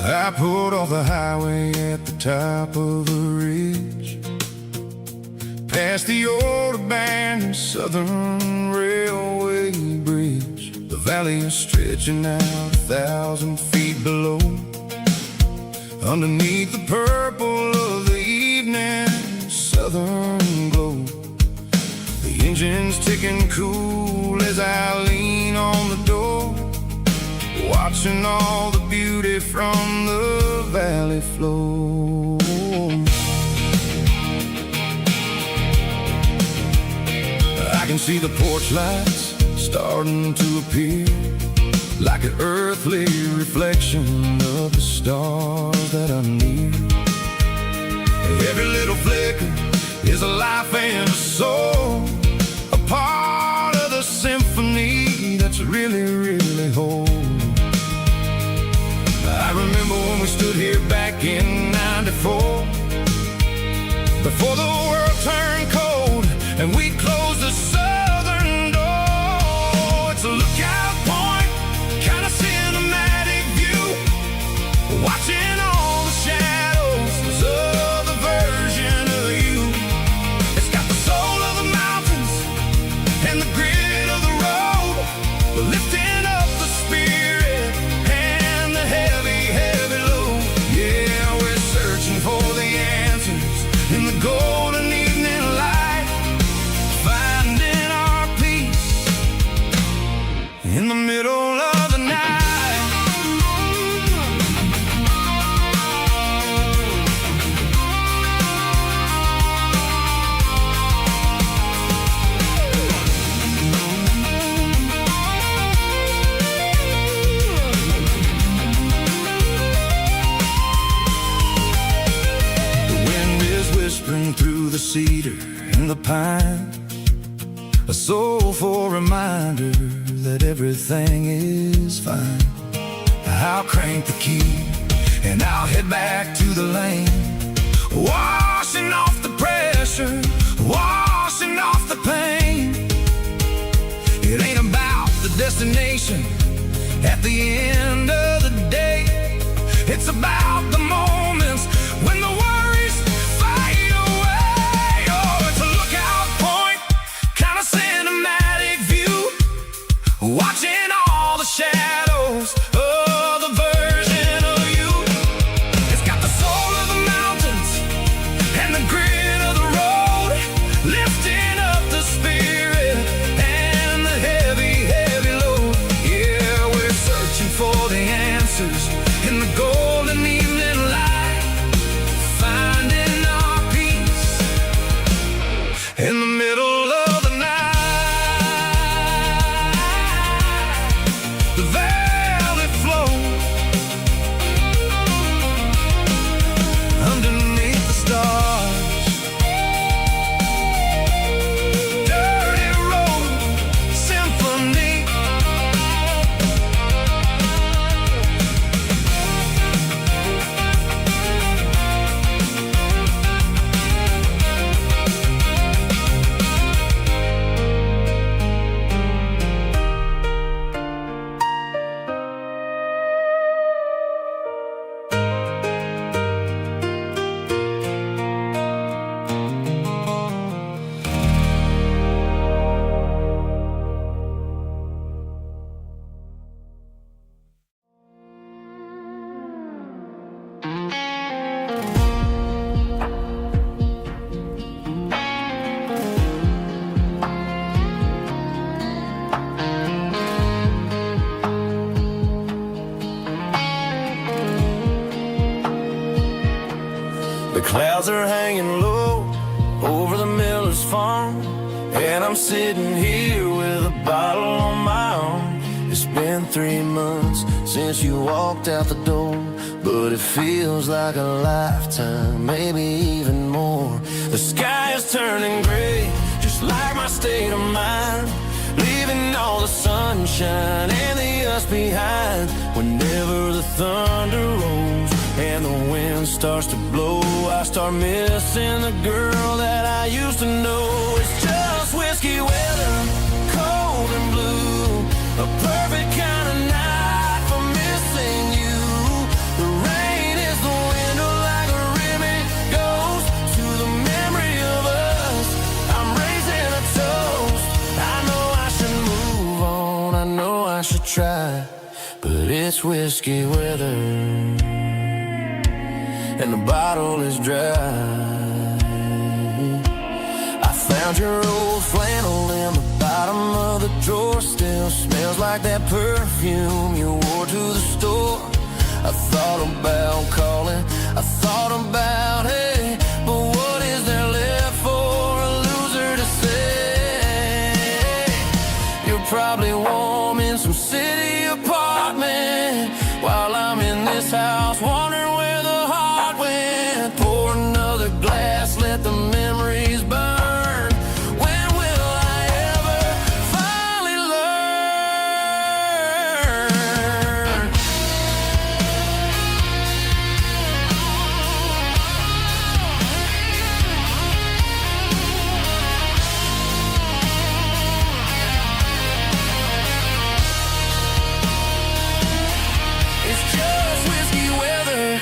I pulled off the highway at the top of a ridge, past the old abandoned Southern Railway bridge. The valley is stretching out 1,000 feet below, underneath the purple of the evening southern glow. The engine's ticking cool as I lean on the door, watching all the beauty from the valley flow. I can see the porch lights starting to appear, like an earthly reflection of the stars that are near. Every little flicker is a life and a soul, a part of the symphony that's really, really whole. I remember when we stood here back in '94, before the world turned cold and we closed the southern door. It's a lookout point, kind of cinematic view, watching all the shadows of the version of you. It's got the soul of the mountains and the grit of the road, lifting up the spirit and the heavy, heavy load. Yeah, we're searching for the answers in the golden evening light, finding our peace in the middle of the night. Whispering through the cedar and the pine, a soulful reminder that everything is fine. I'll crank the key and I'll head back to the lane, washing off the pressure, washing washing off the pain. It ain't about the destination at the end of the day. It's about the moments when the worries fade away. Oh, it's a lookout point, kind of cinematic view, watching all the shadows of the version of you. It's got the soul of the mountains and the grit of the road, lifting up the spirit and the heavy, heavy load. Yeah, we're searching for the answers in the golden evening light, finding our peace in the middle of the night. The velvet flow underneath the stars. Dirty road symphony. The clouds are hanging low over the miller's farm, and I'm sitting here with a bottle on my arm. It's been 3 months since you walked out the door, but it feels like a lifetime, maybe even more. The sky is turning gray, just like my state of mind, leaving all the sunshine and the us behind. Whenever the thunder rolls and the wind starts to blow, I start missing the girl that I used to know. It's just whiskey weather, cold and blue, a perfect kind of night for missing you. The rain is the window like a ribbon goes to the memory of us. I'm raising a toast. I know I should move on, I know I should try, but it's whiskey weather and the bottle is dry. I found your old flannel in the bottom of the drawer, still smells like that perfume you wore to the store. I thought about calling, I thought about, hey, but what is there left for a loser to say? You're probably warm in some city apartment while I'm in this house wondering where the heart went. Pour another glass, let the memories burn. When will I ever finally learn? It's just whiskey weather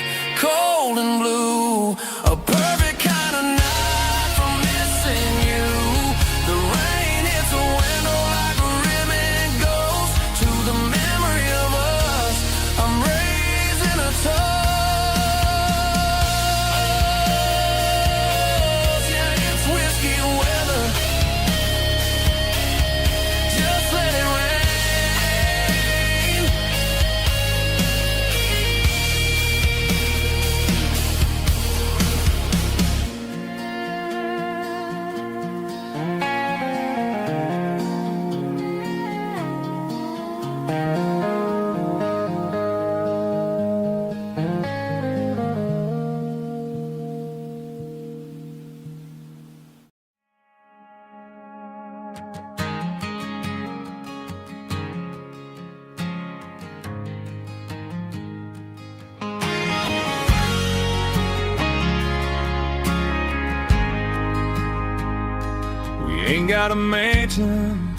ain't got a mansion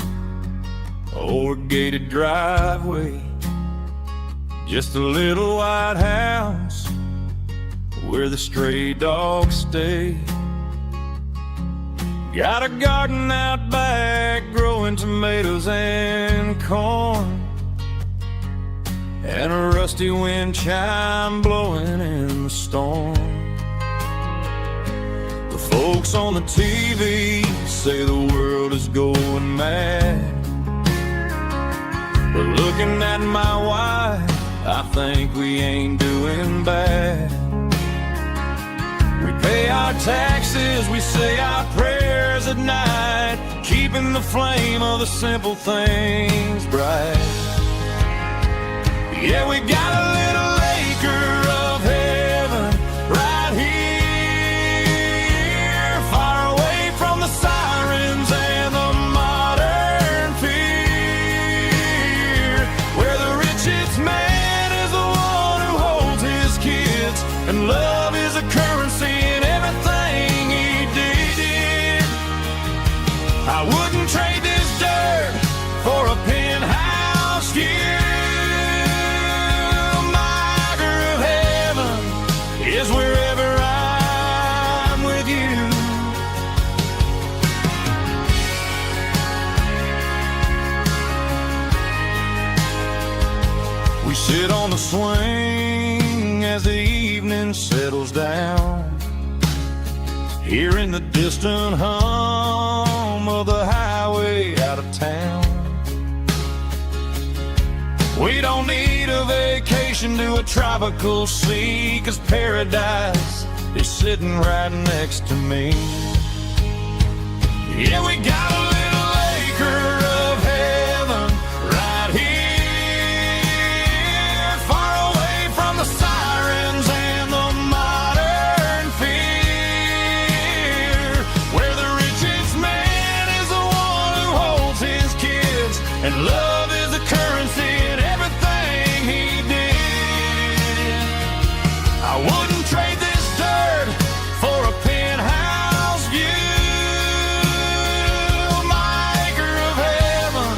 or a gated driveway, just a little white house where the stray dogs stay. Got a garden out back growing tomatoes and corn, and a rusty wind chime blowing in the storm. The folks on the TV say the world is going mad, but looking at my wife, I think we ain't doing bad. We pay our taxes, we say our prayers at night, keeping the flame of the simple things bright. Yeah, we got a little acre of heaven right here, far away from the sirens and the modern fear, where the richest man is the one who holds his kids, and love is a currency in everything he did. I wouldn't trade this dirt for a penthouse view. Is wherever I'm with you. We sit on the swing as the evening settles down, hearing the distant hum of the highway out of town. We don't need a vacation to a tropical sea, 'cause paradise is sitting right next to me. Yeah, we got a little acre of heaven right here, far away from the sirens and the modern fear, where the richest man is the one who holds his kids, and love is a currency in everything he did. I wouldn't trade this dirt for a penthouse view. My acre of heaven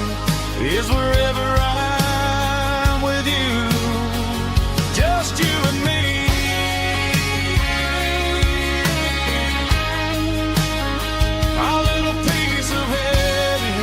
is wherever I'm with you, just you and me. Our little piece of heaven.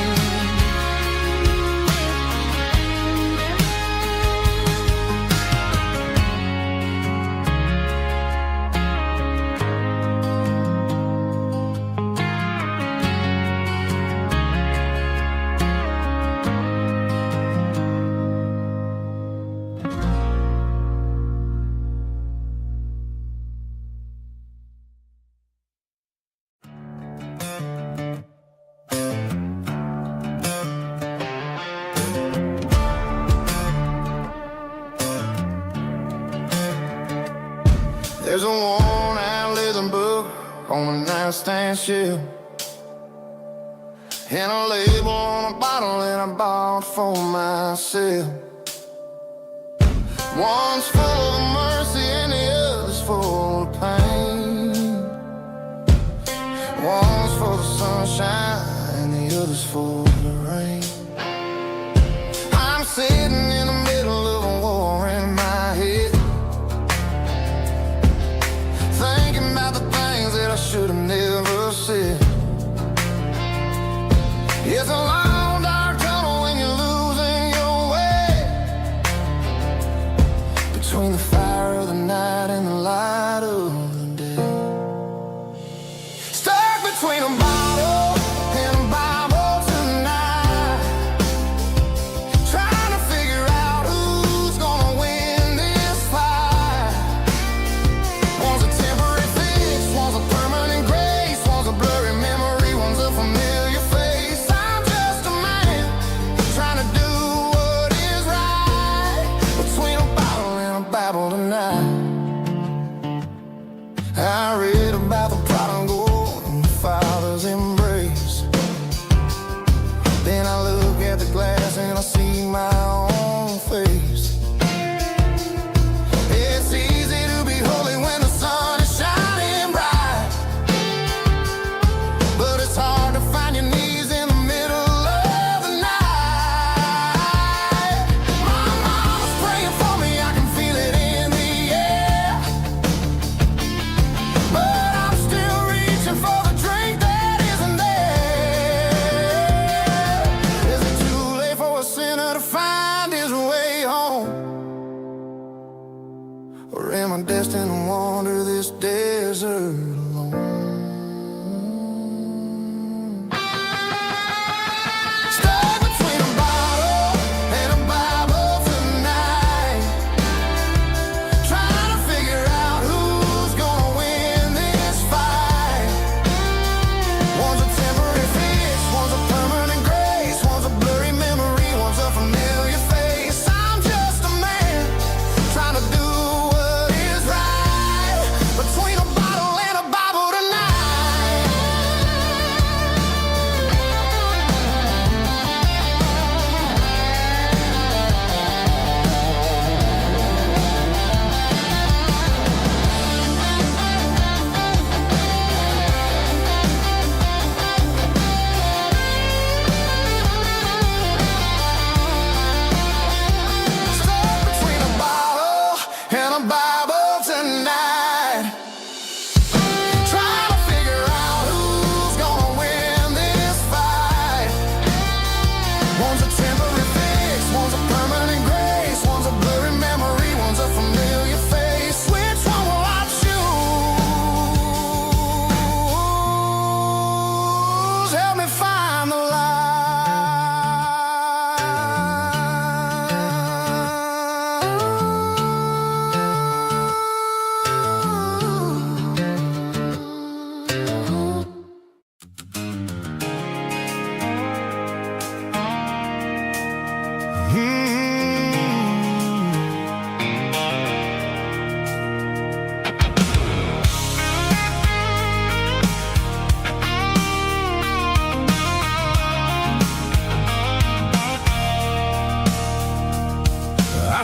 There's a worn-out leather book on the nightstand shelf, and a label on a bottle that I bought for myself. One's full of mercy and the other's full of pain. One's for the sunshine and the other's for the rain. I'm sitting in the middle of a war in my head, thinking about the things that I should have never said. It's a long dark tunnel when you're losing your way, between the fire of the night and the light of the day. Stuck between a bottle and a Bible tonight, trying to figure out who's gonna win this fight. One's a temporary fix, one's a permanent grace, one's a blurry memory, one's a familiar face. I'm just a man trying to do what is right, between a bottle and a Bible tonight. I read about the prodigal and the father's embrace. Then I look at the glass and I see my own face. It's easy to be holy when the sun is shining bright, but it's hard to find your knees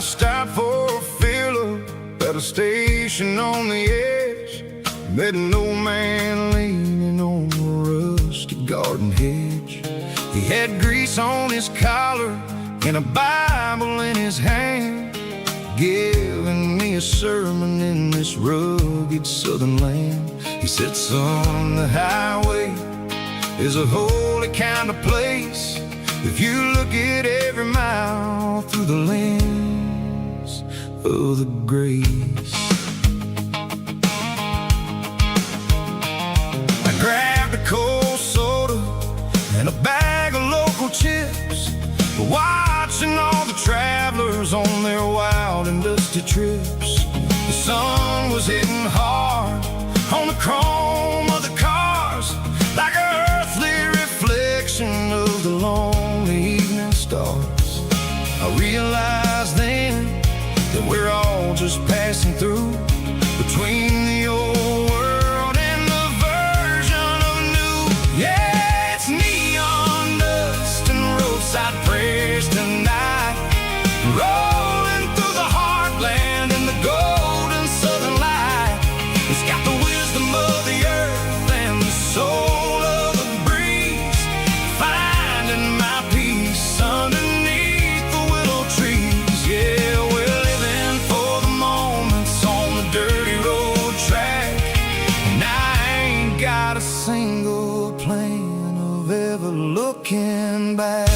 stopped for a fill-up at a station on the edge. Met an old man leaning on a rusty garden hedge. He had grease on his collar and a Bible in his hand, giving me a sermon in this rugged southern land. He said, son, the highway is a holy kind of place if you look at every mile through the lens of the grace. I grabbed a cold soda and a bag of local chips, watching all the travelers on their wild and dusty trips. The sun was hitting hard on the chrome of the cars, like an earthly reflection of the lonely evening stars. I realized then that we're all just passing through between the old world and the version of new. Yeah, it's neon dust and roadside prayers tonight, rolling through the heartland in the golden southern light. It's got the wisdom of the earth and the soul of the breeze, finding my peace underneath the willow trees. Yeah, we're living for the moments on the dirty road track, and I ain't got a single plan of ever looking back.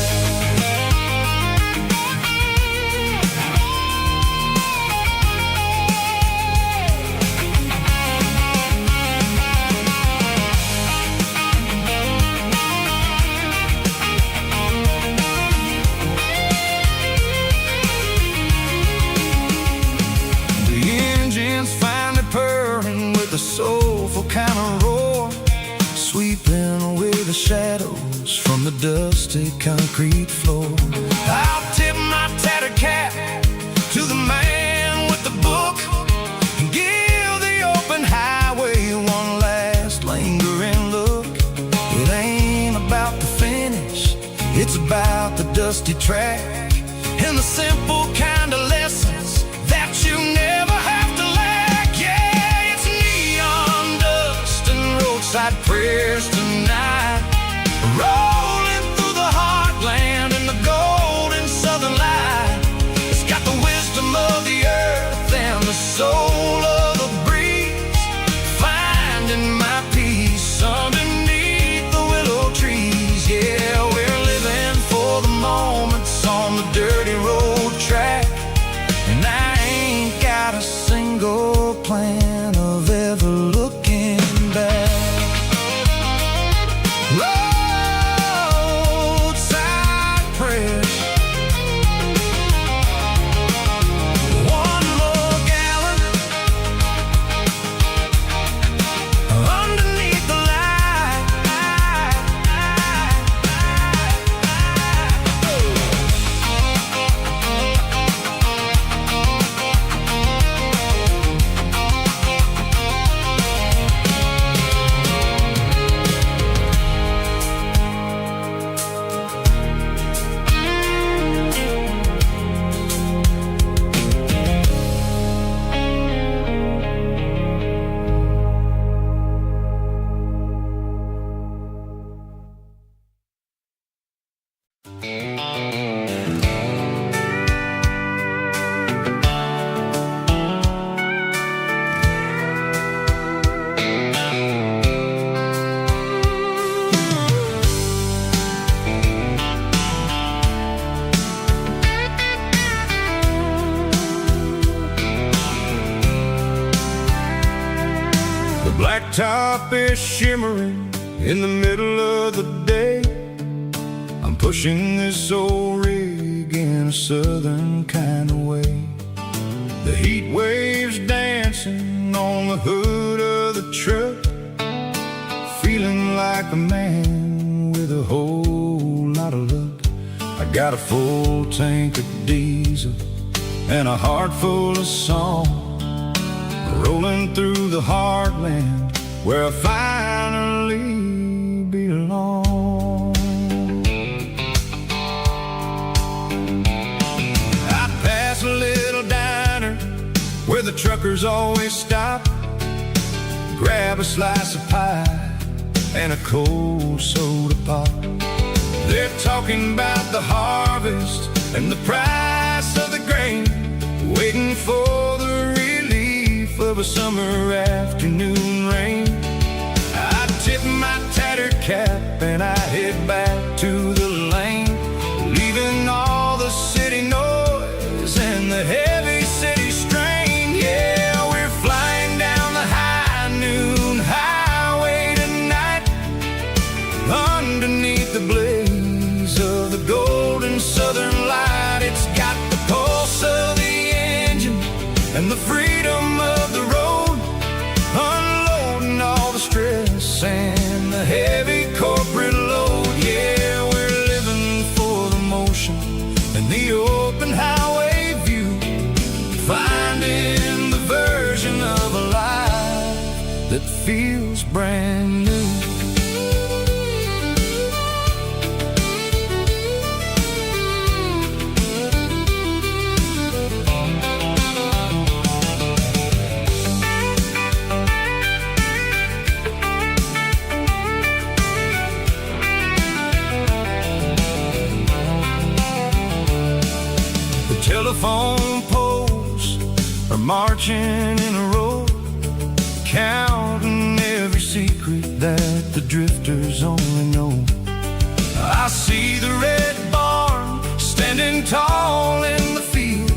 A soulful kind of roar, sweeping away the shadows from the dusty concrete floor. I'll tip my tattered cap to the man with the book and give the open highway one last lingering look. It ain't about the finish, it's about the dusty track and the simple kind of lessons that you never have to lack. Yeah, it's neon dust and roadside prayers tonight, rolling through the heartland in the golden southern light. It's got the wisdom of the earth and the soul of the breeze, finding my peace underneath the willow trees. Yeah, we're living for the moments on the dirty road track, and I ain't got a single plan of ever looking back. Roadside prayers, one more gallon underneath the light. Blacktop is shimmering in the middle of the day. I'm pushing this old rig in a southern kind of way. The heat waves dancing on the hood of the truck, feeling like a man with a whole lot of luck. I got a full tank of diesel and a heart full of song, rolling through the heartland where I finally belong. I pass a little truckers always stop, grab a slice of pie and a cold soda pop. They're talking about the harvest and the price of the grain, waiting for the relief of a summer afternoon rain. I tip my tattered cap and I head back to the lane, leaving all the city noise and the heavy city strain. Yeah, we're flying down the high noon highway tonight, underneath the blaze of the golden southern light. It's got the pulse of the engine and the freedom of the road, unloading all the stress and the heavy corporate load. Yeah, we're living for the motion and the open highway view, finding the version of a life that feels brand new. Telephone poles are marching in a row, counting every secret that the drifters only know. I see the red barn standing tall in the field,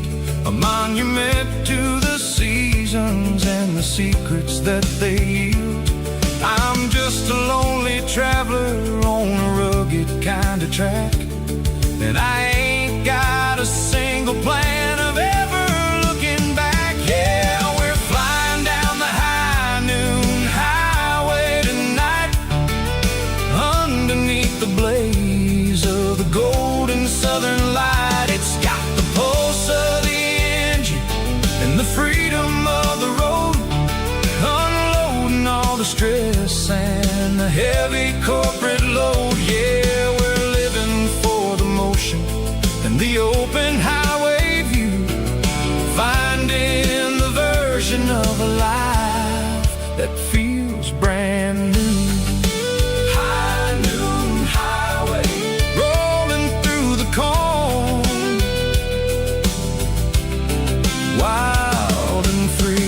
a monument to the seasons and the secrets that they yield. I'm just a lonely traveler on a rugged kind of track, and I ain't got a single plan of ever looking back. Yeah, we're flying down the high noon highway tonight, underneath the blaze of the golden southern light. It's got the pulse of the engine and the freedom of the road, unloading all the stress and the heavy corporate load. Yeah, we're living for the motion and the open highway view, finding the version of a life that feels brand new. High noon highway, rolling through the corn, wild and free.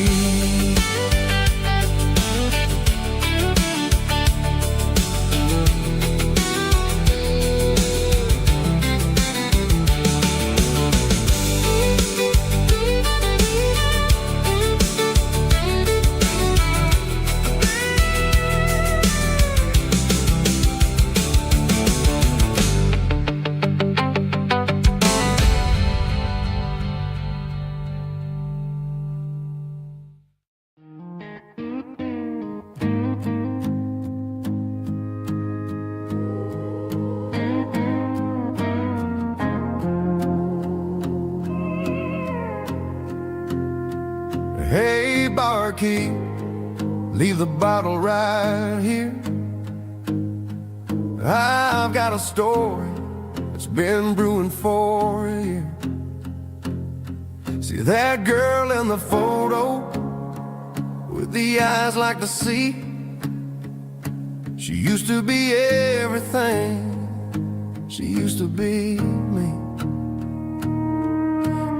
Hey, barkeep, leave the bottle right here. I've got a story that's been brewing for a year. See that girl in the photo with the eyes like the sea? She used to be everything, she used to be me.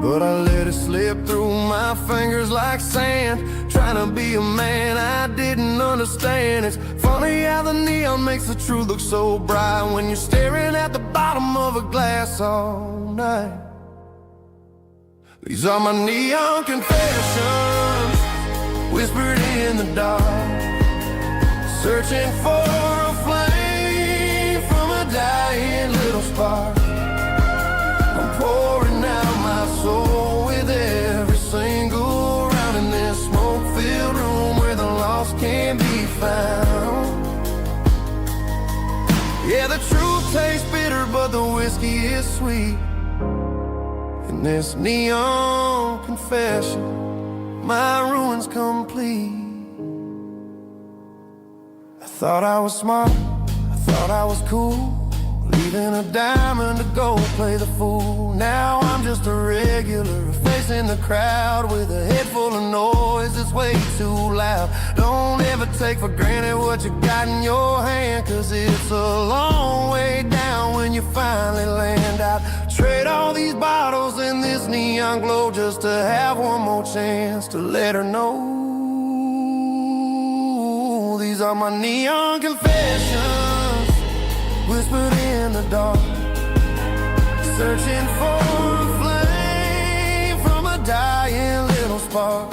But I let it slip through my fingers like sand, trying to be a man I didn't understand. It's funny how the neon makes the truth look so bright when you're staring at the bottom of a glass all night. These are my neon confessions, whispered in the dark, searching for a flame from a dying little spark. I'm pouring out my soul with every single round in this smoke-filled room where the lost can be found. Yeah, the truth tastes bitter, but the whiskey is sweet. In this neon confession, my ruin's complete. I thought I was smart, I thought I was cool, leaving a diamond to go play the fool. Now I'm just a regular, facing the crowd with a head full of noise that's way too loud. Don't ever take for granted what you got in your hand, 'cause it's a long way down when you finally land out. Trade all these bottles and this neon glow just to have one more chance to let her know. These are my neon confessions, whispered in the dark, searching for a flame from a dying little spark.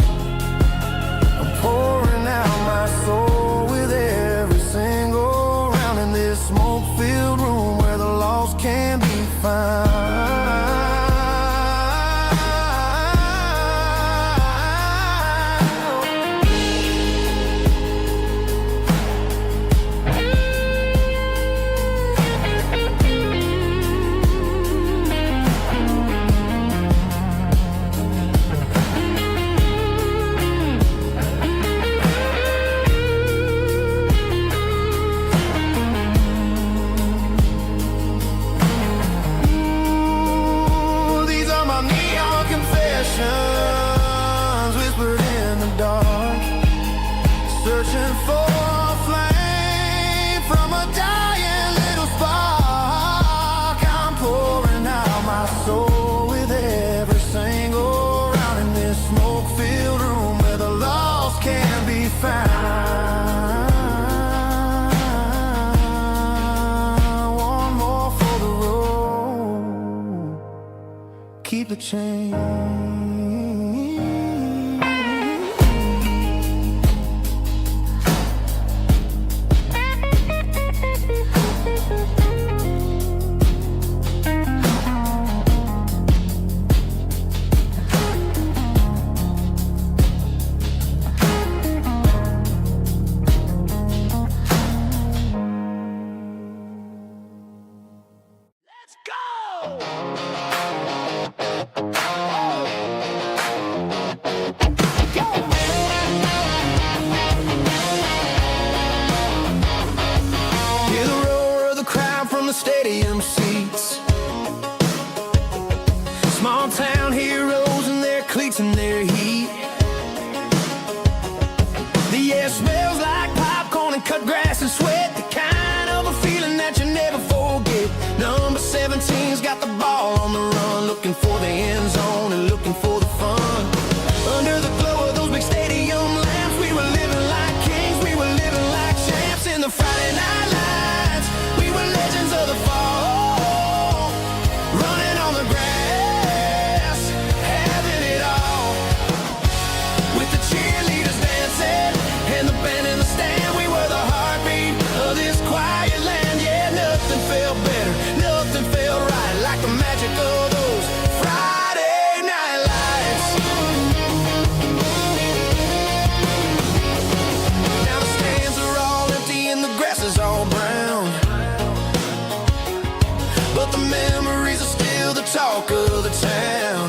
I'm pouring out my soul with every single round in this smoke-filled room where the lost can be found. Whispered in the dark, searching for a flame from a dying little spark. I'm pouring out my soul with every single round in this smoke-filled room where the lost can be found. One more for the road, keep the change. Stadium seats, small town heroes in their cleats and their heat. The air smells like popcorn and cut grass and sweat, the kind of a feeling that you never forget. Number 17's got the ball on the run, looking for the end zone and looking for the fun. Under the glow of those big stadium lamps, we were living like kings, we were living like champs in the Friday night lights. We were legends of the fall, running on the grass, having it all. With the cheerleaders dancing and the band in the stand, we were the heartbeat of this quiet land. Yeah, nothing felt better, nothing felt right like the magic of those Friday night lights. Now the stands are all empty and the grass is all brown, but the memories are still the talk of the town.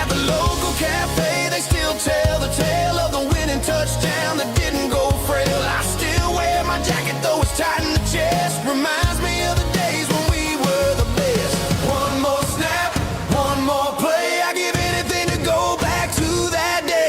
At the local cafe, they still tell the tale of the winning touchdown that didn't go frail. I still wear my jacket, though it's tight in the chest. Reminds me of the days when we were the best. One more snap, one more play. I give anything to go back to that day.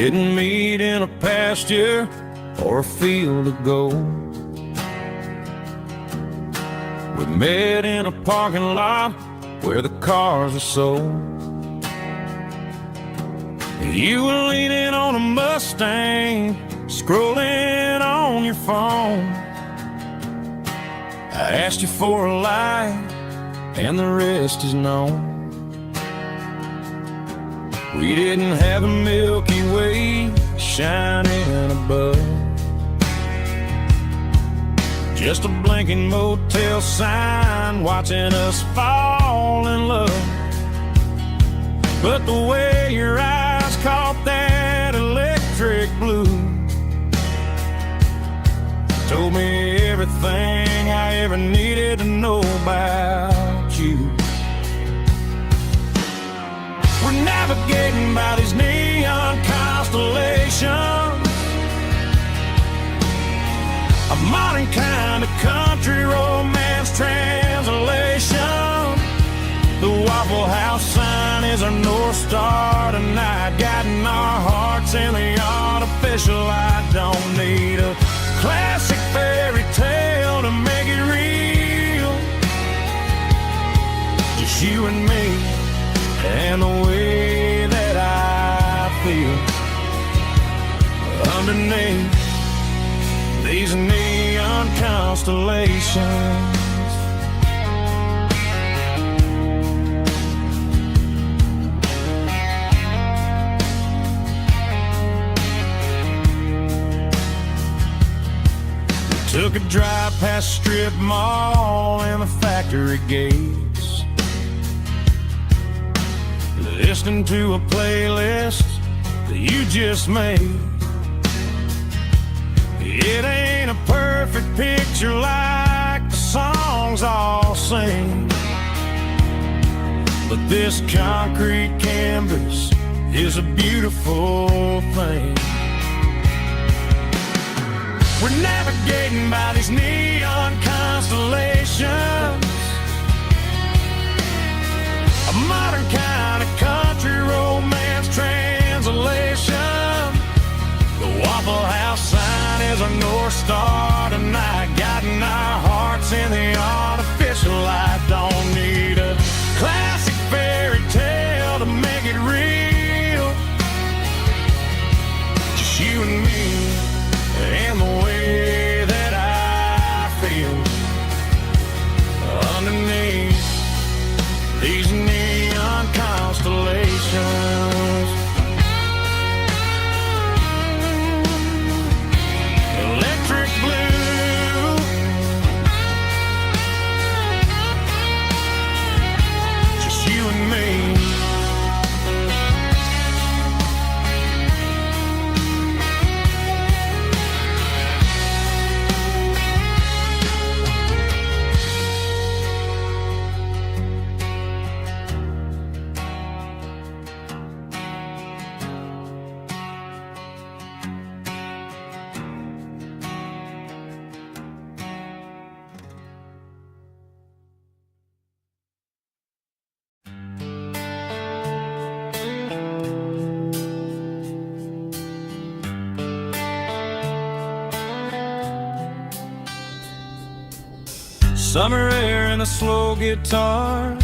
didn't meet in a pasture or a field of gold. We met in a parking lot where the cars were sold. You were leaning on a Mustang, scrolling on your phone. I asked you for a light, and the rest is known. We didn't have a Milky Way shining above, just a blinking motel sign watching us fall in love. But the way your eyes caught that electric blue told me everything I ever needed to know about you. We're navigating by these neon constellations, a modern kind of country romance translation. The Waffle House sign is our North Star tonight, guiding our hearts in the artificial light. Don't need a classic fairy tale to make it real, just you and me and the way that I feel underneath these neon constellations. Took a drive past strip mall and the factory gates, listening to a playlist that you just made. It ain't a perfect picture like the songs all sing, but this concrete canvas is a beautiful thing. We're navigating by these neon constellations, a modern kind of country romance translation. The Waffle House sign is our North Star tonight, guiding our hearts in the artificial light. Don't need a classic fairy tale to make it real, just you and me and the way that I feel underneath these neon constellations. Electric blue, just you and me. Summer air and a slow guitar,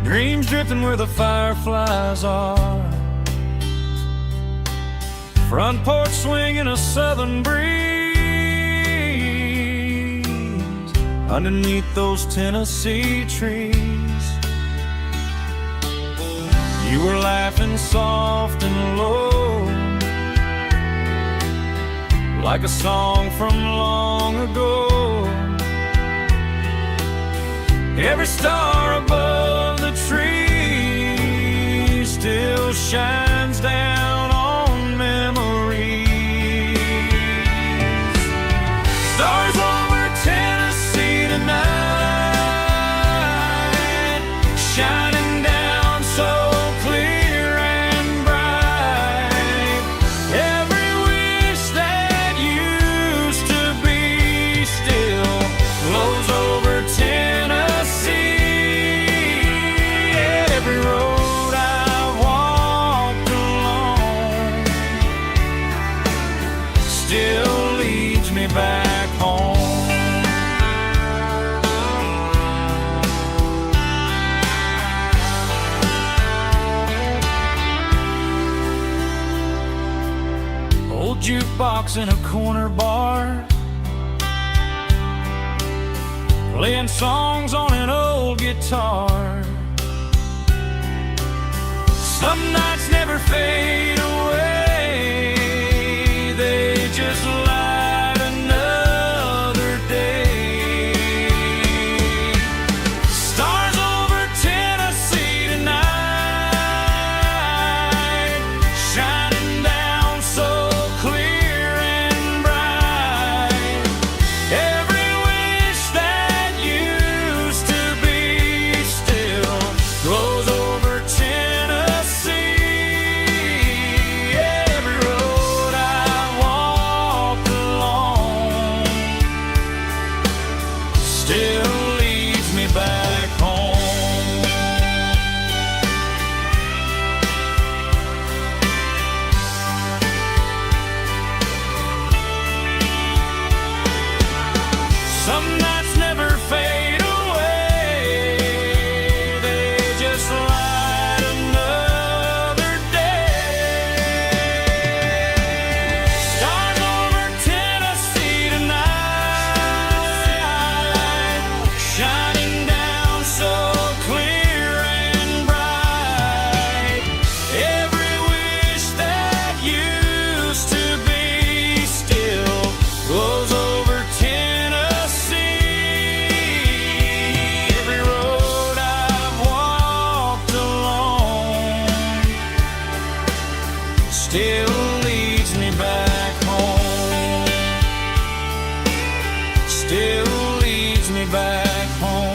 dreams drifting where the fireflies are, front porch swinging a southern breeze underneath those Tennessee trees. You were laughing soft and low, like a song from long ago. Every star above the tree still shines down on memories. Stars over Tennessee tonight, shining down so clear and bright. Every wish that used to be still flows over Tennessee. Every road I've walked rocks in a corner bar, playing songs on an old guitar. Some nights never fade away, they just light another day. Stars over Tennessee tonight, shining down so clear and bright. Every wish that used to be still glows over Tennessee. Every road I walked along still leads me back home. Some nights never fade away, they just light another day. Stars over Tennessee tonight, shining down so clear and bright. Every wish that used to be still glows over Tennessee. Every road I've walked along still leads me back home. Still leads me back home.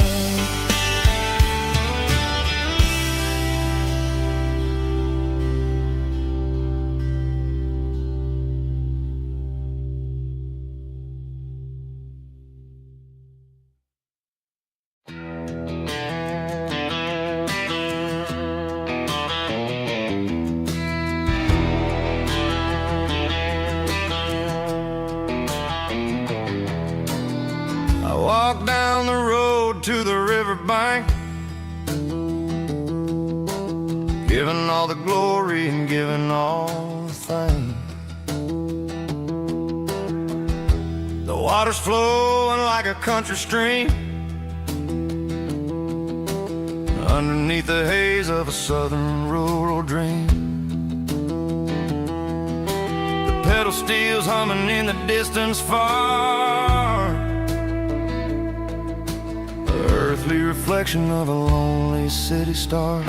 I walk down the road to the riverbank, giving all the glory and giving all the thanks. The water's flowing like a country stream underneath the haze of a southern rural dream. The pedal steel's humming in the distance far, earthly reflection of a lonely city star.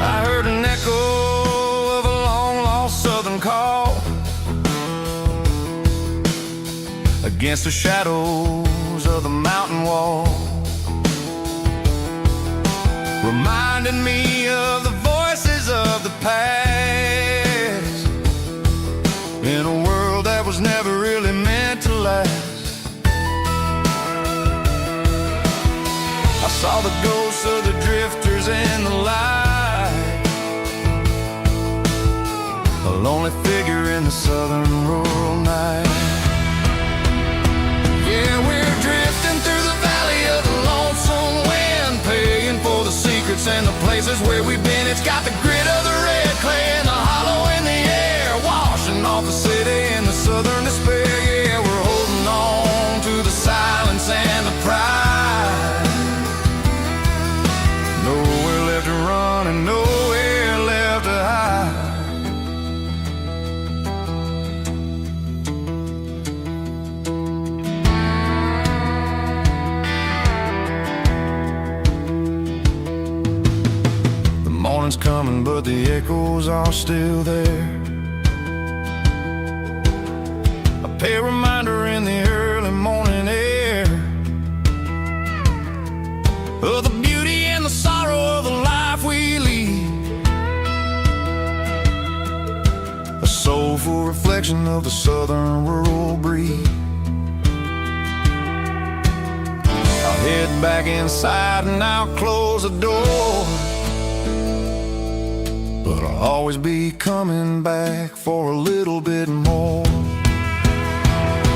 I heard an echo of a long-lost southern call against the shadows of the mountain wall, reminding me of the voices of the past in a world that was never really meant to last. I saw the ghosts of the drifters in the light, a lonely figure in the southern rural night. Yeah, we're drifting through the valley of the lonesome wind, paying for the secrets and the places where we've been. It's got the grit of the red clay and the hollow in the air, washing off the city and the southern despair. Yeah, we're holding on to the silence and the pride. Nowhere left to run and nowhere left to hide. The morning's coming, but the echoes are still there. A pale reminder in the early morning air of the beauty and the sorrow of the life we lead, a soulful reflection of the southern rural breed. I'll head back inside and I'll close the door, but I'll always be coming back for a little bit more.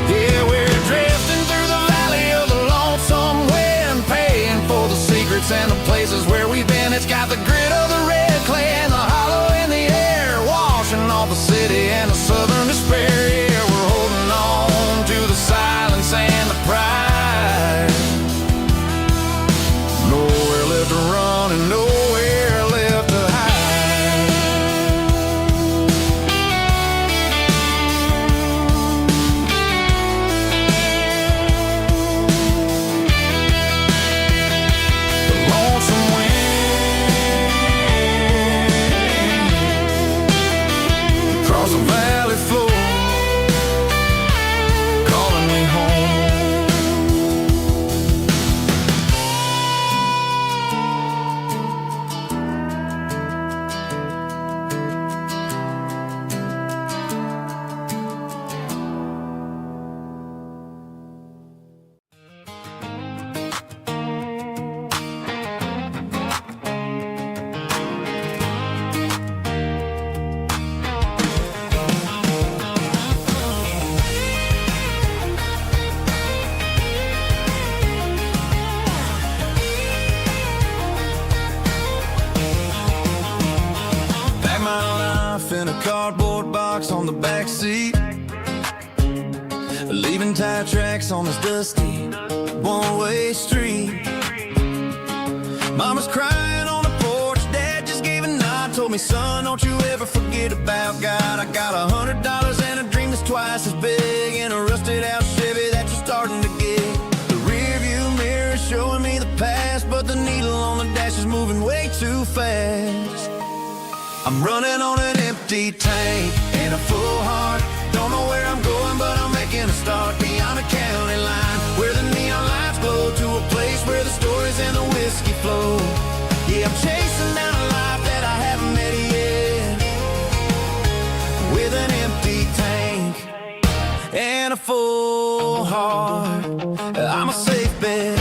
Yeah, we're drifting through the valley of the lonesome wind, paying for the secrets and the places where we've been. It's got the grit of the red clay and the leaving tire tracks on this dusty one-way street. Mama's crying on the porch, Dad just gave a nod, told me, son, don't you ever forget about God. I got $100 and a dream that's twice as big, and a rusted out Chevy that you're starting to get. The rear view mirror is showing me the past, but the needle on the dash is moving way too fast. I'm running on an empty tank and a full heart. Don't know where I'm going, but I'm making a start beyond the county line, where the neon lights glow, to a place where the stories and the whiskey flow. Yeah, I'm chasing down a life that I haven't met yet, with an empty tank and a full heart. I'm a safe bet.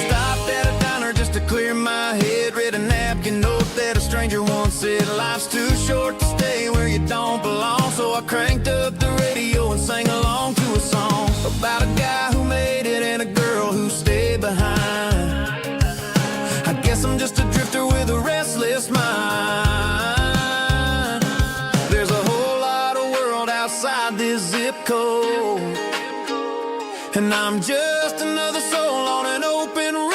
Stopped at a diner just to clear my head, read a napkin note that a stranger once said, life's too short to stay where you don't belong. So I cranked up the radio and sang along to a song about a guy who made it and a girl who stayed behind. I guess I'm just a drifter with a restless mind. There's a whole lot of world outside this zip code, and I'm just another soul on an open road.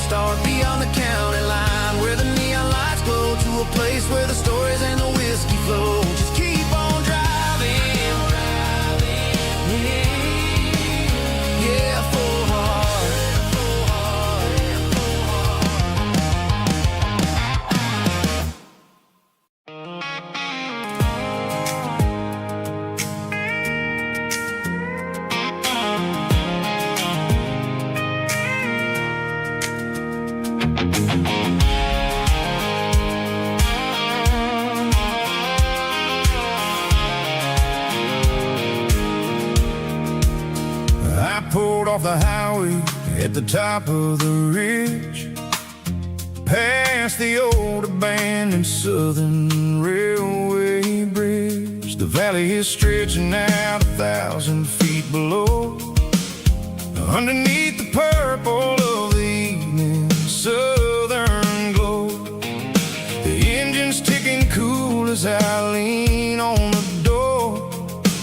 Start beyond the county line, where the neon lights glow, to a place where the stories and the whiskey flow. Just keep on driving, yeah, full heart. I pulled off the highway at the top of the ridge, past the old abandoned Southern Railway bridge. The valley is stretching out 1,000 feet below, underneath the purple of the evening southern glow. The engine's ticking cool as I lean on the door,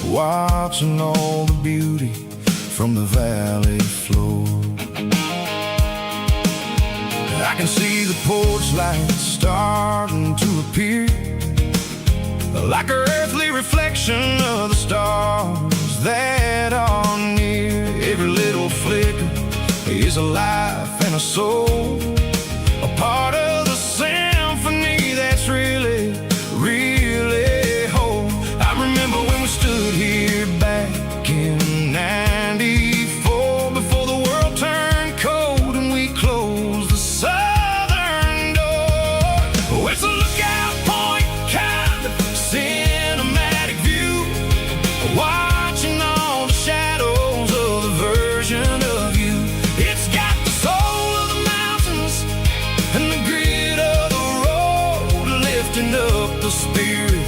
watching all the beauty from the valley floor. I can see the porch lights starting to appear, like an earthly reflection of the stars that are near. Every little flicker is a life and a soul, a part of the symphony that's really, really whole. I remember when we stood here back in '94, before the world turned cold and we closed the southern door. Oh, it's a lookout point, kind of cinematic view, watching all the shadows of the version of you. It's got the soul of the mountains and the grit of the road, lifting up the spirit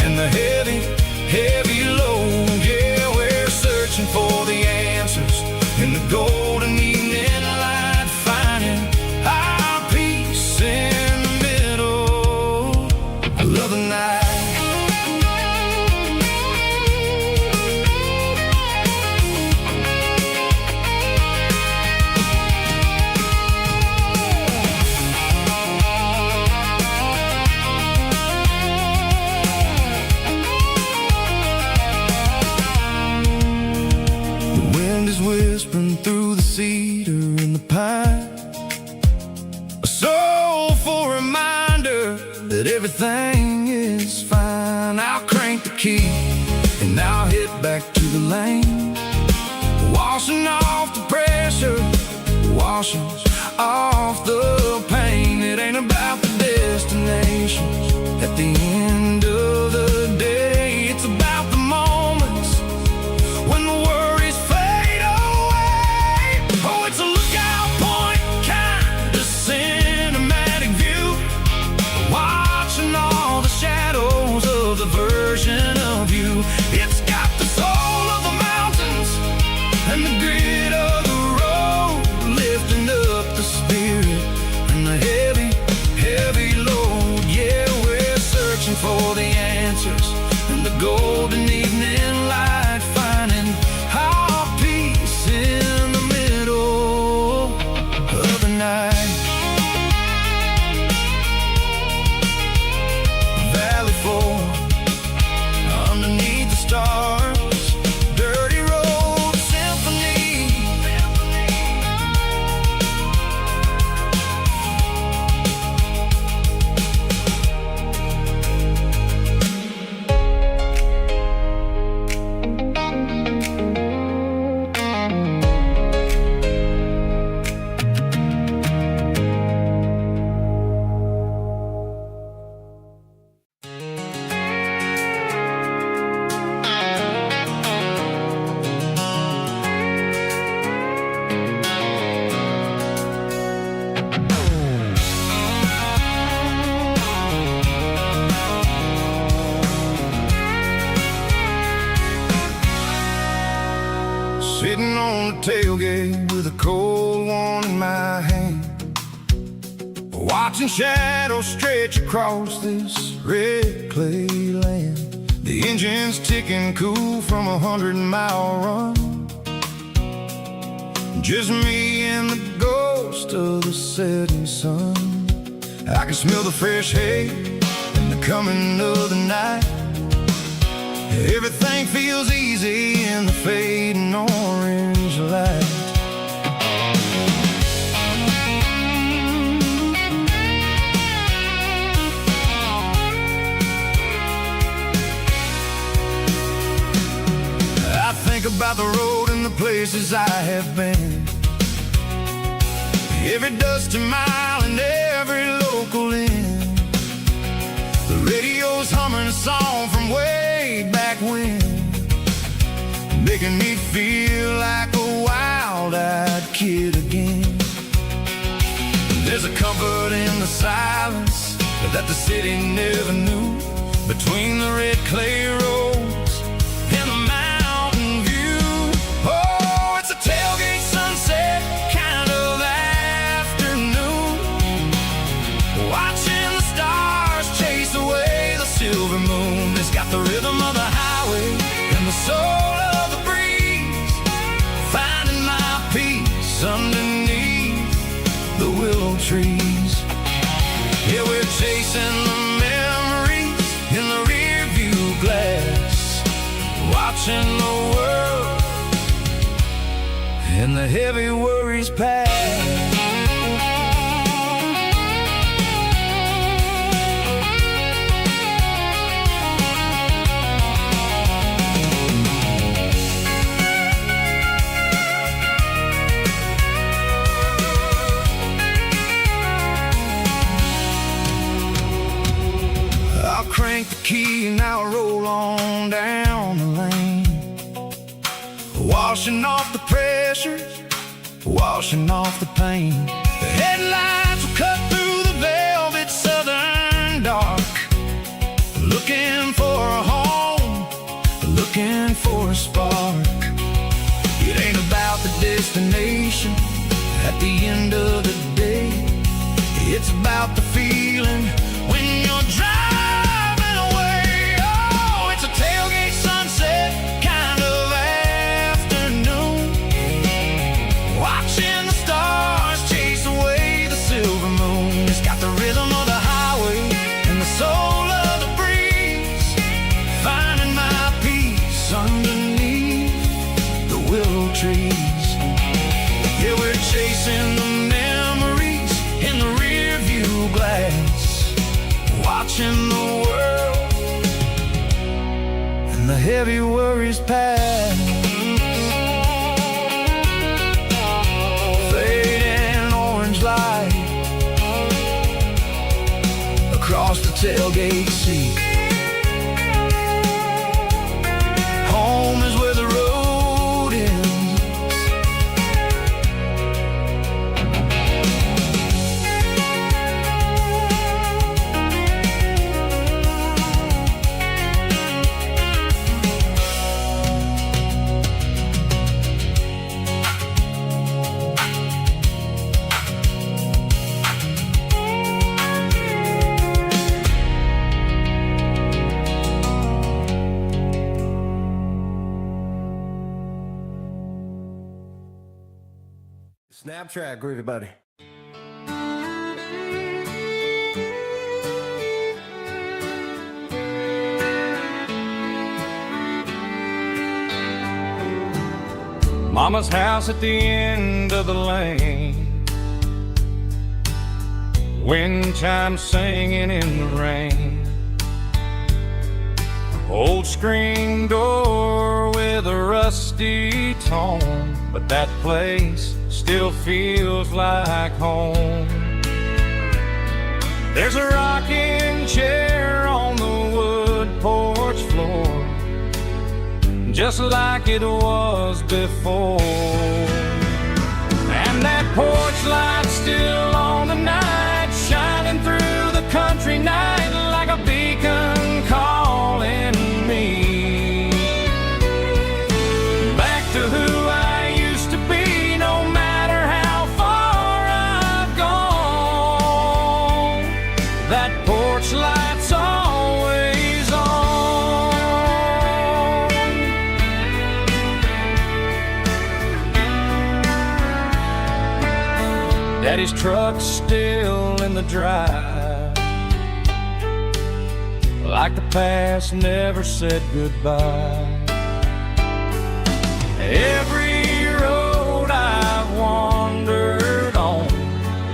and the heavy, heavy load. Yeah, we're searching for the answers in the golden evening light, finding our peace in the middle of the night. The wind is whispering through the cedar and the pine, a soulful reminder that everything is fine. I'll crank the key and I'll hit back to the lane, washing off the pressure, washing off the pain. It ain't about the destination at the end of the day. answers in the golden evening light, finding our peace in the middle of the night. Valley floor underneath the stars, dirty road symphony. Sitting on the tailgate with a cold one in my hand, watching shadows stretch across this red clay land. The engine's ticking cool from a 100-mile run. Just me and the ghost of the setting sun. I can smell the fresh hay and the coming of the night. Everything feels easy in the fading orange light. I think about the road and the places I have been, every dusty mile and every local inn. The radio's humming a song from way back when, making me feel like a wild-eyed kid again. There's a comfort in the silence that the city never knew, between the red clay roads and the mountain view. Oh, it's a tailgate sunset kind of afternoon, watching the stars chase away the silver moon. It's got the rhythm of the highway and the soul of the breeze, finding my peace underneath the willow trees. Yeah, we're chasing the memories in the rear view glass, watching the world and the heavy worries pass. Crank the key and I'll roll on down the lane, washing off the pressure, washing off the pain. The headlights will cut through the velvet southern dark, looking for a home, looking for a spark. It ain't about the destination at the end of the day, it's about the feeling when you're driving. Tailgate sunset kind of afternoon, watching the stars chase away the silver moon. It's got the rhythm of the highway and the soul of the breeze, finding my peace underneath the willow trees. Yeah, we're chasing the memories in the rear view glass, watching the world and the heavy worries pass. Fading orange light across the tailgate seat. Home is where the road ends. Snap track, groovy buddy. Mama's house at the end of the lane, wind chimes singing in the rain. Old screen door with a rusty tone, but that place still feels like home. There's a rocking chair on the wood porch floor, just like it was before. And that porch light still on the night, shining through the country night like a beacon calling me back to who I used to be. No matter how far I've gone, that porch light's always on. Daddy's truck's still in the drive, like the past never said goodbye. Every road I've wandered on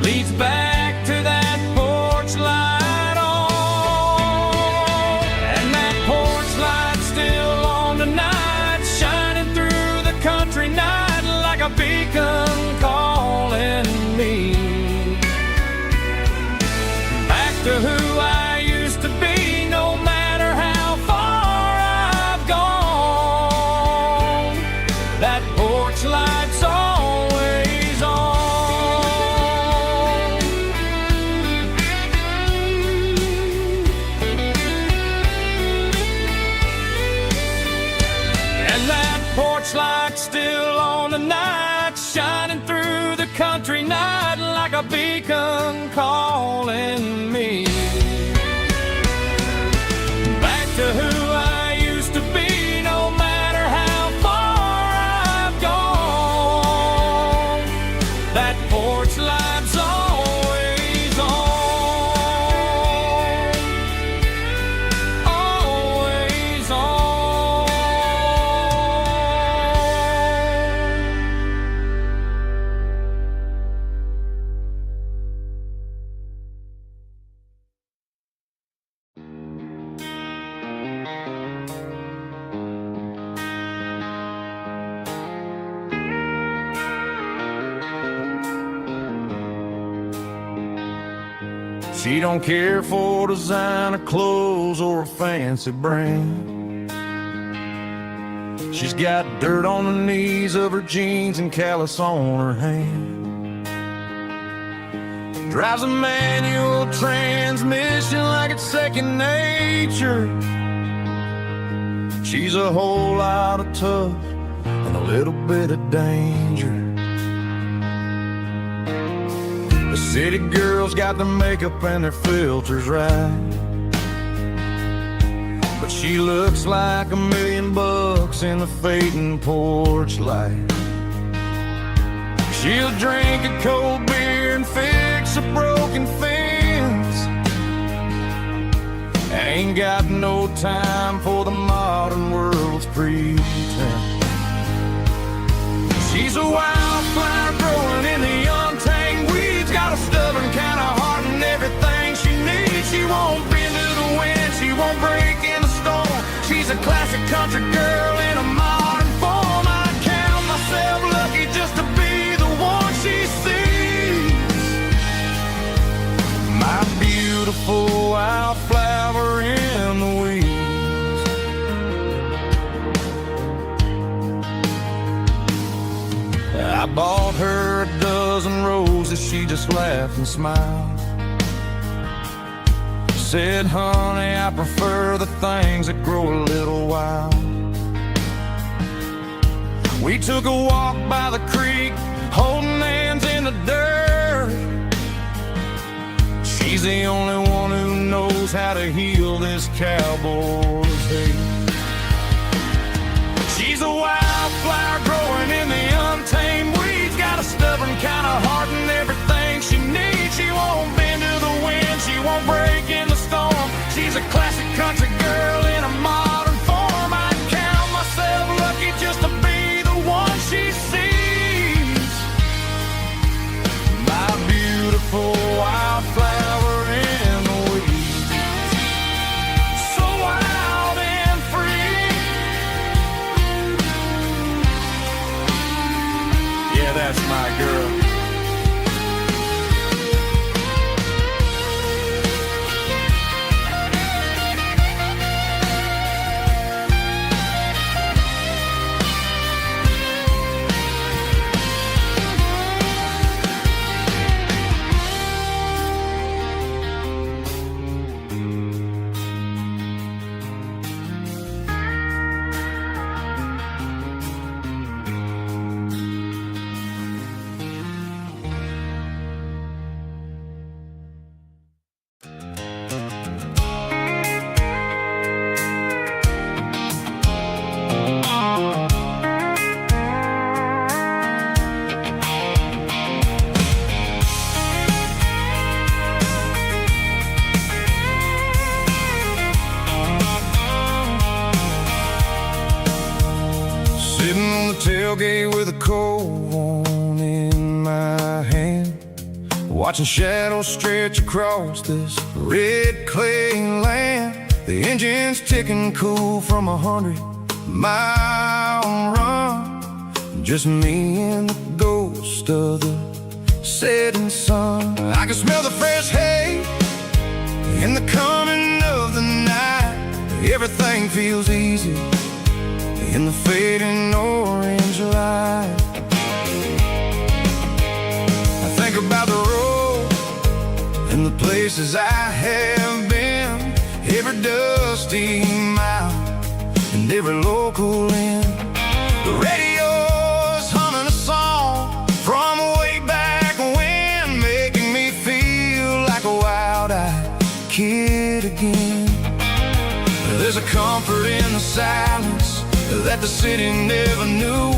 leads back to that porch light on. And that porch light's still on tonight, shining through the country night like a beacon calling me back to who I used to be. No matter how far I've gone, that porch light's always on. And that porch light's still on tonight, shining through the country night like a beacon calling me back to who I used to be. No matter how far I've gone, that porch light's always on, always on. She don't care for designer clothes or a fancy brand. She's got dirt on the knees of her jeans and callus on her hand. Drives a manual transmission like it's second nature. She's a whole lot of tough and a little bit of danger. The city girls got their makeup and their filters right, but she looks like $1 million in the fading porch light. She'll drink a cold beer and fix a broken fence. Ain't got no time for the modern world's pretense. She's a wildflower growing in the untamed weeds, got a stubborn kind of heart and everything she needs. She won't bend to the wind, she won't break in the storm. She's a classic country girl in a modern form. I count myself lucky just to be the one she sees. My beautiful wildflower in the weeds. I bought her a dozen roses, she just laughed and smiled. Said, honey, I prefer the things that grow a little wild. We took a walk by the creek, holding hands in the dirt. She's the only one who knows how to heal this cowboy's hate. She's a wildflower growing in the untamed weeds, got a stubborn kind of right, girl. Tailgate with a cold one in my hand, watching shadows stretch across this red clay land. The engine's ticking cool from 100-mile run. Just me and the ghost of the setting sun. I can smell the fresh hay in the coming of the night. Everything feels easy in the fading orange light. I think about the road and the places I have been, every dusty mile and every local inn. The radio's humming a song from way back when, making me feel like a wild-eyed kid again. There's a comfort in the silence that the city never knew,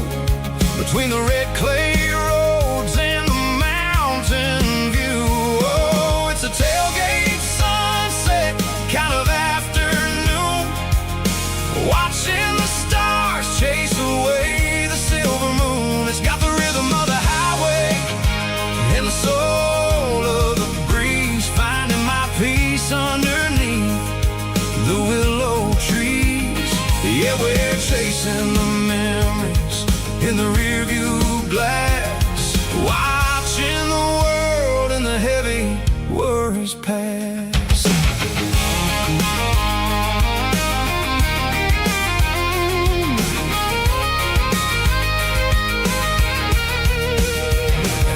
between the red clay roads and the mountain view. Oh, it's a tailgate sunset kind of afternoon, watching the stars chase away the silver moon. It's got the rhythm of the highway and the soul of the breeze, finding my peace underneath the willow trees. Yeah, we're chasing the memories in the rearview glass, watching the world and the heavy worries pass.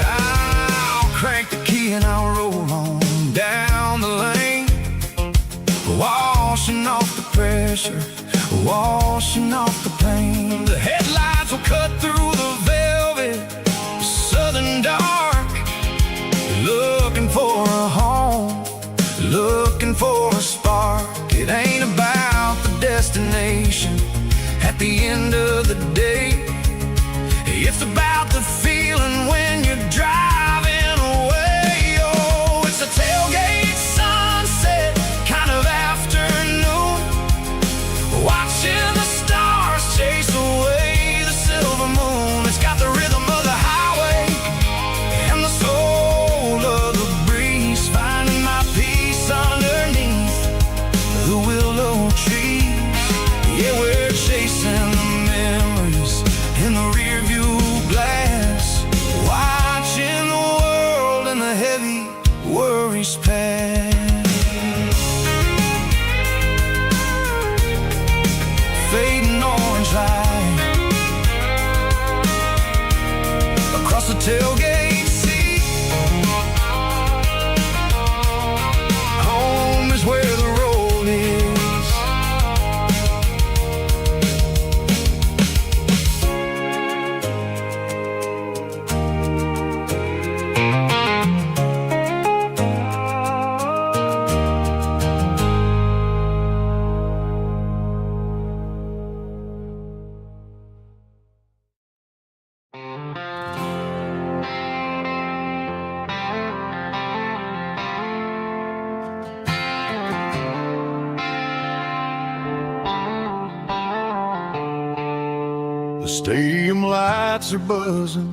I'll crank the key and I'll roll on down the lane, washing off the pressure, washing off the pain. The headlights will cut through the velvet southern dark, looking for a home, looking for a spark. It ain't about the destination at the end of the day, it's about the feeling when you're driving away. Oh, it's a tailgate sunset kind of afternoon, watching the stars chase away the silver moon. It's got the rhythm of the highway and the soul of the breeze, finding my peace underneath the willow trees. Yeah, we're chasing the memories in the rearview glass, watching the world and the heavy worries pass. Fading orange light across the tailgate seat. Home is where the road is. The stadium lights are buzzing,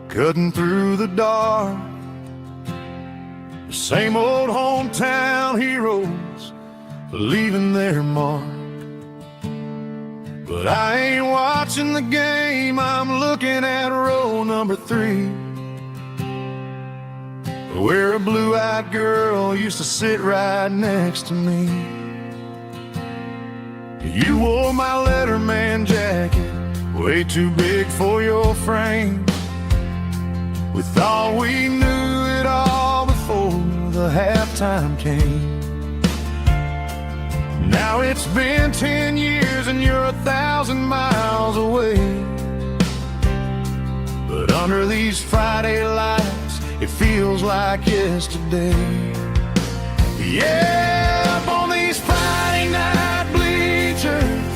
cutting through the dark. The same old hometown heroes leaving their mark. But I ain't watching the game, I'm looking at row number 3. where a blue-eyed girl used to sit right next to me. You wore my Letterman jacket, way too big for your frame. We thought we knew it all before the halftime came. Now it's been 10 years and you're 1,000 miles away. But under these Friday lights, it feels like yesterday. Yeah, up on these Friday night bleachers,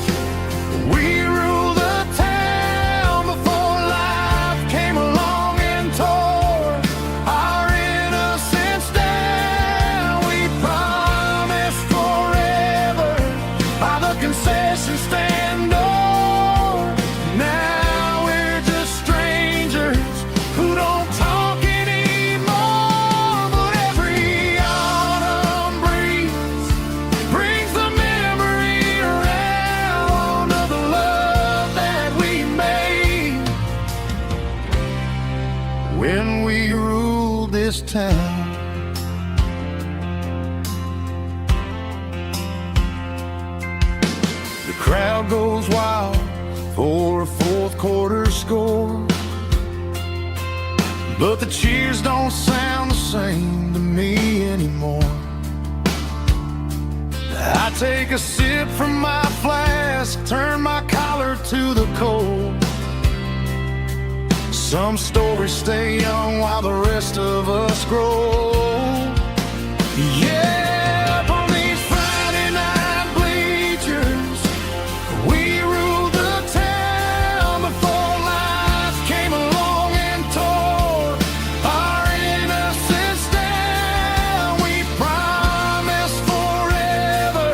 we rule the town before life came along and tore our innocence down. We promised forever by the concession stand door. Now we're just strangers who don't talk anymore. But every autumn breeze brings the memory around of the love that we made when we ruled this town. The crowd goes wild for a fourth quarter score, but the cheers don't sound the same to me anymore. I take a sip from my flask, turn my collar to the cold. Some stories stay young while the rest of us grow. Yeah, up on these Friday night bleachers, we ruled the town before life came along and tore our innocence down. We promised forever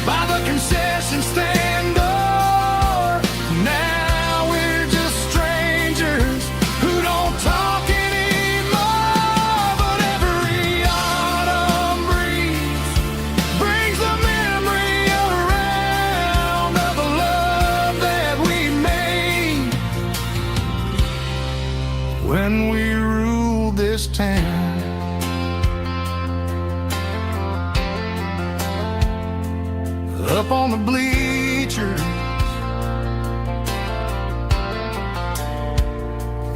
by the concession stand door. Now we're just strangers who don't talk anymore. But every autumn breeze brings the memory around of the love that we made when we ruled this town. Up on the bleachers,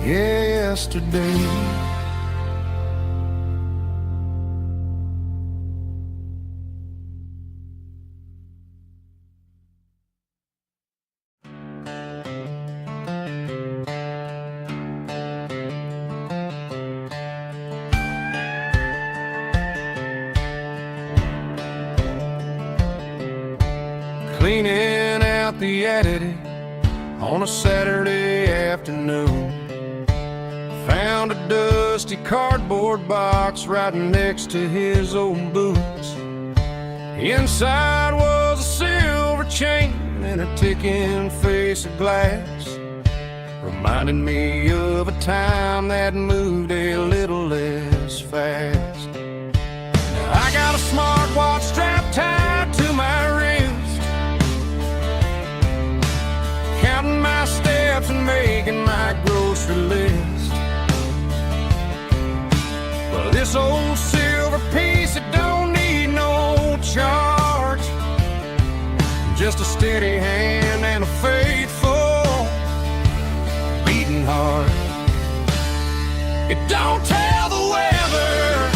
yesterday. Cleaning out the attic on a Saturday afternoon, found a dusty cardboard box right next to his old boots. Inside was a silver chain and a ticking face of glass, reminding me of a time that moved a little less fast. Now I got a smartwatch strapped tied to my wrist, counting my steps and making my grocery list. Well, this old silver piece, it don't need no charge, just a steady hand and a faithful beating heart. It don't tell the weather,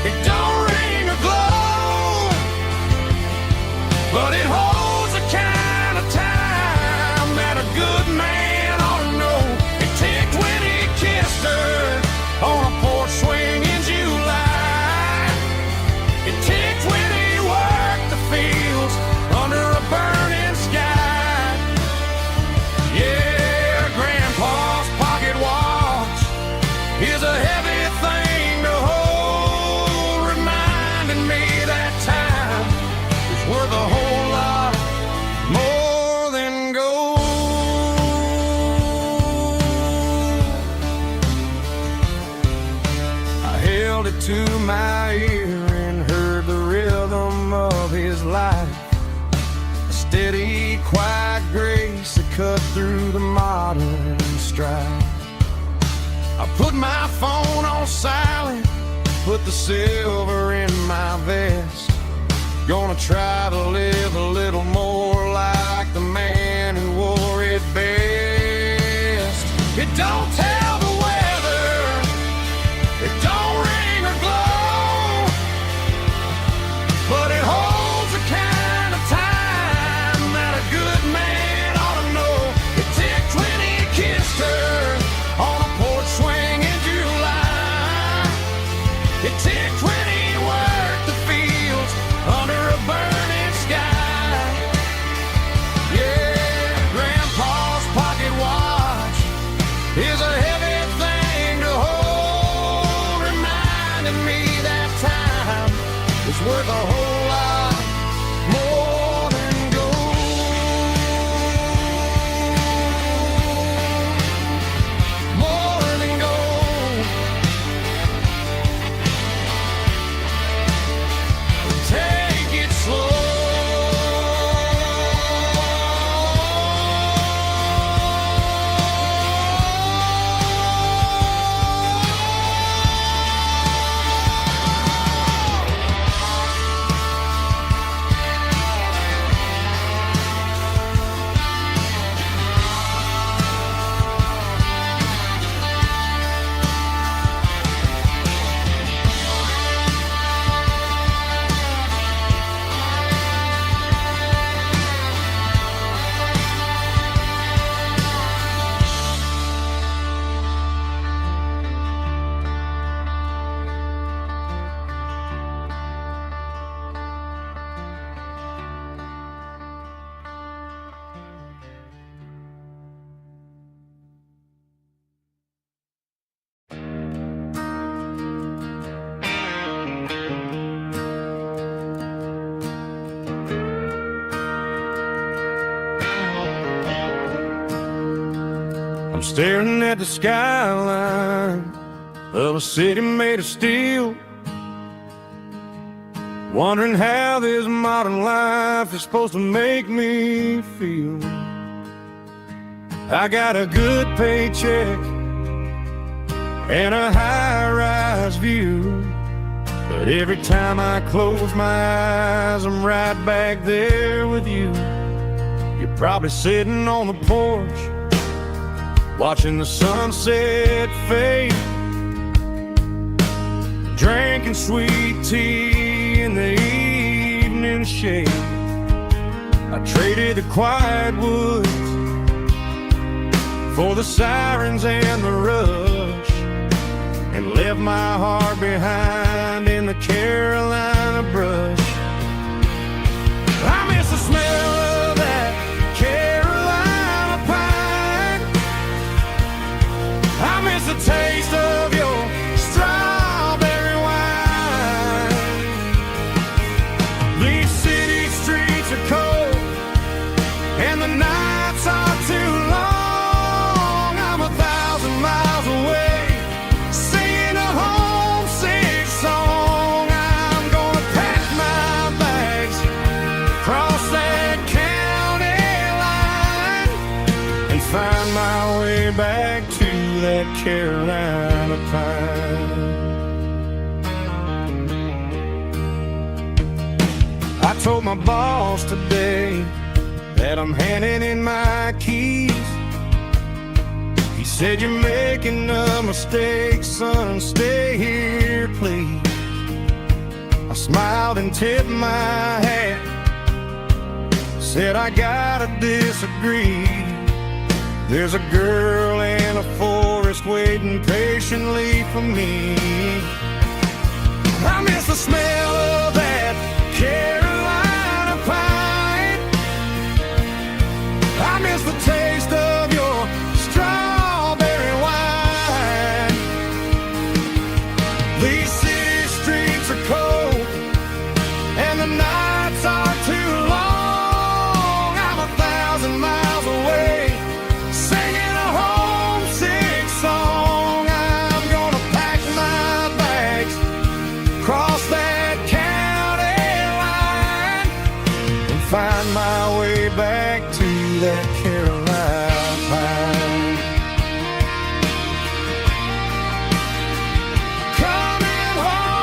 it don't ring or glow, but it holds the kind of time that a good man ought to know. It ticked when he kissed her on a porch swing in July. It ticked when he worked the fields under a burning sky. Yeah, Grandpa's pocket watch is a heavy thing to hold, reminding me that time is worth a whole lot more than gold. I held it to my ear and heard the rhythm of his life, a steady, quiet grace that cut through the modern strife. I put my phone on silent put the silver in my vest. Gonna try to live a little more like the man who wore it best. It don't tell the weather, it don't ring or glow, but it holds the kind of time that a good man ought to know. It ticked when he kissed her on a porch swing in July. It ticked when he worked the fields under a burning sky. Yeah, Grandpa's pocket watch is a heavy thing to hold, reminding me that time is worth a whole lot more than gold. More than gold. Take it slow. I'm staring at the skyline of a city made of steel, wondering how this modern life is supposed to make me feel. I got a good paycheck and a high-rise view, but every time I close my eyes, I'm right back there with you. You're probably sitting on the porch, watching the sunset fade, drinking sweet tea in the evening shade. I traded the quiet woods for the sirens and the rush, and left my heart behind in the Carolina brush. I miss the smell of that Carolina pine. I miss the taste of your strawberry wine. These city streets are cold and the nights are too long. I'm 1,000 miles away, singing a homesick song. I'm gonna pack my bags, cross that county line, and find my way back to that Carolina pine. I told my boss today that I'm handing in my keys. He said, "You're making a mistake, son, stay here, please." I smiled and tipped my hat, said, "I gotta disagree. There's a girl in a forest waiting patiently for me." I miss the smell of that Carolina pine. I miss the taste of your strawberry wine. These city streets are cold and the nights are too long. I'm 1,000 miles away, singing a homesick song. I'm gonna pack my bags, cross that county line, and find my way back to that Carolina pine. Coming home.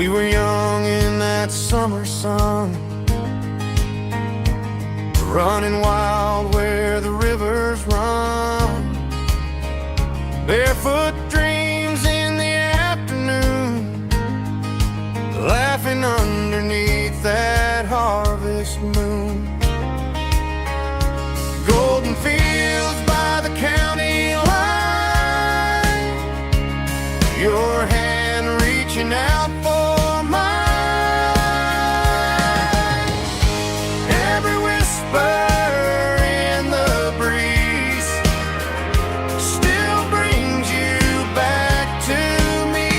We were young in that summer sun, running wild where the rivers run. Barefoot dreams in the afternoon, laughing underneath that harvest moon. Golden fields by the county line, your hand reaching out for mine. Every whisper in the breeze still brings you back to me.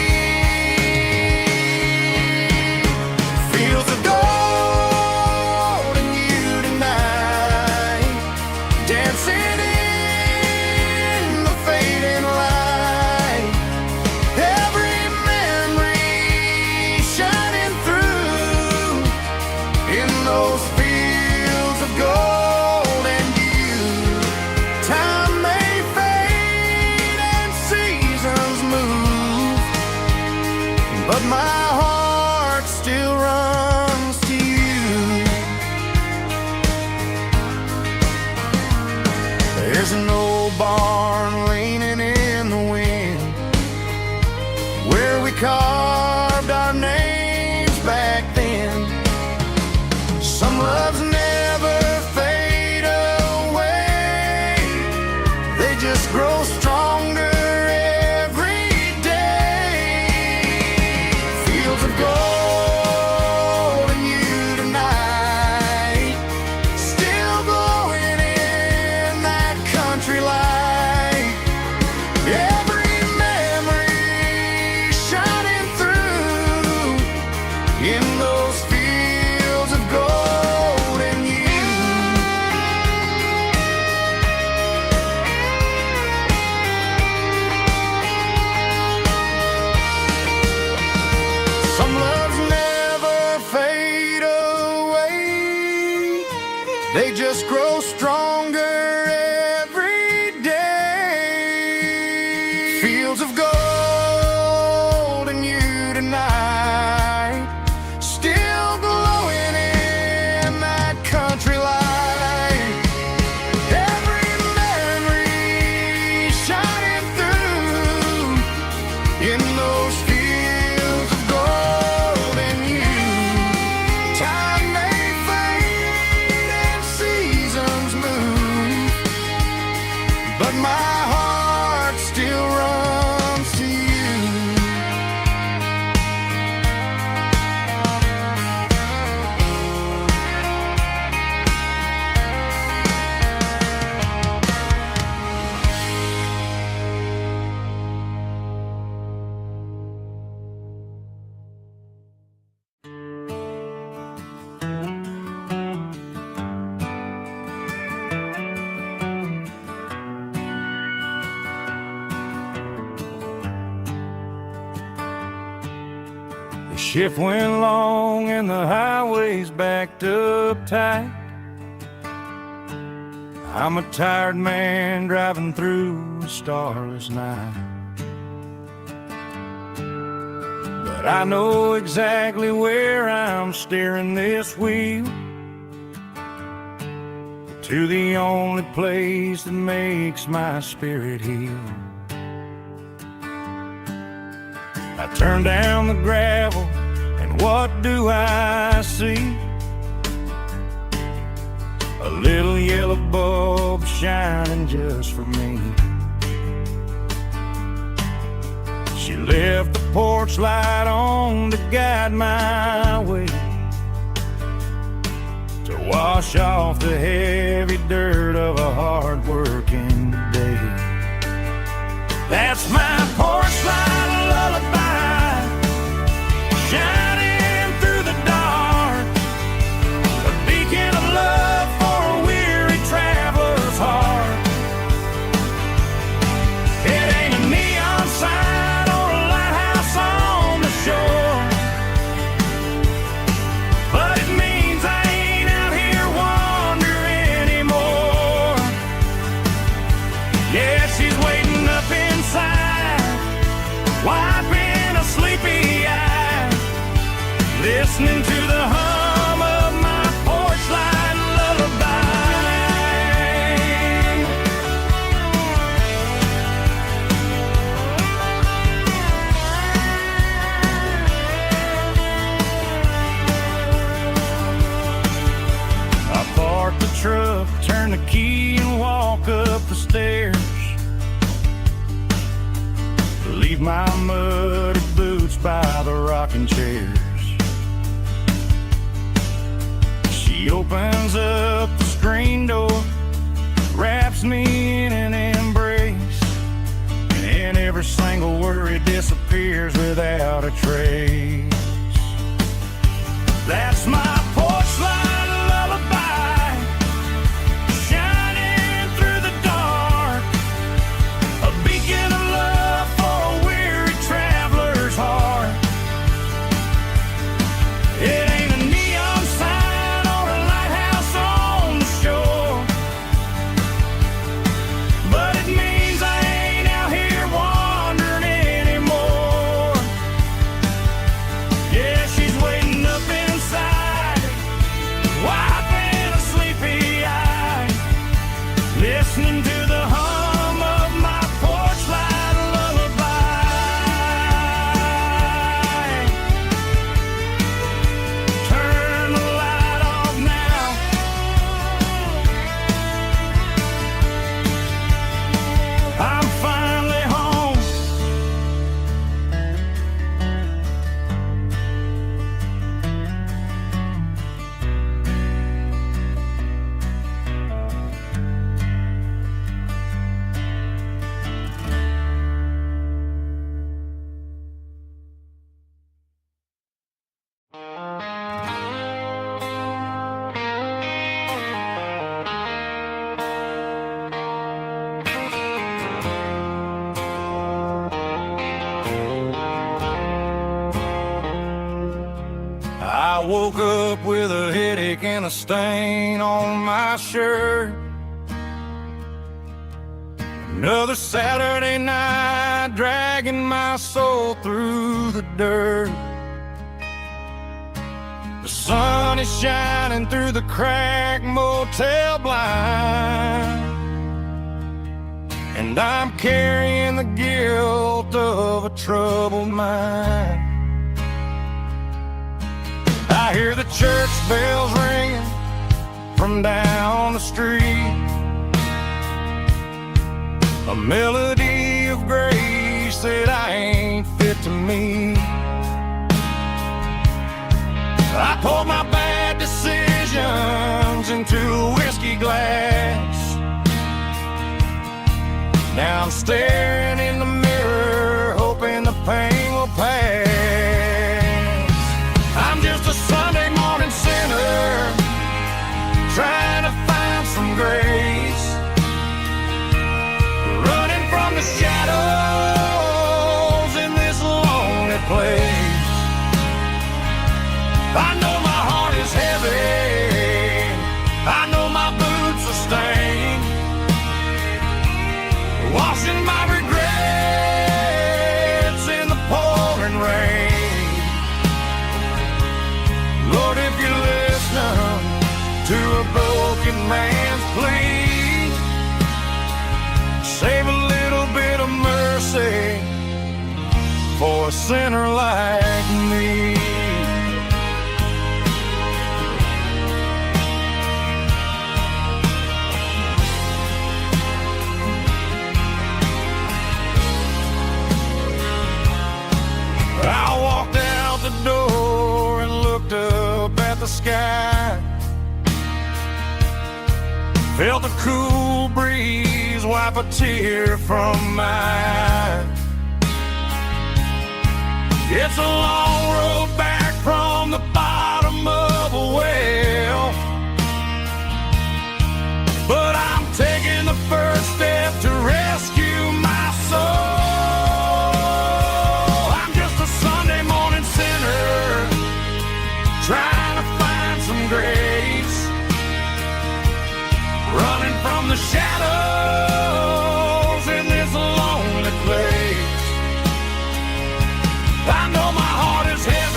Fields of gold and you tonight, dancing in the fading light. Every memory shining through in those fields of gold and you. Time may fade and seasons move, but my heart still runs to you. There's an old barn leaning in the wind where we carved our names back then. Some loves never fade away, they just grow stronger every day. Fields of gold and you tonight, still glowing in that country light. Every memory shining through in those fields of gold and you. Some loves never fade away, they just grow stronger every day. Fields of gold and you tonight, still glowing in that country light. Every memory shining through in those fields of gold and you. Time may fade and seasons move, but my heart still runs to you. The shift went long and the highway's backed up tight. I'm a tired man driving through a starless night, but I know exactly where I'm steering this wheel, to the only place that makes my spirit heal. I turn down the gravel, and what do I see? A little yellow bulb shining just for me. She left the porch light on to guide my way, to wash off the heavy dirt of a hard-working day. That's my porch light lullaby, shining through the dark, a beacon of love for a weary traveler's heart. It ain't a neon sign or a lighthouse on the shore, but it means I ain't out here wandering anymore. listening to the hum of my porch light lullaby. I park the truck, turn the key and walk up the stairs. Leave my muddy boots by the rocking chairs. She opens up the screen door, wraps me in an embrace, and every single worry disappears without a trace. That's my porch light lullaby, shining through the dark, a beacon of love for a weary traveler's heart. It ain't a neon sign or a lighthouse on the shore, but it means I ain't out here wandering anymore. Yeah, she's waiting up inside, wiping a sleepy eye, listening to the hum of my porch light lullaby. Turn the light off now. I'm finally home. I woke up with a headache and a stain on my shirt. Another Saturday night dragging my soul through the dirt. The sun is shining through the cracked motel blind, and I'm carrying the guilt of a troubled mind. I hear the church bells ringing from down the street, a melody of grace that I ain't fit to meet. I poured my bad decisions into a whiskey glass. Now I'm staring in the mirror, hoping the pain will pass. I'm just a Sunday morning sinner, trying to find some grace, running from the shadows in this lonely place. I know my heart is heavy, I know my boots are stained, washing my regrets in the pouring rain. Lord, if you listen to a broken man's plea, save a little bit of mercy for a sinner like me. I walked out the door and looked up at the sky, felt the cool breeze wipe a tear from my eye. It's a long road back from the bottom of a well, but I'm taking the first step to rescue my soul. I'm just a Sunday morning sinner, trying to find some grace, running from the shadows in this lonely place. I know my heart is heavy,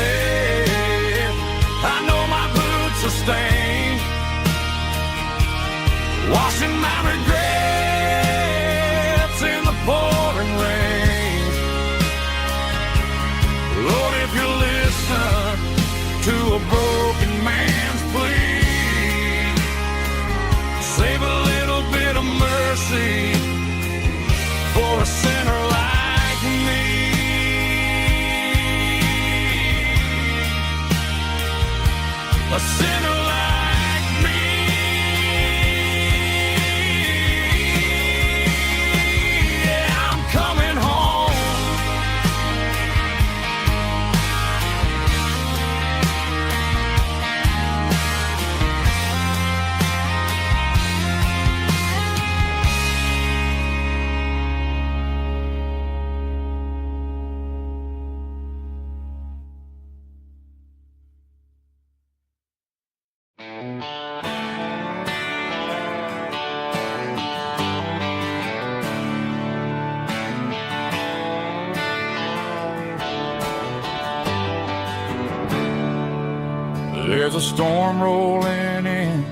There's a storm rolling in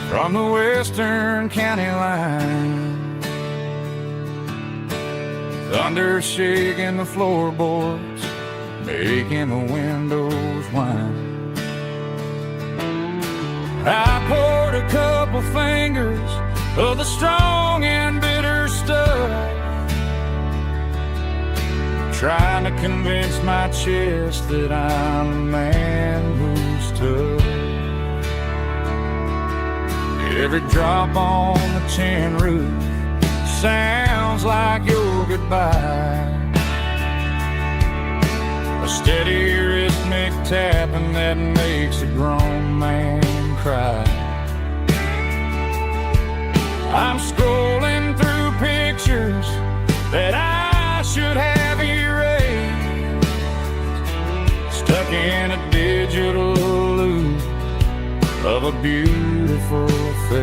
from the western county line, thunder shaking the floorboards, making the windows whine. I poured a couple fingers of the strong and bitter stuff, trying to convince my chest that I'm a man who's tough. Every drop on the tin roof sounds like your goodbye, a steady rhythmic tapping that makes a grown man cry. I'm scrolling through pictures that I should have erased, stuck in a digital loop of abuse